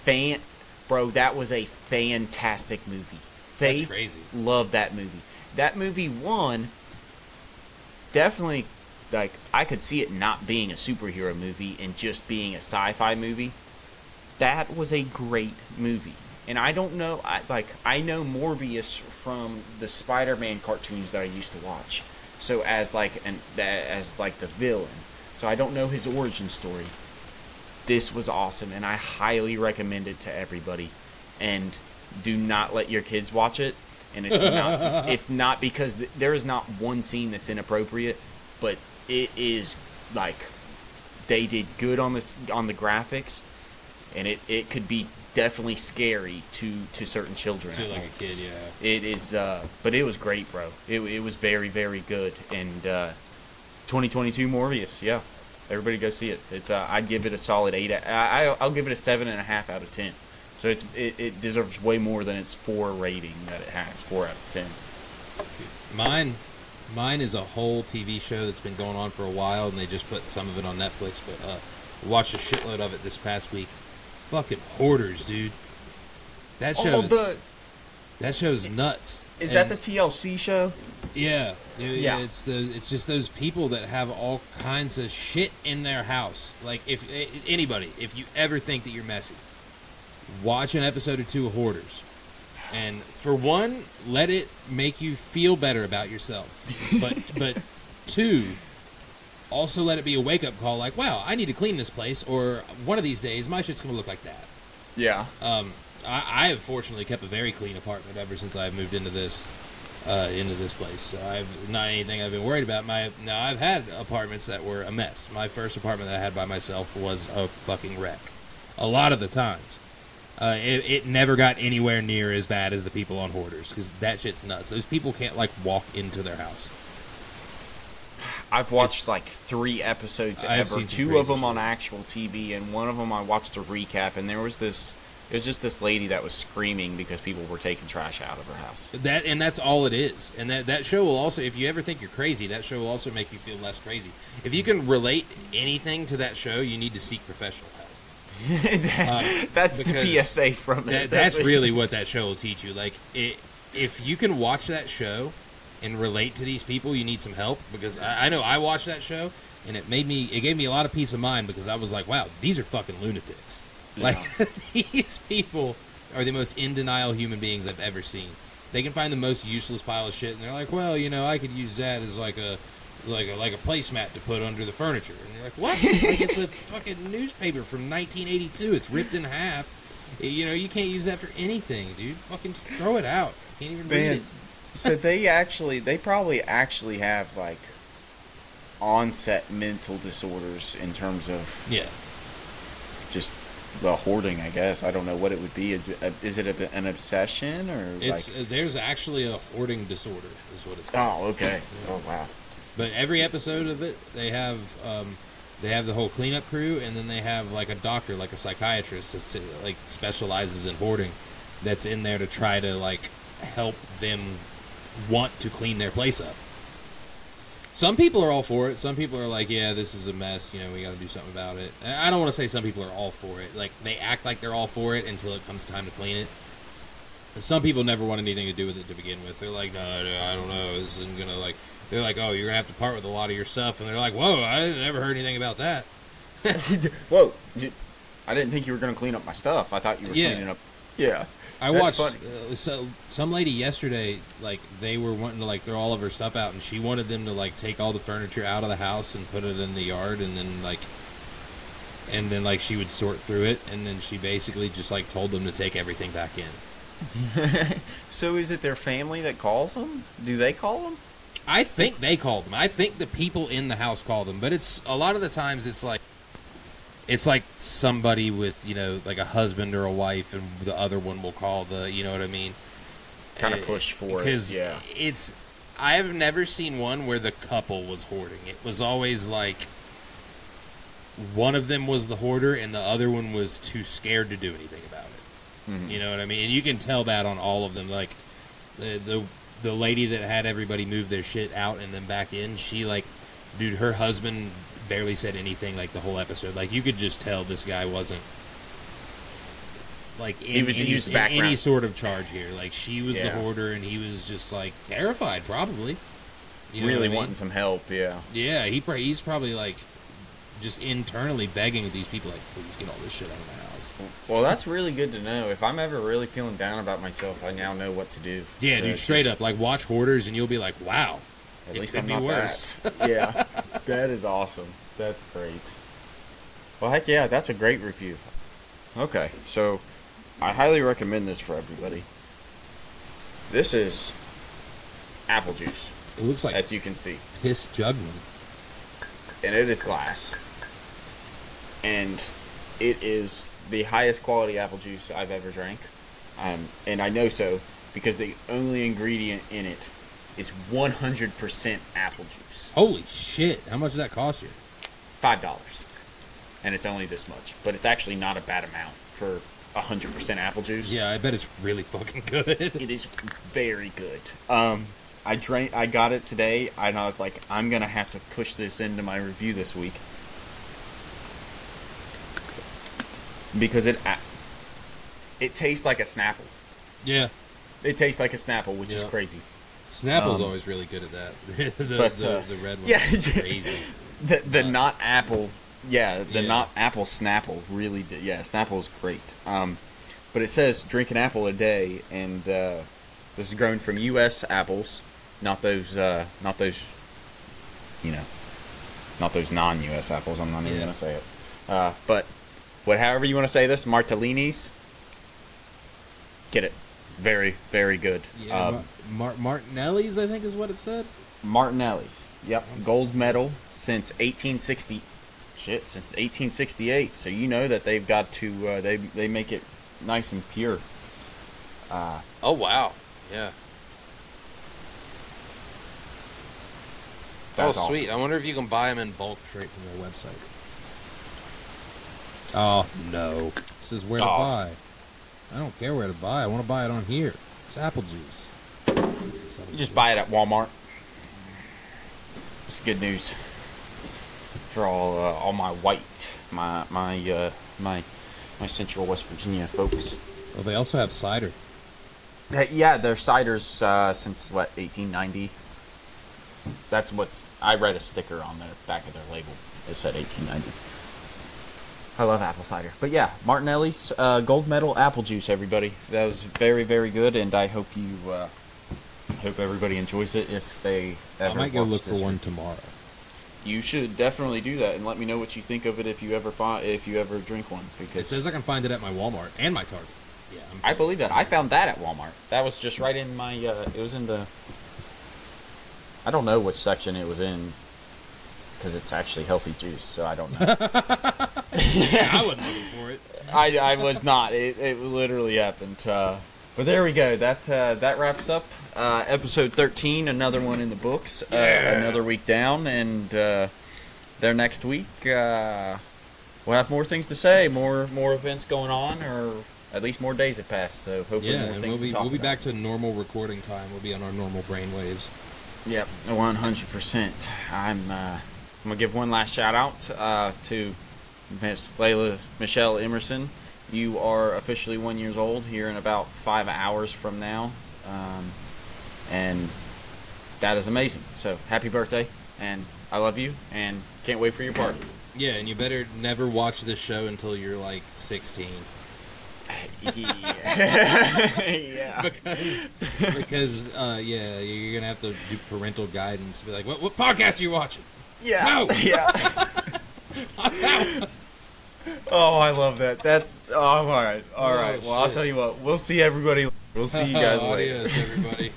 right? Bro, that was a fantastic movie. Faith That's crazy. Loved that movie. That movie definitely, like, I could see it not being a superhero movie and just being a sci-fi movie. That was a great movie. And I don't know, I know Morbius from the Spider-Man cartoons that I used to watch. So as like the villain. So I don't know his origin story. This was awesome, and I highly recommend it to everybody. And do not let your kids watch it. And it's not because there is not one scene that's inappropriate, but it is like they did good on the graphics, and it could be definitely scary to certain children. To like a kid, yeah. It is, but it was great, bro. It was very, very good. And 2022 Morbius, yeah. Everybody go see it. It's I'd give it a solid 8. I'll give it a 7.5 out of 10. So it deserves way more than its 4 rating that it has. 4 out of 10. Mine is a whole TV show that's been going on for a while, and they just put some of it on Netflix. But watched a shitload of it this past week. Fucking Hoarders, dude. That show's nuts. Is that the TLC show? Yeah. Yeah. It's just those people that have all kinds of shit in their house. Like, if you ever think that you're messy, watch an episode or 2 of Hoarders. And for one, let it make you feel better about yourself. But 2, also let it be a wake-up call, like, wow, I need to clean this place, or one of these days, my shit's going to look like that. Yeah. I have fortunately kept a very clean apartment ever since I've moved into this place. So I've not anything I've been worried about. Now, I've had apartments that were a mess. My first apartment that I had by myself was a fucking wreck. A lot of the times. It never got anywhere near as bad as the people on Hoarders, because that shit's nuts. Those people can't, like, walk into their house. I've watched like 3 episodes ever. 2 of them on actual TV, and one of them I watched a recap. And it was just this lady that was screaming because people were taking trash out of her house. That's all it is. And that show will also, if you ever think you're crazy, that show will also make you feel less crazy. If you can relate anything to that show, you need to seek professional help. That's the PSA from it. That's really what that show will teach you. Like, if you can watch that show and relate to these people, you need some help, because I know I watched that show and it gave me a lot of peace of mind, because I was like, wow, these are fucking lunatics. Yeah. Like, these people are the most in denial human beings I've ever seen. They can find the most useless pile of shit, and they're like, well, I could use that as like a placemat to put under the furniture. And you're like, what? Like, it's a fucking newspaper from 1982. It's ripped in half. You can't use that for anything, dude. Fucking throw it out. Can't even read it. So they probably actually have like onset mental disorders in terms of just the hoarding, I guess. I don't know what it would be. Is it an obsession, or there's actually a hoarding disorder is what it's called. Oh, okay. Yeah. Oh, wow. But every episode of it, they have They have the whole cleanup crew, and then they have like a doctor, like a psychiatrist that like specializes in hoarding, that's in there to try to like help them want to clean their place up. Some people are all for it. Some people are like, yeah, this is a mess. You know, we got to do something about it. And I don't want to say some people are all for it. Like, they act like they're all for it until it comes time to clean it. And some people never want anything to do with it to begin with. They're like, no, I don't know. This isn't going to, like... They're like, oh, you're going to have to part with a lot of your stuff. And they're like, whoa, I never heard anything about that. Whoa. I didn't think you were going to clean up my stuff. I thought you were cleaning up... Yeah. I watched some lady yesterday, like, they were wanting to, like, throw all of her stuff out, and she wanted them to, like, take all the furniture out of the house and put it in the yard, and then, like, she would sort through it, and then she basically just, like, told them to take everything back in. So is it their family that calls them? Do they call them? I think they called them. I think the people in the house called them, but it's, a lot of the times, it's like somebody with, you know, like a husband or a wife, and the other one will call the, you know what I mean? Kind of push for it, yeah. Because I have never seen one where the couple was hoarding. It was always like one of them was the hoarder and the other one was too scared to do anything about it. Mm-hmm. You know what I mean? And you can tell that on all of them. Like the lady that had everybody move their shit out and then back in, she like, dude, her husband barely said anything like the whole episode. Like, you could just tell this guy wasn't like in any sort of charge here. Like, she was the hoarder and he was just like terrified, probably. You know really what I mean? Wanting some help, yeah. Yeah, he's probably like just internally begging these people, like, please get all this shit out of my house. Well, that's really good to know. If I'm ever really feeling down about myself, I now know what to do. Yeah, so dude, straight up, like, watch Hoarders and you'll be like, wow. At least I'm not worse. Yeah, that is awesome. That's great. Well, heck yeah, that's a great review. Okay, so I highly recommend this for everybody. This is apple juice. It looks like, as you can see, piss juggling. And it is glass. And it is the highest quality apple juice I've ever drank. And I know so because the only ingredient in it is 100% apple juice. Holy shit. How much does that cost you? $5. And it's only this much. But it's actually not a bad amount for 100% apple juice. Yeah, I bet it's really fucking good. It is very good. I got it today, and I was like, I'm going to have to push this into my review this week. Because it tastes like a Snapple. Yeah. It tastes like a Snapple, which is crazy. Snapple's always really good at that. the red one is crazy. The not apple, not apple Snapple really did. Yeah, Snapple's great. But it says drink an apple a day, and this is grown from U.S. apples, not those non-U.S. apples. I'm not even gonna say it. But however you want to say this, Martellinis. Get it. Very, very good. Yeah, Martinelli's, I think is what it said. Martinelli's. Yep. Gold medal since 1860. Since 1868. So you know that they've got to, they make it nice and pure. Oh, wow. Yeah. That's sweet. awesome. I wonder if you can buy them in bulk straight from their website. Oh, no. This is where to buy. I don't care where to buy. I want to buy it on here. It's apple juice. You just buy it at Walmart. It's good news for all my my Central West Virginia folks. Well, they also have cider. Yeah, their ciders since 1890. That's I read a sticker on the back of their label. It said 1890. I love apple cider. But yeah, Martinelli's gold medal apple juice, everybody. That was very, very good, and I hope hope everybody enjoys it if they ever I might go look for one review. tomorrow. You should definitely do that, and let me know what you think of it if you ever drink one. Because it says I can find it at my Walmart and my Target. Yeah, I believe that. I found that at Walmart. That was just right in my. It was in the. I don't know which section it was in, because it's actually healthy juice, so I don't know. I wasn't looking for it. I was not. It literally happened. But there we go. That wraps up episode 13. Another one in the books. Another week down, and there next week. We'll have more things to say, more events going on, or at least more days have passed. So hopefully more things to talk we'll be about. back to normal recording time. We'll be on our normal brain waves. Yep, 100%. I'm gonna give one last shout out to Miss Layla Michelle Emerson. You are officially 1 year old here in about 5 hours from now, and that is amazing. So happy birthday, and I love you, and can't wait for your party. Yeah, and you better never watch this show until you're like 16. Yeah. because yeah, you're gonna have to do parental guidance. Be like, what podcast are you watching? Yeah. No. Yeah. Oh, I love that. That's all right. All right. Well, I'll tell you what. We'll see everybody. We'll see you guys later. Adios, everybody.